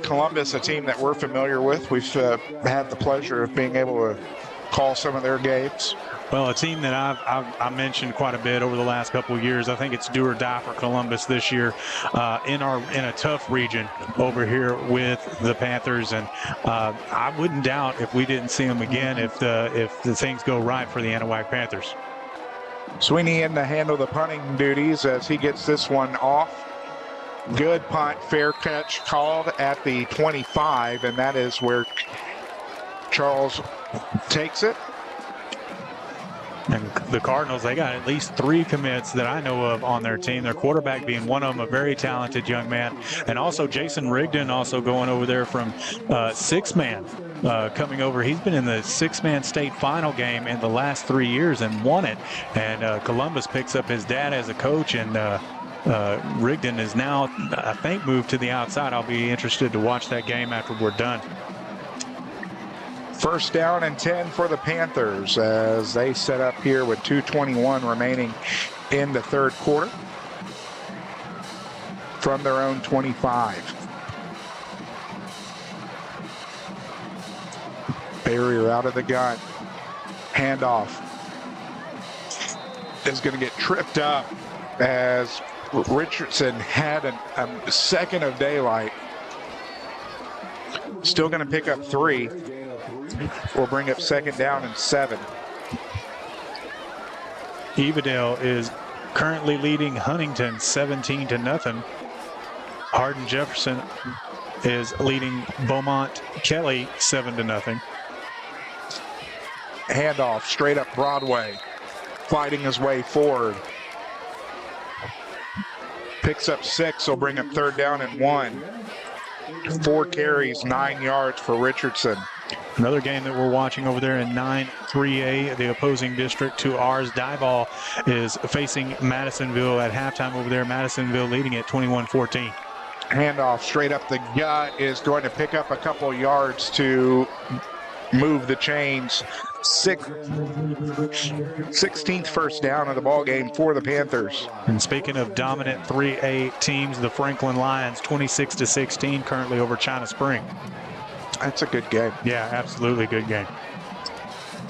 Columbus, a team that we're familiar with. We've had the pleasure of being able to call some of their games. Well, a team that I've mentioned quite a bit over the last couple of years. I think it's do or die for Columbus this year in a tough region over here with the Panthers, and I wouldn't doubt if we didn't see them again if the things go right for the Anahuac Panthers. Sweeney in to handle the punting duties as he gets this one off. Good punt, fair catch called at the 25, and that is where Charles takes it. And the Cardinals, they got at least 3 commits that I know of on their team. Their quarterback being one of them, a very talented young man. And also Jason Rigdon also going over there from 6-man coming over. He's been in the 6-man state final game in the last 3 years and won it. And Columbus picks up his dad as a coach, and Rigdon is now, I think, moved to the outside. I'll be interested to watch that game after we're done. 1st down and 10 for the Panthers as they set up here with 2:21 remaining in the 3rd quarter from their own 25. Barrier out of the gun. Handoff is going to get tripped up as Richardson had a second of daylight. Still going to pick up 3. Will bring up 2nd down and 7. Evadale is currently leading Huntington 17-0. Hardin Jefferson is leading Beaumont Kelly 7-0. Handoff straight up Broadway, fighting his way forward. Picks up 6, will bring up 3rd down and 1. 4 carries, 9 yards for Richardson. Another game that we're watching over there in 9-3A, the opposing district to ours. Diboll is facing Madisonville at halftime over there. Madisonville leading at 21-14. Handoff straight up the gut is going to pick up a couple yards to move the chains. 16th first down of the ball game for the Panthers. And speaking of dominant 3A teams, the Franklin Lions 26-16 currently over China Spring. That's a good game. Yeah, absolutely good game.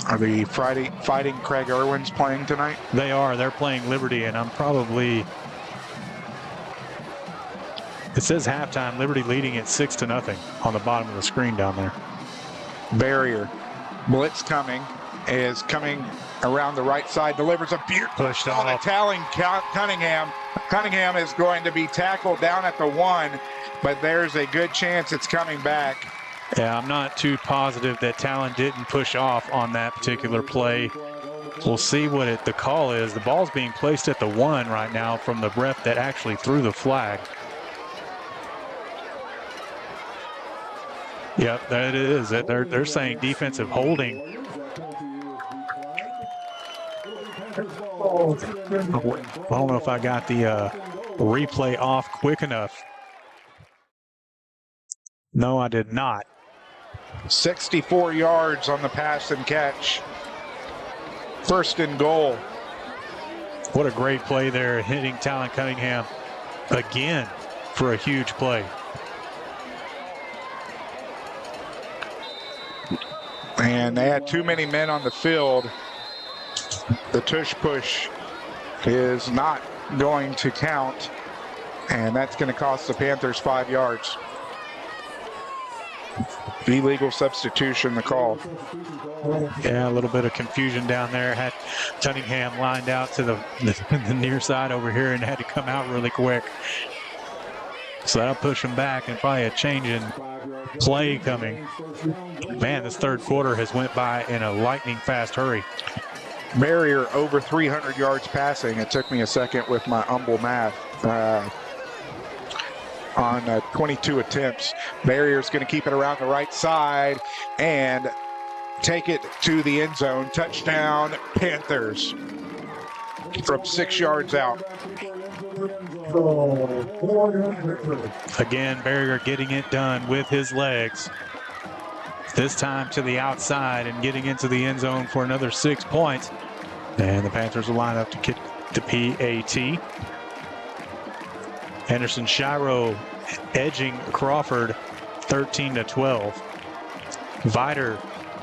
Are the Fighting Craig Irwins playing tonight? They are. They're playing Liberty, and I'm probably... It says halftime, Liberty leading at 6-0 on the bottom of the screen down there. Barrier. Blitz is coming around the right side, delivers a beautiful pushed on off. Talon Cunningham. Cunningham is going to be tackled down at the 1, but there's a good chance it's coming back. Yeah, I'm not too positive that Talon didn't push off on that particular play. We'll see what the call is. The ball's being placed at the 1 right now from the ref that actually threw the flag. Yep, that is. They're saying defensive holding. I don't know if I got the replay off quick enough. No, I did not. 64 yards on the pass and catch. First and goal. What a great play there, hitting Talon Cunningham again for a huge play. And they had too many men on the field. The tush push is not going to count, and that's going to cost the Panthers 5 yards. Illegal substitution, the call. Yeah, a little bit of confusion down there. Had Cunningham lined out to the near side over here and had to come out really quick. So that'll push him back, and probably a change in play coming. Man, this third quarter has went by in a lightning fast hurry. Barrier over 300 yards passing. It took me a second with my humble math. On 22 attempts. Barrier's going to keep it around the right side and take it to the end zone. Touchdown, Panthers, from 6 yards out. Again, Barrier getting it done with his legs. This time to the outside and getting into the end zone for another 6 points. And the Panthers will line up to kick the PAT. Henderson Shiro edging Crawford 13-12. Vider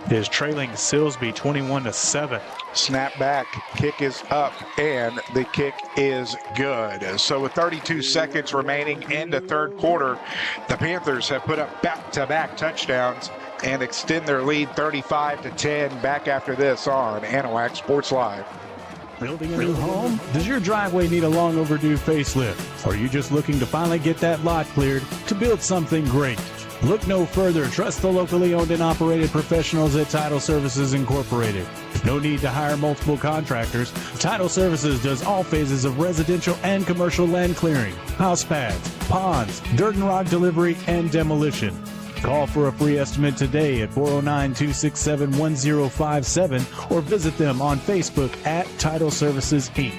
is trailing Silsby 21-7. Snap back, kick is up, and the kick is good. So with 32 seconds remaining in the third quarter, the Panthers have put up back-to-back touchdowns and extend their lead 35-10. Back after this on Anahuac Sports Live. Building a new home? Does your driveway need a long overdue facelift? Or are you just looking to finally get that lot cleared to build something great? Look no further. Trust the locally owned and operated professionals at Title Services Incorporated. No need to hire multiple contractors. Title Services does all phases of residential and commercial land clearing, house pads, ponds, dirt and rock delivery, and demolition. Call for a free estimate today at 409-267-1057 or visit them on Facebook at Title Services, Inc.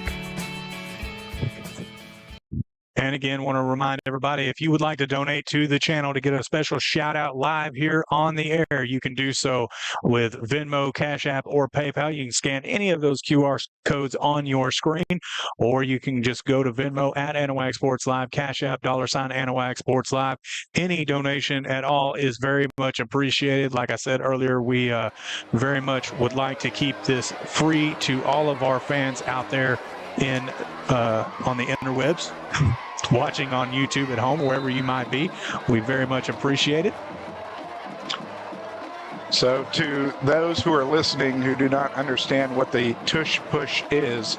And again, want to remind everybody, if you would like to donate to the channel to get a special shout out live here on the air, you can do so with Venmo, CashApp, or PayPal. You can scan any of those QR codes on your screen, or you can just go to Venmo at AnahuacSportsLive, CashApp, $AnahuacSportsLive. Any donation at all is very much appreciated. Like I said earlier, we very much would like to keep this free to all of our fans out there in on the interwebs, watching on YouTube at home, wherever you might be. We very much appreciate it. So to those who are listening who do not understand what the tush push is,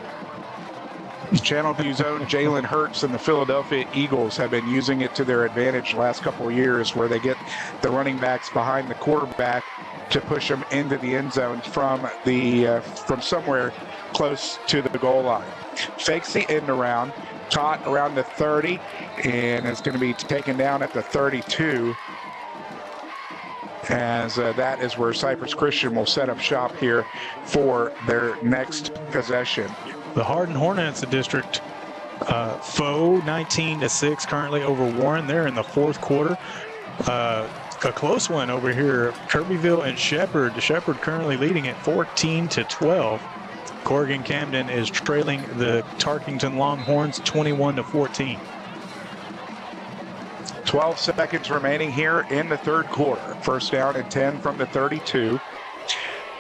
Channelview's own Jalen Hurts and the Philadelphia Eagles have been using it to their advantage the last couple of years, where they get the running backs behind the quarterback to push them into the end zone from somewhere close to the goal line. Fakes the end around, caught around the 30, and it's going to be taken down at the 32. As that is where Cypress Christian will set up shop here for their next possession. The Hardin Hornets, a district foe, 19-6 currently over Warren. They're in the fourth quarter. A close one over here, Kirbyville and Shepherd. Shepherd currently leading at 14-12. Corrigan Camden is trailing the Tarkington Longhorns 21-14. 12 seconds remaining here in the third quarter. First down and 10 from the 32.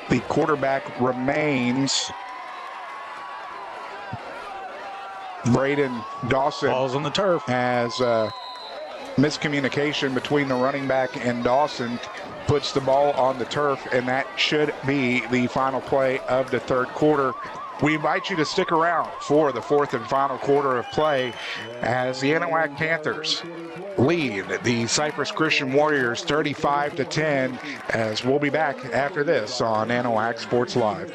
The quarterback remains Braden Dawson. Balls on the turf. As miscommunication between the running back and Dawson puts the ball on the turf, and that should be the final play of the third quarter. We invite you to stick around for the fourth and final quarter of play as the Anahuac Panthers lead the Cypress Christian Warriors 35-10, as we'll be back after this on Anahuac Sports Live.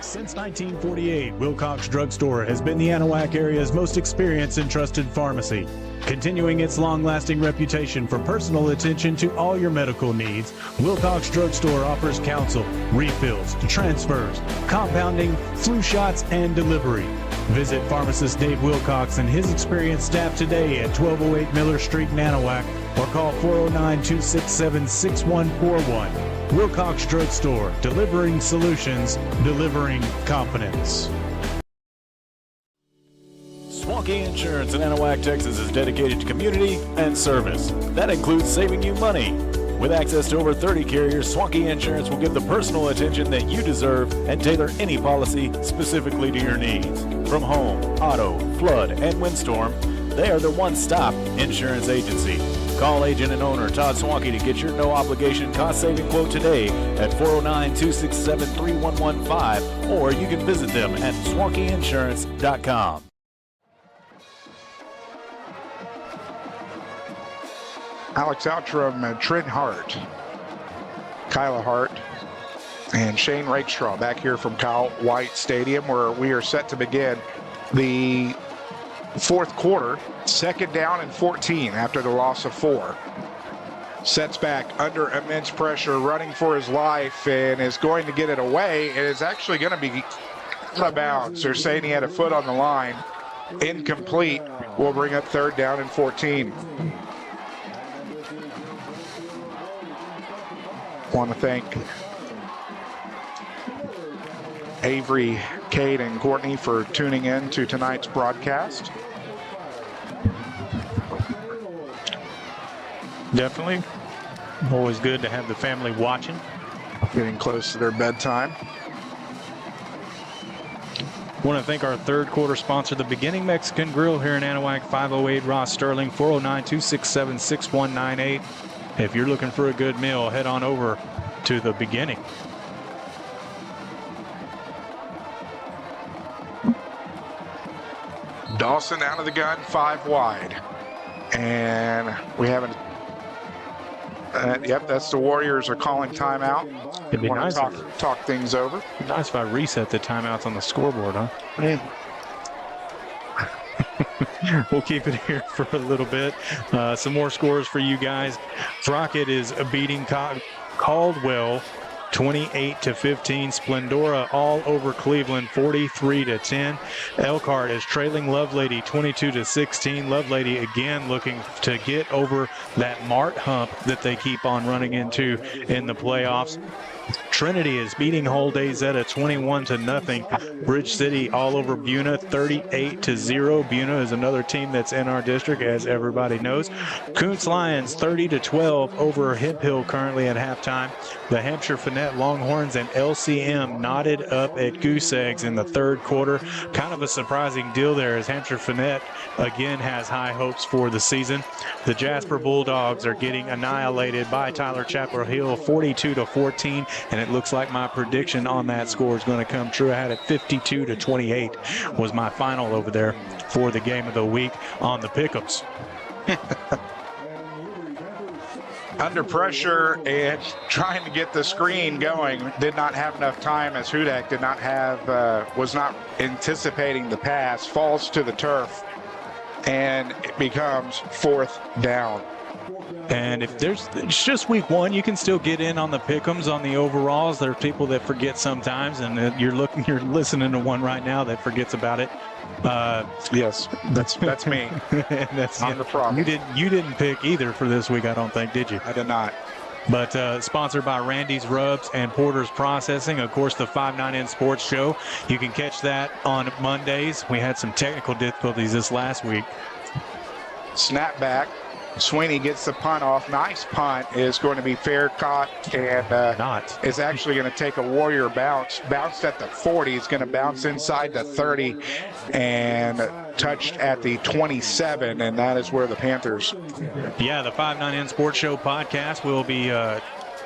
Since 1948, Wilcox Drug Store has been the Anahuac area's most experienced and trusted pharmacy. Continuing its long-lasting reputation for personal attention to all your medical needs, Wilcox Drug Store offers counsel, refills, transfers, compounding, flu shots, and delivery. Visit pharmacist Dave Wilcox and his experienced staff today at 1208 Miller Street in Anahuac or call 409-267-6141. Wilcox Drug Store, delivering solutions, delivering confidence. Swanky Insurance in Anahuac, Texas is dedicated to community and service. That includes saving you money. With access to over 30 carriers, Swanky Insurance will give the personal attention that you deserve and tailor any policy specifically to your needs. From home, auto, flood, and windstorm, they are the one-stop insurance agency. Call agent and owner Todd Swanky to get your no-obligation cost-saving quote today at 409-267-3115, or you can visit them at swankyinsurance.com. Alex out from Trent Hart, Kyla Hart, and Shane Rakestraw back here from Kyle White Stadium, where we are set to begin the fourth quarter. Second down and 14 after the loss of 4. Sets back under immense pressure, running for his life, and is going to get it away. It is actually going to be out of bounds. They're saying he had a foot on the line. Incomplete. Will bring up third down and 14. Want to thank Avery, Kate, and Courtney for tuning in to tonight's broadcast. Definitely. Always good to have the family watching. Getting close to their bedtime. Want to thank our third quarter sponsor, the Beginning Mexican Grill here in Anahuac, 508 Ross Sterling, 409-267-6198. If you're looking for a good meal, head on over to the Beginning. Dawson out of the gun, 5 wide. And we haven't... yep, that's the Warriors are calling timeout. It'd be nice to talk things over. Nice if I reset the timeouts on the scoreboard, huh? Yeah. We'll keep it here for a little bit. Some more scores for you guys. Crockett is beating Caldwell 28-15. Splendora all over Cleveland 43-10. Elkhart is trailing Lovelady 22-16. Lovelady again looking to get over that Mart hump that they keep on running into in the playoffs. Trinity is beating Holday Zeta 21-0. Bridge City all over Buna 38-0. Buna is another team that's in our district, as everybody knows. Kuntz Lions 30-12 over Hip Hill currently at halftime. The Hampshire Finette Longhorns and LCM knotted up at Goose Eggs in the third quarter. Kind of a surprising deal there, as Hampshire Finette again has high hopes for the season. The Jasper Bulldogs are getting annihilated by Tyler Chapel Hill 42-14. And it looks like my prediction on that score is going to come true. I had it 52-28 was my final over there for the game of the week on the Pick'ems. Under pressure and trying to get the screen going, did not have enough time, as Hudak did not have, was not anticipating the pass, falls to the turf, and it becomes fourth down. And if it's just week one, you can still get in on the pick'ems on the overalls. There are people that forget sometimes, and you're listening to one right now that forgets about it. Yes, that's me. And that's I'm the problem. You didn't pick either for this week, I don't think, did you? I did not. But sponsored by Randy's Rubs and Porter's Processing, of course, the 5-9-in Sports Show. You can catch that on Mondays. We had some technical difficulties this last week. Snap back. Sweeney gets the punt off. Nice punt. Is going to be fair caught, and is actually going to take a Warrior bounce. Bounced at the 40. It's going to bounce inside the 30 and touched at the 27, and that is where the Panthers. Yeah, the 5-9-in Sports Show podcast will be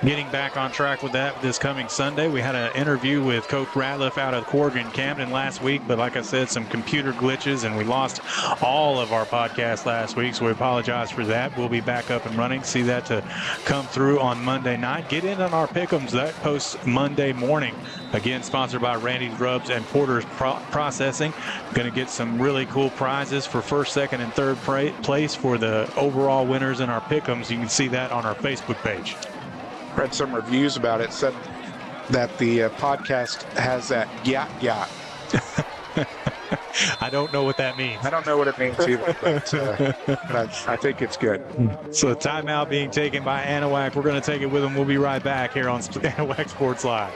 getting back on track with that this coming Sunday. We had an interview with Coach Ratliff out of Corrigan Camden last week, but like I said, some computer glitches, and we lost all of our podcasts last week, so we apologize for that. We'll be back up and running. See that to come through on Monday night. Get in on our pick'ems. That posts Monday morning. Again, sponsored by Randy's Rubs and Porter's Processing. Going to get some really cool prizes for first, second, and third place for the overall winners in our pick'ems. You can see that on our Facebook page. Read some reviews about it, said that the podcast has that yacht. I don't know what that means. I don't know what it means either, but I think it's good. So timeout being taken by Anahuac. We're going to take it with them. We'll be right back here on Anahuac Sports Live.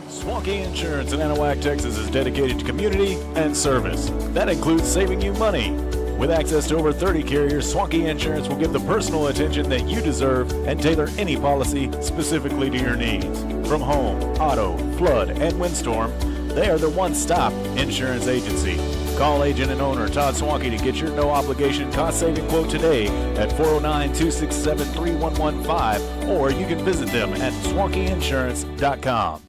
Swanky Insurance in Anahuac, Texas is dedicated to community and service. That includes saving you money. With access to over 30 carriers, Swanky Insurance will give the personal attention that you deserve and tailor any policy specifically to your needs. From home, auto, flood, and windstorm, they are the one-stop insurance agency. Call agent and owner Todd Swanky to get your no-obligation cost-saving quote today at 409-267-3115, or you can visit them at swankyinsurance.com.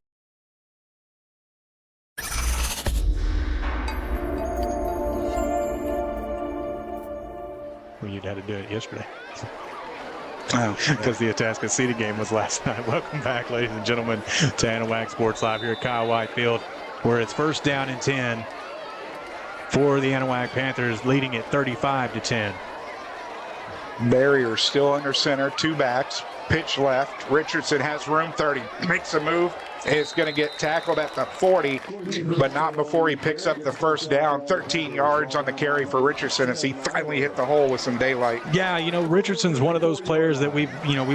Well, you'd had to do it yesterday. Because the Atascocita game was last night. Welcome back, ladies and gentlemen, to Anahuac Sports Live here at Kyle White Field, where it's first down and 10 for the Anahuac Panthers, leading at 35-10. Barrier still under center, two backs, pitch left. Richardson has room, 30, makes a move, is going to get tackled at the 40, but not before he picks up the first down. 13 yards on the carry for Richardson as he finally hit the hole with some daylight. Yeah, Richardson's one of those players that we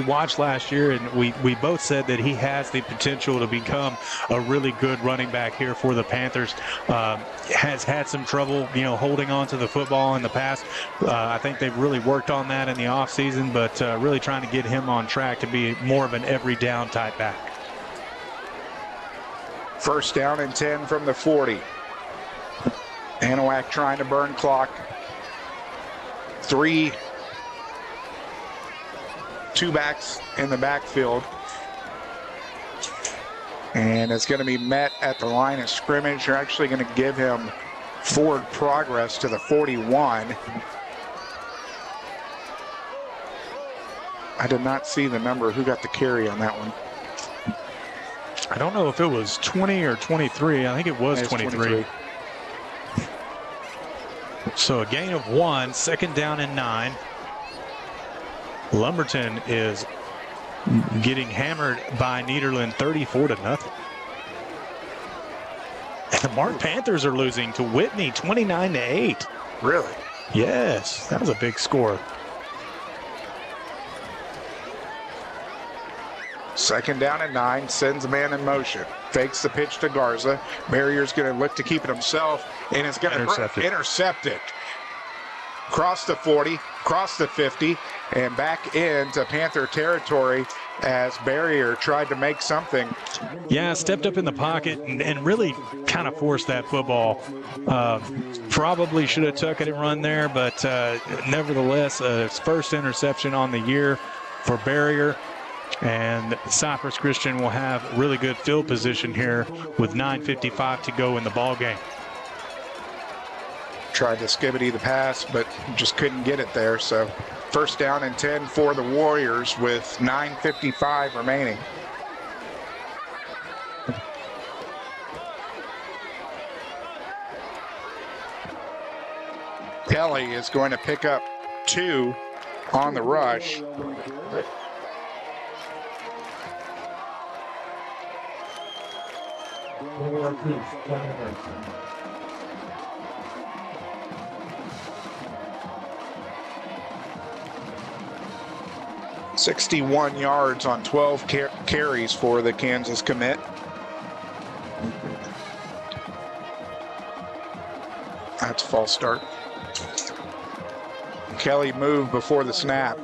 watched last year, and we both said that he has the potential to become a really good running back here for the Panthers. Has had some trouble, holding on to the football in the past. I think they've really worked on that in the offseason, but really trying to get him on track to be more of an every down type back. First down and 10 from the 40. Anahuac trying to burn clock. Two backs in the backfield. And it's going to be met at the line of scrimmage. They're actually going to give him forward progress to the 41. I did not see the number. Who got the carry on that one? I don't know if it was 20 or 23. I think it was 23. So a gain of 1, second down and 9. Lumberton is getting hammered by Nederland 34-0. And the Mark Panthers are losing to Whitney 29-8. Really? Yes, that was a big score. Second down and 9, sends a man in motion. Fakes the pitch to Garza. Barrier's going to look to keep it himself, and it's going to intercept it. Cross the 40, cross the 50, and back into Panther territory as Barrier tried to make something. Yeah, stepped up in the pocket and really kind of forced that football. Probably should have took it and run there, but nevertheless, his first interception on the year for Barrier. And Cypress Christian will have really good field position here with 9:55 to go in the ball game. Tried to skibbity the pass, but just couldn't get it there. So first down and 10 for the Warriors with 9:55 remaining. Kelly is going to pick up 2 on the rush. "61 yards on 12 carries for the Kansas commit." That's a false start. Kelly moved before the snap.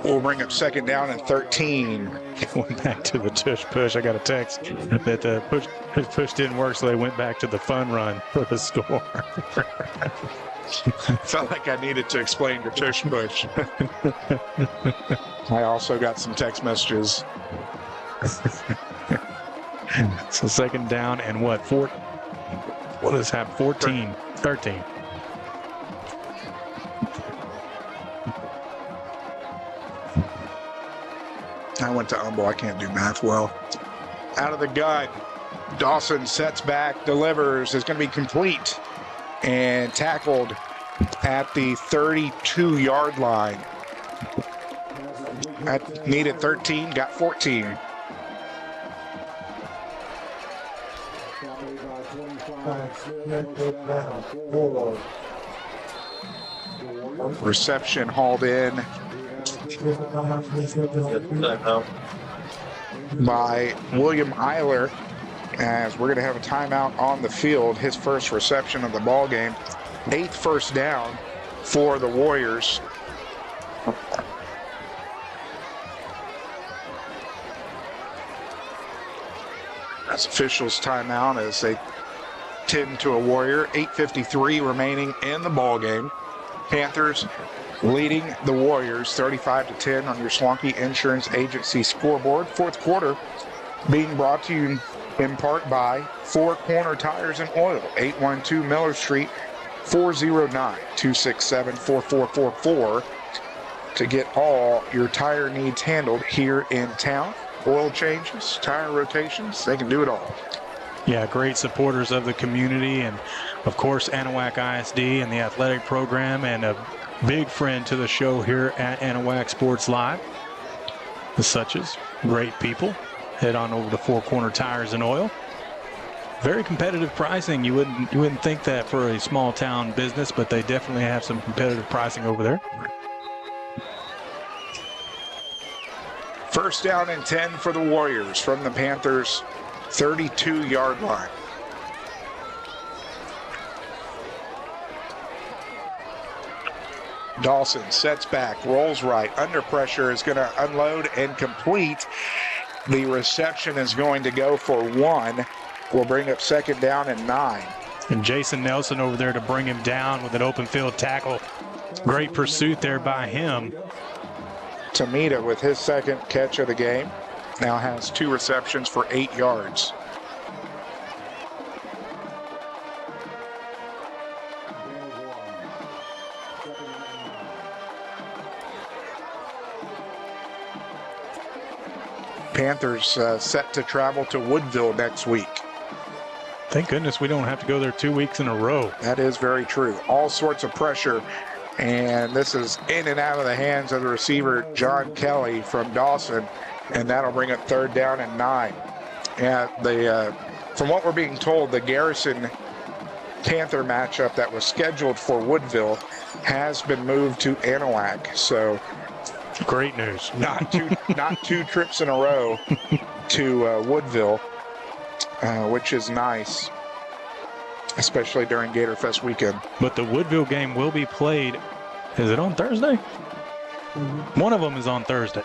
We'll bring up second down and 13. Went back to the tush push. I got a text that the push didn't work, so they went back to the fun run for the score. Felt like I needed to explain to Tush Push. I also got some text messages. So second down and what? What does have 14, 13. I went to Humble. I can't do math well. Out of the gun. Dawson sets back, delivers. Is going to be complete and tackled at the 32-yard line. Needed 13, got 14. Reception hauled in by William Eiler, as we're going to have a timeout on the field. His first reception of the ball game, 8th first down for the Warriors. That's officials' timeout as they tend to a Warrior. 8:53 remaining in the ball game. Panthers leading the Warriors 35-10 on your Swanky Insurance Agency scoreboard. Fourth quarter being brought to you in part by Four Corner Tires and Oil, 812 Miller Street, 409-267-4444 to get all your tire needs handled here in town. Oil changes, tire rotations, they can do it all. Yeah, great supporters of the community, and of course Anahuac ISD and the athletic program, and a big friend to the show here at Anahuac Sports Live. The Suches, great people. Head on over to Four Corner Tires and Oil. Very competitive pricing. You wouldn't think that for a small town business, but they definitely have some competitive pricing over there. First down and 10 for the Warriors from the Panthers' 32-yard line. Dawson sets back, rolls right, under pressure, is going to unload and complete. The reception is going to go for 1. We'll bring up second down and 9. And Jason Nelson over there to bring him down with an open field tackle. Great pursuit there by him. Tamita with his second catch of the game. Now has 2 receptions for 8 yards. Panthers set to travel to Woodville next week. Thank goodness we don't have to go there 2 weeks in a row. That is very true. All sorts of pressure. And this is in and out of the hands of the receiver, John Kelly from Dawson. And that'll bring up third down and 9. Yeah, from what we're being told, the Garrison Panther matchup that was scheduled for Woodville has been moved to Anahuac. So great news. Not two trips in a row to Woodville, which is nice, especially during Gator Fest weekend. But the Woodville game will be played. Is it on Thursday? One of them is on Thursday.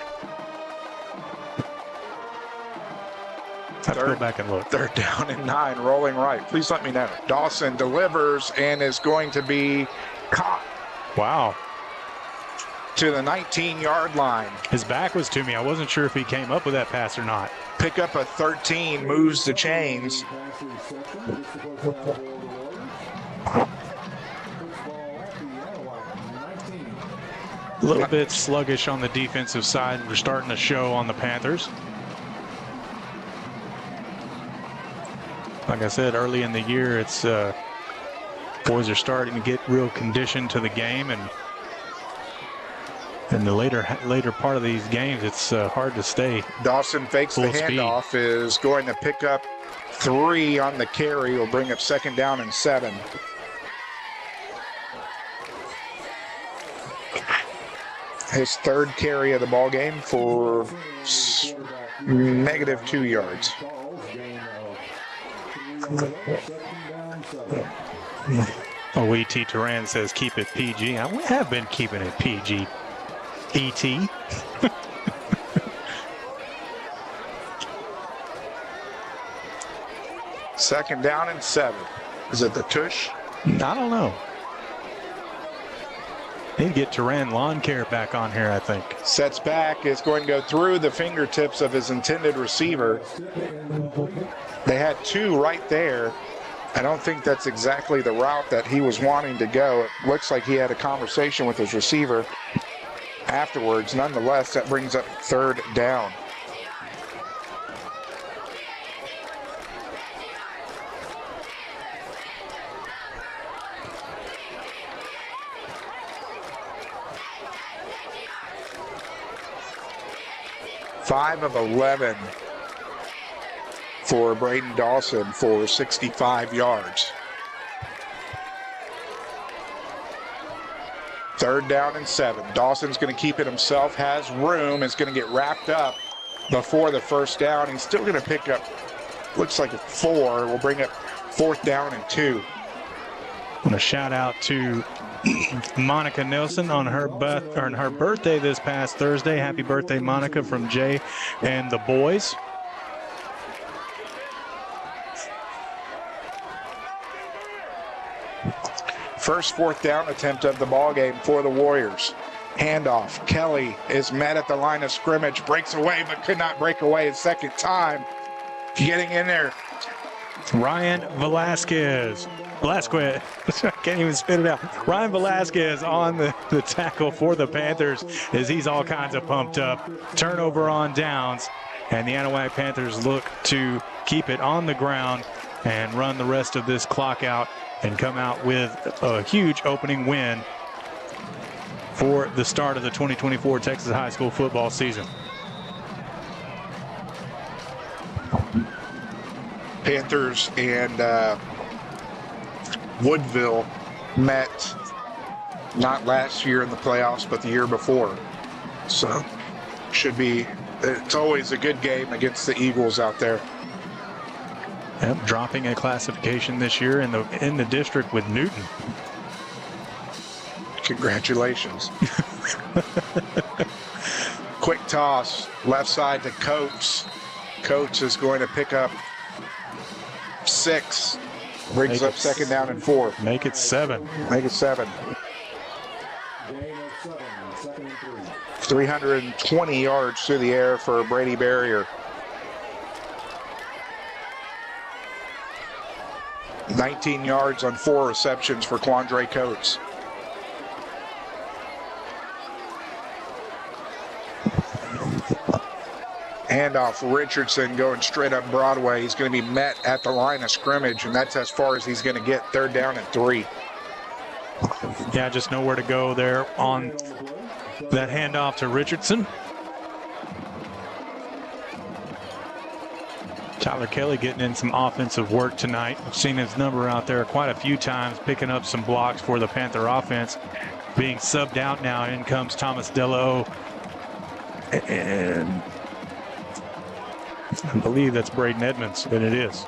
Have to go back and look. Third down and 9, rolling right. Please let me know. Dawson delivers and is going to be caught. Wow. To the 19-yard line. His back was to me. I wasn't sure if he came up with that pass or not. Pick up a 13, moves the chains. A little bit sluggish on the defensive side. We're starting to show on the Panthers. Like I said, early in the year, it's boys are starting to get real conditioned to the game, and in the later part of these games, it's hard to stay. Dawson fakes the handoff, is going to pick up 3 on the carry. Will bring up second down and 7. His third carry of the ball game for -2 yards. E.T. Turan says keep it PG. We have been keeping it PG. E.T. Second down and 7. Is it the tush? I don't know. Need to get Turan Lawn Care back on here, I think. Sets back, is going to go through the fingertips of his intended receiver. They had two right there. I don't think that's exactly the route that he was wanting to go. It looks like he had a conversation with his receiver afterwards. Nonetheless, that brings up third down. Five of 11 for Braden Dawson for 65 yards. Third down and 7. Dawson's going to keep it himself, has room, is going to get wrapped up before the first down. He's still going to pick up, looks like a 4. We'll bring up fourth down and 2. I want to shout out to Monica Nelson on her birthday this past Thursday. Happy birthday, Monica, from Jay and the boys. First fourth down attempt of the ball game for the Warriors. Handoff. Kelly is met at the line of scrimmage, breaks away but could not break away a second time. Getting in there. Ryan Velasquez. I can't even spit it out. Ryan Velasquez on the tackle for the Panthers as he's all kinds of pumped up. Turnover on downs, and the Anahuac Panthers look to keep it on the ground and run the rest of this clock out and come out with a huge opening win for the start of the 2024 Texas high school football season. Panthers and Woodville met not last year in the playoffs, but the year before. So it's always a good game against the Eagles out there. Yep, dropping a classification this year in the district with Newton. Congratulations. Quick toss, left side to Coates. Coates is going to pick up 6. Brings up second down and 4. Make it 7. Make it 7. 320 yards through the air for Brady Barrier. 19 yards on 4 receptions for Quandre Coates. Handoff, Richardson going straight up Broadway. He's going to be met at the line of scrimmage, and that's as far as he's going to get. Third down and 3. Yeah, just nowhere to go there on that handoff to Richardson. Tyler Kelly getting in some offensive work tonight. I've seen his number out there quite a few times, picking up some blocks for the Panther offense. Being subbed out now, in comes Thomas Dello. And I believe that's Braden Edmonds, and it is.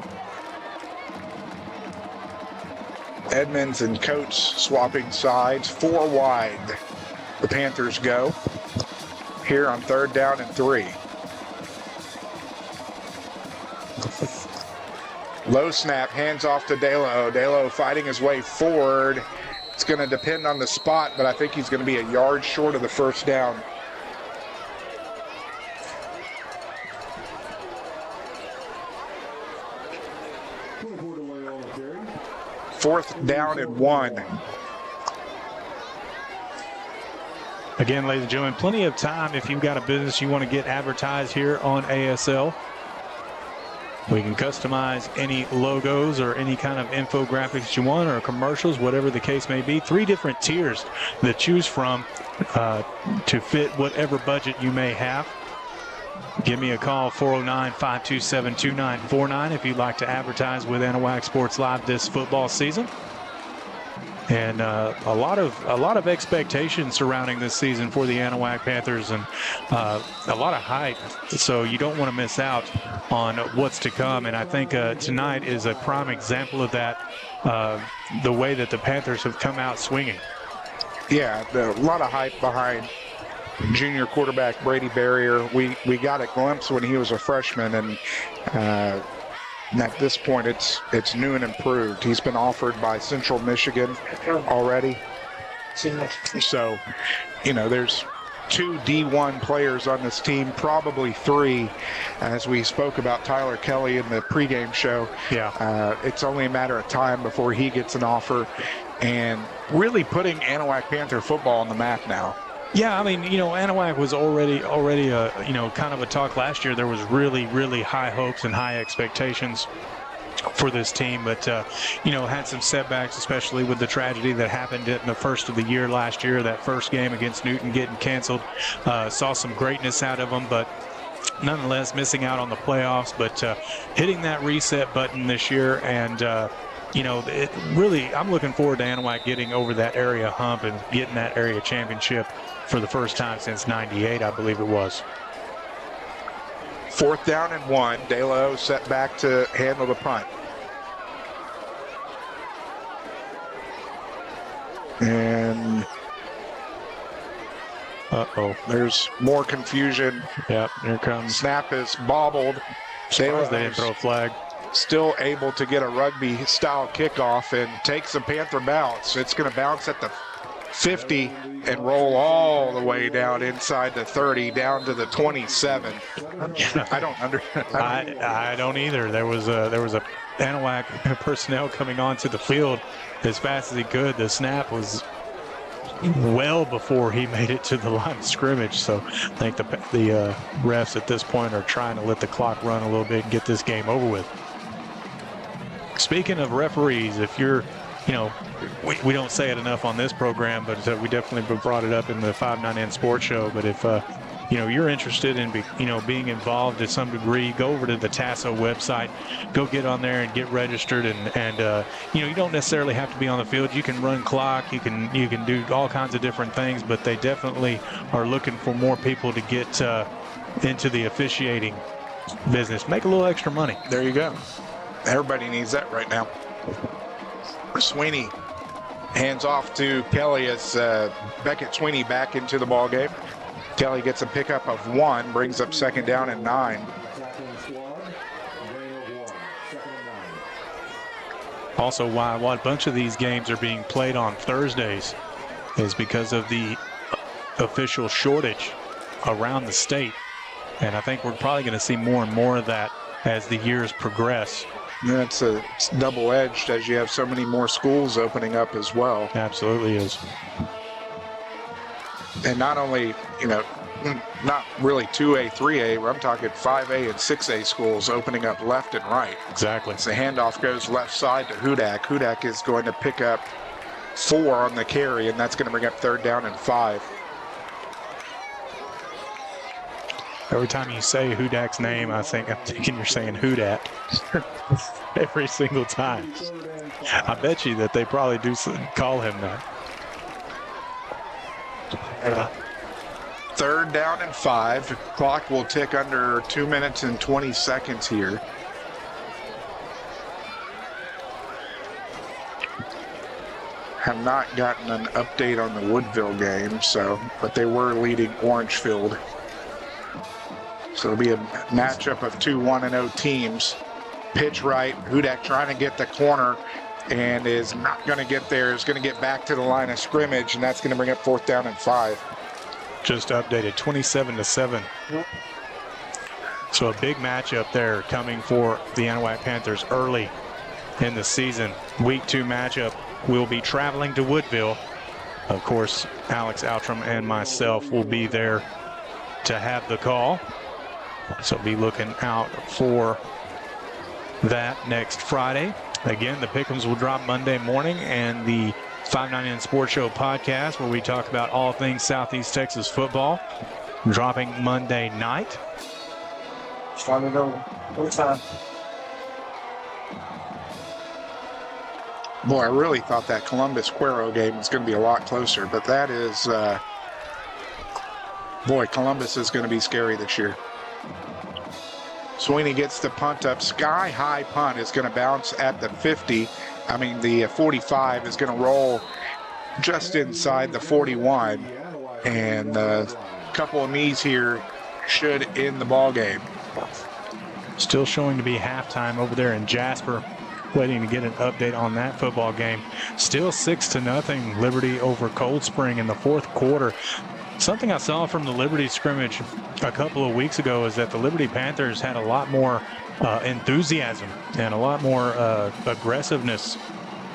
Edmonds and Coates swapping sides. 4 wide. The Panthers go here on third down and 3. Low snap, hands off to Delo. Delo fighting his way forward. It's going to depend on the spot, but I think he's going to be a yard short of the first down. Fourth down and 1. Again, ladies and gentlemen, plenty of time if you've got a business you want to get advertised here on ASL. We can customize any logos or any kind of infographics you want, or commercials, whatever the case may be. 3 different tiers to choose from to fit whatever budget you may have. Give me a call, 409-527-2949, if you'd like to advertise with Anahuac Sports Live this football season. And a lot of expectations surrounding this season for the Anahuac Panthers, and a lot of hype. So you don't want to miss out on what's to come. And I think tonight is a prime example of that, the way that the Panthers have come out swinging. Yeah, a lot of hype behind junior quarterback Brady Barrier. We got a glimpse when he was a freshman, and at this point it's new and improved. He's been offered by Central Michigan already, So, there's 2 D1 players on this team, probably 3, as we spoke about Tyler Kelly in the pregame show. Yeah. It's only a matter of time before he gets an offer, and really putting Anahuac Panther football on the map now. Yeah, I mean, Anahuac was already kind of a talk last year. There was really, really high hopes and high expectations for this team, but had some setbacks, especially with the tragedy that happened in the first of the year last year, that first game against Newton getting canceled. Saw some greatness out of them, but nonetheless missing out on the playoffs, but hitting that reset button this year, and it really, I'm looking forward to Anahuac getting over that area hump and getting that area championship for the first time since '98, I believe it was. 4th down and 1. De La set back to handle the punt. And there's more confusion. Yep, here comes. Snap is bobbled. They didn't throw a flag. Still able to get a rugby-style kickoff and takes a Panther bounce. It's going to bounce at the 50 and roll all the way down inside the 30, down to the 27. I don't either. There was a Anahuac personnel coming onto the field as fast as he could. The snap was well before he made it to the line of scrimmage. So I think the refs at this point are trying to let the clock run a little bit and get this game over with. Speaking of referees, if you're, we don't say it enough on this program, but we definitely brought it up in the 599 Sports Show. But if you're interested in being involved to some degree, go over to the TASO website, go get on there and get registered, and you don't necessarily have to be on the field. You can run clock, you can do all kinds of different things, but they definitely are looking for more people to get into the officiating business, make a little extra money. There you go. Everybody needs that right now. Sweeney hands off to Kelly as Beckett Sweeney back into the ball game. Kelly gets a pickup of 1, brings up 2nd down and 9. Also, why a bunch of these games are being played on Thursdays is because of the official shortage around the state. And I think we're probably going to see more and more of that as the years progress. It's double-edged as you have so many more schools opening up as well. Absolutely is. And not only, not really 2A, 3A, I'm talking 5A and 6A schools opening up left and right. Exactly. So the handoff goes left side to Hudak. Hudak is going to pick up 4 on the carry, and that's going to bring up 3rd down and 5. Every time you say Hudak's name, I'm thinking you're saying Hudak. Every single time. I bet you that they probably do call him that. 3rd down and 5. The clock will tick under 2 minutes and 20 seconds here. Have not gotten an update on the Woodville game, but they were leading Orangefield. So it'll be a matchup of 2 1-0 teams. Pitch right, Hudak trying to get the corner and is not going to get there. Is going to get back to the line of scrimmage, and that's going to bring up 4th down and 5. Just updated 27-7. So a big matchup there coming for the Anahuac Panthers early in the season. Week 2 matchup. We'll be traveling to Woodville. Of course, Alex Outram and myself will be there to have the call. So be looking out for that next Friday. Again, the pick'ems will drop Monday morning, and the 599 Sports Show podcast, where we talk about all things Southeast Texas football, dropping Monday night. Boy, I really thought that Columbus-Cuero game was going to be a lot closer, but that is, Columbus is going to be scary this year. Sweeney gets the punt up. Sky-high punt is going to bounce at the 50. The 45 is going to roll just inside the 41. And a couple of knees here should end the ball game. Still showing to be halftime over there in Jasper. waiting to get an update on that football game. Still 6-0 Liberty over Cold Spring in the fourth quarter. Something I saw from the Liberty scrimmage a couple of weeks ago is that the Liberty Panthers had a lot more enthusiasm and a lot more aggressiveness.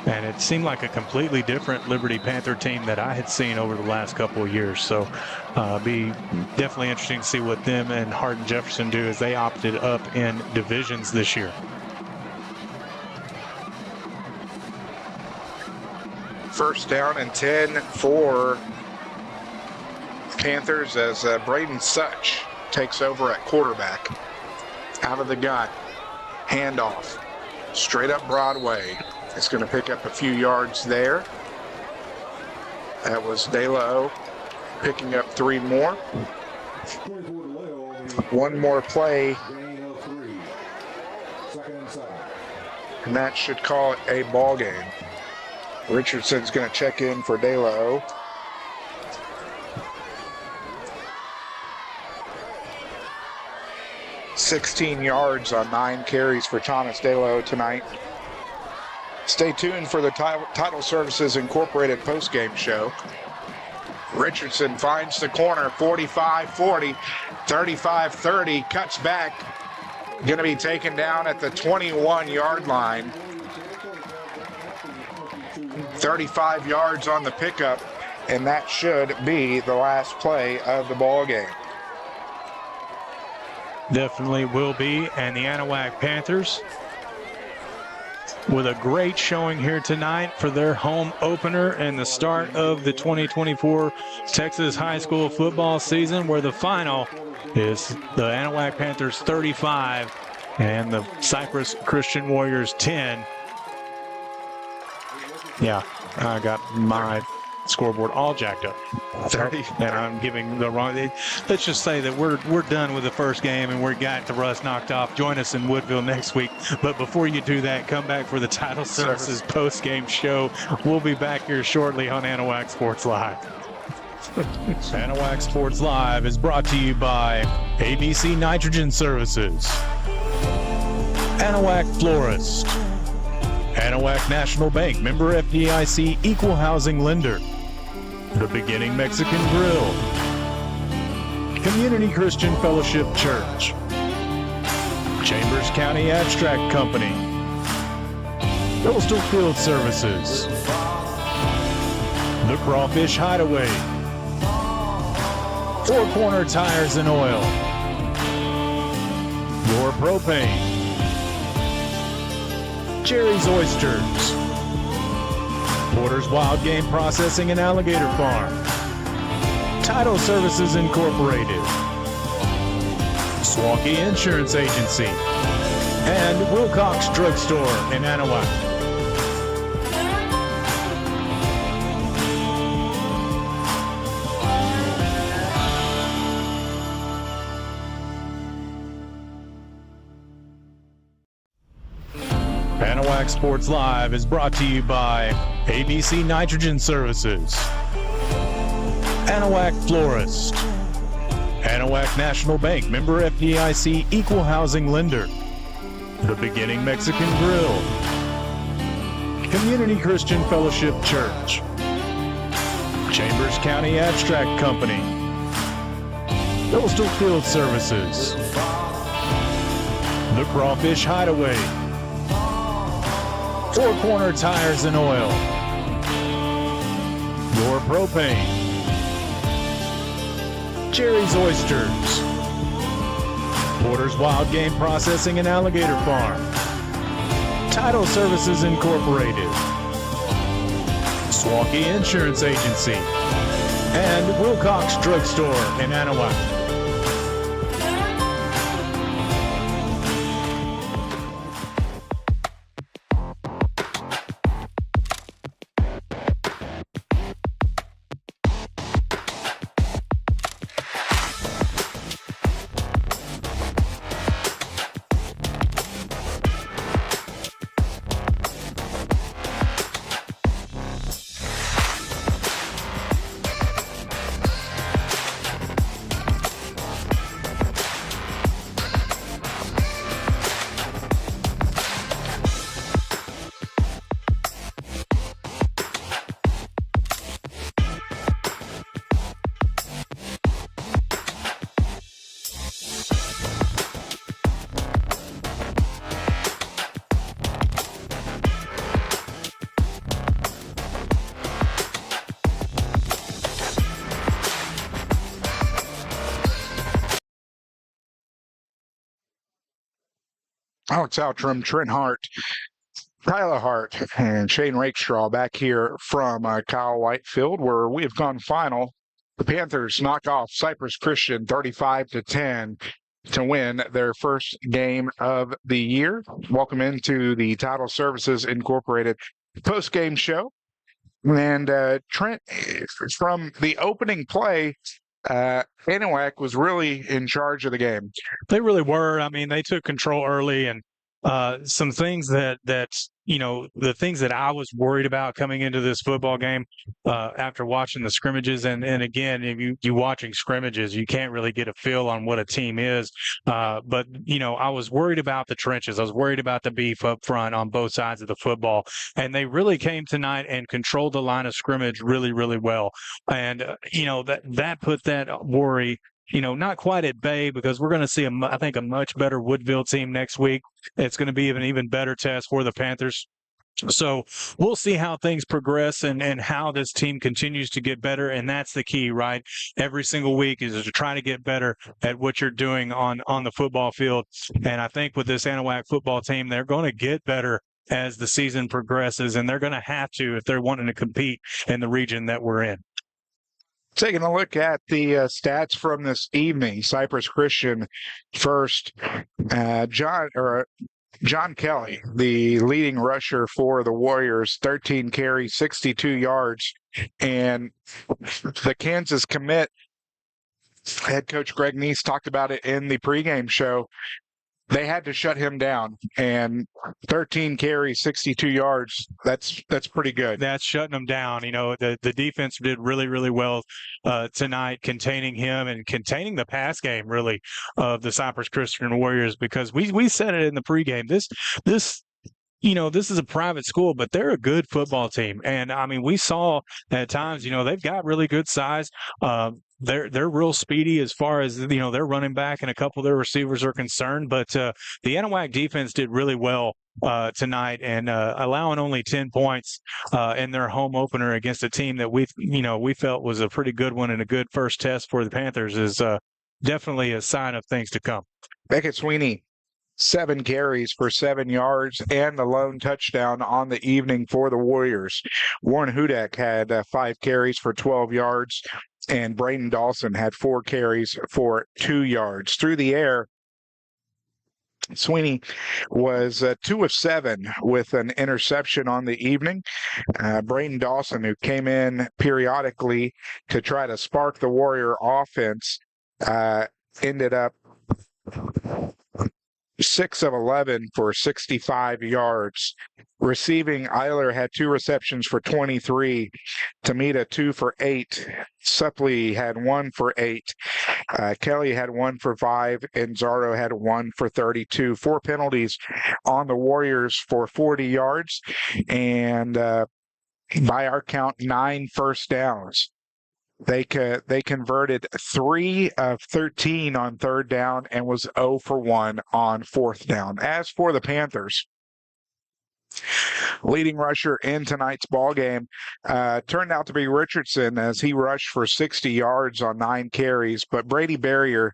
And it seemed like a completely different Liberty Panther team that I had seen over the last couple of years. So be definitely interesting to see what them and Hardin Jefferson do as they opted up in divisions this year. First down and 10 for Panthers as Braden Such takes over at quarterback. Out of the gun. Handoff. Straight up Broadway. It's going to pick up a few yards there. That was De La O picking up 3 more. One more play. And that should call it a ball game. Richardson's going to check in for De La O. $16 yards on 9 carries for Thomas De La O tonight. Stay tuned for the Title Services Incorporated postgame show. Richardson finds the corner, 45-40, 35-30, cuts back. Going to be taken down at the 21-yard line. 35 yards on the pickup, and that should be the last play of the ball game. Definitely will be, and the Anahuac Panthers with a great showing here tonight for their home opener and the start of the 2024 Texas high school football season, where the final is the Anahuac Panthers 35 and the Cypress Christian Warriors 10. Yeah, I got my scoreboard all jacked up. 30. And I'm giving the wrong. Let's just say that we're done with the first game and we got the rust knocked off. Join us in Woodville next week. But before you do that, come back for the Title Services post-game show. We'll be back here shortly on Anahuac Sports Live. Anahuac Sports Live is brought to you by ABC Nitrogen Services, Anahuac Florist, Anahuac National Bank, member FDIC, equal housing lender, The Beginning Mexican Grill, Community Christian Fellowship Church, Chambers County Abstract Company, Coastal Field Services, The Crawfish Hideaway, Four Corner Tires and Oil, Your Propane, Jerry's Oysters, Porter's Wild Game Processing and Alligator Farm, Title Services Incorporated, Swankey Insurance Agency, and Wilcox Drugstore in Anahuac. Anahuac Sports Live is brought to you by ABC Nitrogen Services, Anahuac Florist, Anahuac National Bank, member FDIC, equal housing lender, The Beginning Mexican Grill, Community Christian Fellowship Church, Chambers County Abstract Company, Coastal Field Services, The Crawfish Hideaway, Four Corner Tires and Oil, Your Propane, Jerry's Oysters, Porter's Wild Game Processing and Alligator Farm, Title Services Incorporated, Swankey Insurance Agency, and Wilcox Drugstore in Anahuac. Alex Outram, Trent Hart, Tyler Hart, and Shane Rakestraw back here from Kyle Whitefield, where we have gone final. The Panthers knock off Cypress Christian 35-10 to win their first game of the year. Welcome into the Title Services Incorporated post-game show. And Trent, from the opening play, Anahuac was really in charge of the game. They really were. I mean, they took control early, and some things that the things that I was worried about coming into this football game after watching the scrimmages, and again, if you watching scrimmages, you can't really get a feel on what a team is. But I was worried about the trenches. I was worried about the beef up front on both sides of the football, and they really came tonight and controlled the line of scrimmage really, really well. And that put that worry not quite at bay, because we're going to see, I think, a much better Woodville team next week. It's going to be an even better test for the Panthers. So we'll see how things progress and how this team continues to get better. And that's the key, right? Every single week is to try to get better at what you're doing on the football field. And I think with this Anahuac football team, they're going to get better as the season progresses, and they're going to have to if they're wanting to compete in the region that we're in. Taking a look at the stats from this evening, Cypress Christian first. John Kelly, the leading rusher for the Warriors, 13 carries, 62 yards. And the Kansas commit, head coach Greg Neese talked about it in the pregame show. They had to shut him down, and 13 carries, 62 yards. That's pretty good. That's shutting him down. The defense did really, really well tonight, containing him and containing the pass game, really, of the Cypress Christian Warriors, because we said it in the pregame. This is a private school, but they're a good football team. And, I mean, we saw at times, they've got really good size. They're real speedy as far as, their running back and a couple of their receivers are concerned. But the Anahuac defense did really well tonight, and allowing only 10 points in their home opener against a team that we felt was a pretty good one and a good first test for the Panthers is definitely a sign of things to come. Beckett Sweeney, 7 carries for 7 yards and the lone touchdown on the evening for the Warriors. Warren Hudak had 5 carries for 12 yards, and Braden Dawson had 4 carries for 2 yards. Through the air, Sweeney was 2 of 7 with an interception on the evening. Braden Dawson, who came in periodically to try to spark the Warrior offense, ended up 6 of 11 for 65 yards. Receiving, Eiler had 2 receptions for 23. Tamita 2 for 8. Suppley had 1 for 8. Kelly had 1 for 5. And Zardo had 1 for 32. 4 penalties on the Warriors for 40 yards. And by our count, 9 first downs. They converted 3 of 13 on third down and was 0 for 1 on fourth down. As for the Panthers, leading rusher in tonight's ball game turned out to be Richardson, as he rushed for 60 yards on 9 carries. But Brady Barrier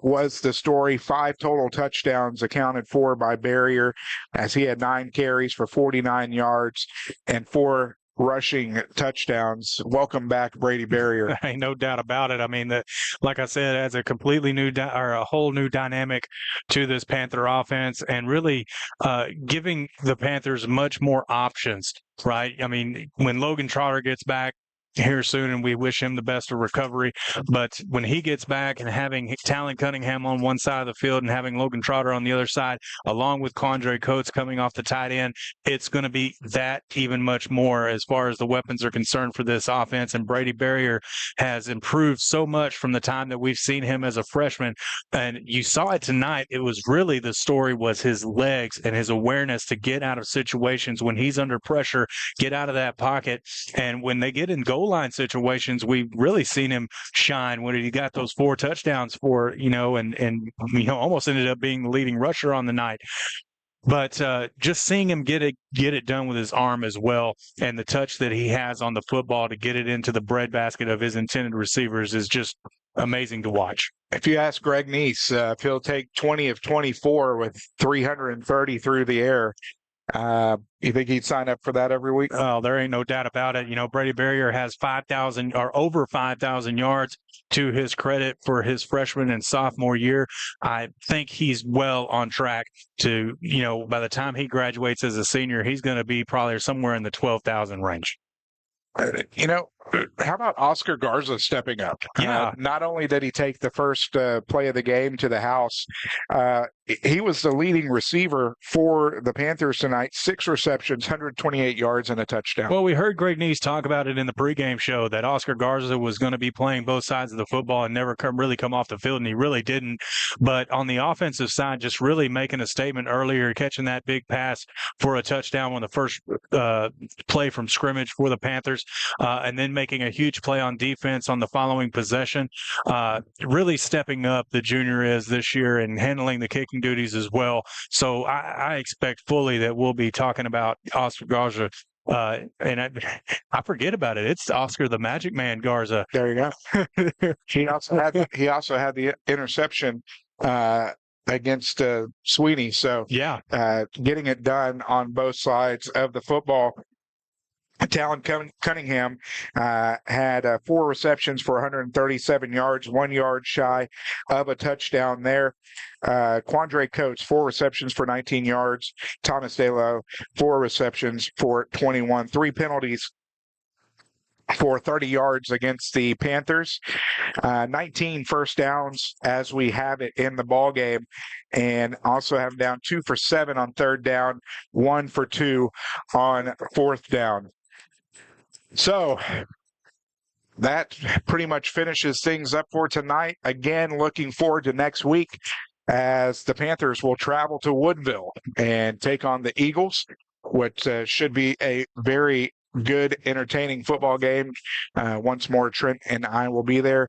was the story. 5 total touchdowns accounted for by Barrier, as he had 9 carries for 49 yards and 4 rushing touchdowns. Welcome back, Brady Barrier. Ain't no doubt about it. I mean, like I said, adds a completely new or a whole new dynamic to this Panther offense, and really giving the Panthers much more options, right? I mean, when Logan Trotter gets back here soon, and we wish him the best of recovery, but when he gets back, and having Talon Cunningham on one side of the field and having Logan Trotter on the other side, along with Quandre Coates coming off the tight end, it's going to be that even much more as far as the weapons are concerned for this offense. And Brady Barrier has improved so much from the time that we've seen him as a freshman, and you saw it tonight. It was really, the story was his legs and his awareness to get out of situations when he's under pressure, get out of that pocket, and when they get in goal line situations, we've really seen him shine when he got those 4 touchdowns for, and almost ended up being the leading rusher on the night. But just seeing him get it done with his arm as well, and the touch that he has on the football to get it into the breadbasket of his intended receivers is just amazing to watch. If you ask Greg Neese if he'll take 20 of 24 with 330 through the air, you think he'd sign up for that every week? Oh, there ain't no doubt about it. Brady Barrier has 5,000 or over 5,000 yards to his credit for his freshman and sophomore year. I think he's well on track to, by the time he graduates as a senior, he's going to be probably somewhere in the 12,000 range. How about Oscar Garza stepping up? Yeah. Not only did he take the first play of the game to the house, he was the leading receiver for the Panthers tonight. 6 receptions, 128 yards, and a touchdown. Well, we heard Greg Neese talk about it in the pregame show that Oscar Garza was going to be playing both sides of the football and never really come off the field, and he really didn't. But on the offensive side, just really making a statement earlier, catching that big pass for a touchdown on the first play from scrimmage for the Panthers, and then making a huge play on defense on the following possession. Really stepping up, the junior is this year, and handling the kicking duties as well. So I expect fully that we'll be talking about Oscar Garza. And I forget about it. It's Oscar the Magic Man Garza. There you go. He also had the interception against Sweeney. So yeah, getting it done on both sides of the football. Talon Cunningham had 4 receptions for 137 yards, 1 yard shy of a touchdown there. Quandre Coates, 4 receptions for 19 yards. Thomas Delo, 4 receptions for 21. 3 penalties for 30 yards against the Panthers. 19 first downs as we have it in the ball game, and also have down 2 for 7 on third down, 1 for 2 on fourth down. So that pretty much finishes things up for tonight. Again, looking forward to next week as the Panthers will travel to Woodville and take on the Eagles, which should be a very good, entertaining football game. Once more, Trent and I will be there.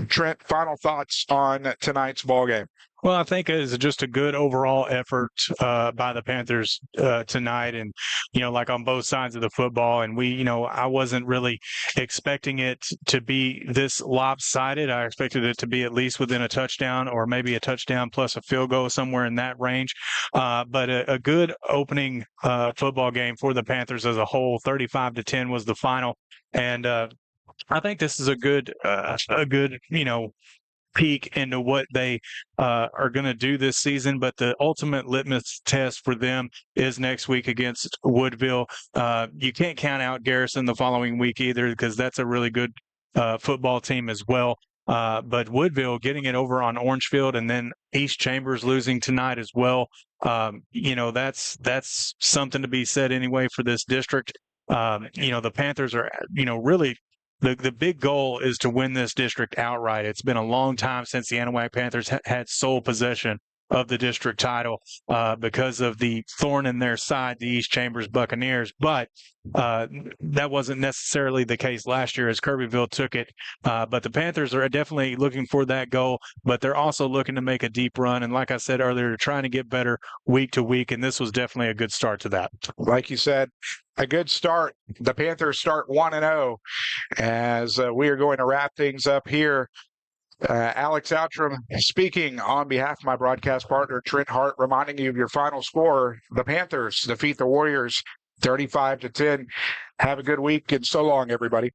Trent, final thoughts on tonight's ball game? Well, I think it's just a good overall effort by the Panthers tonight, and like on both sides of the football. And I wasn't really expecting it to be this lopsided. I expected it to be at least within a touchdown, or maybe a touchdown plus a field goal, somewhere in that range. But a good opening football game for the Panthers as a whole. 35-10 was the final, and I think this is a good peek into what they are going to do this season. But the ultimate litmus test for them is next week against Woodville. You can't count out Garrison the following week either, because that's a really good football team as well. But Woodville getting it over on Orangefield, and then East Chambers losing tonight as well. That's something to be said anyway for this district. The Panthers are, really, the big goal is to win this district outright. It's been a long time since the Anahuac Panthers had sole possession of the district title because of the thorn in their side, the East Chambers Buccaneers. But that wasn't necessarily the case last year as Kirbyville took it. But the Panthers are definitely looking for that goal, but they're also looking to make a deep run. And like I said earlier, they're trying to get better week to week, and this was definitely a good start to that. Like you said, a good start. The Panthers start 1-0 as we are going to wrap things up here. Alex Outram speaking on behalf of my broadcast partner, Trent Hart, reminding you of your final score. The Panthers defeat the Warriors 35-10. Have a good week, and so long, everybody.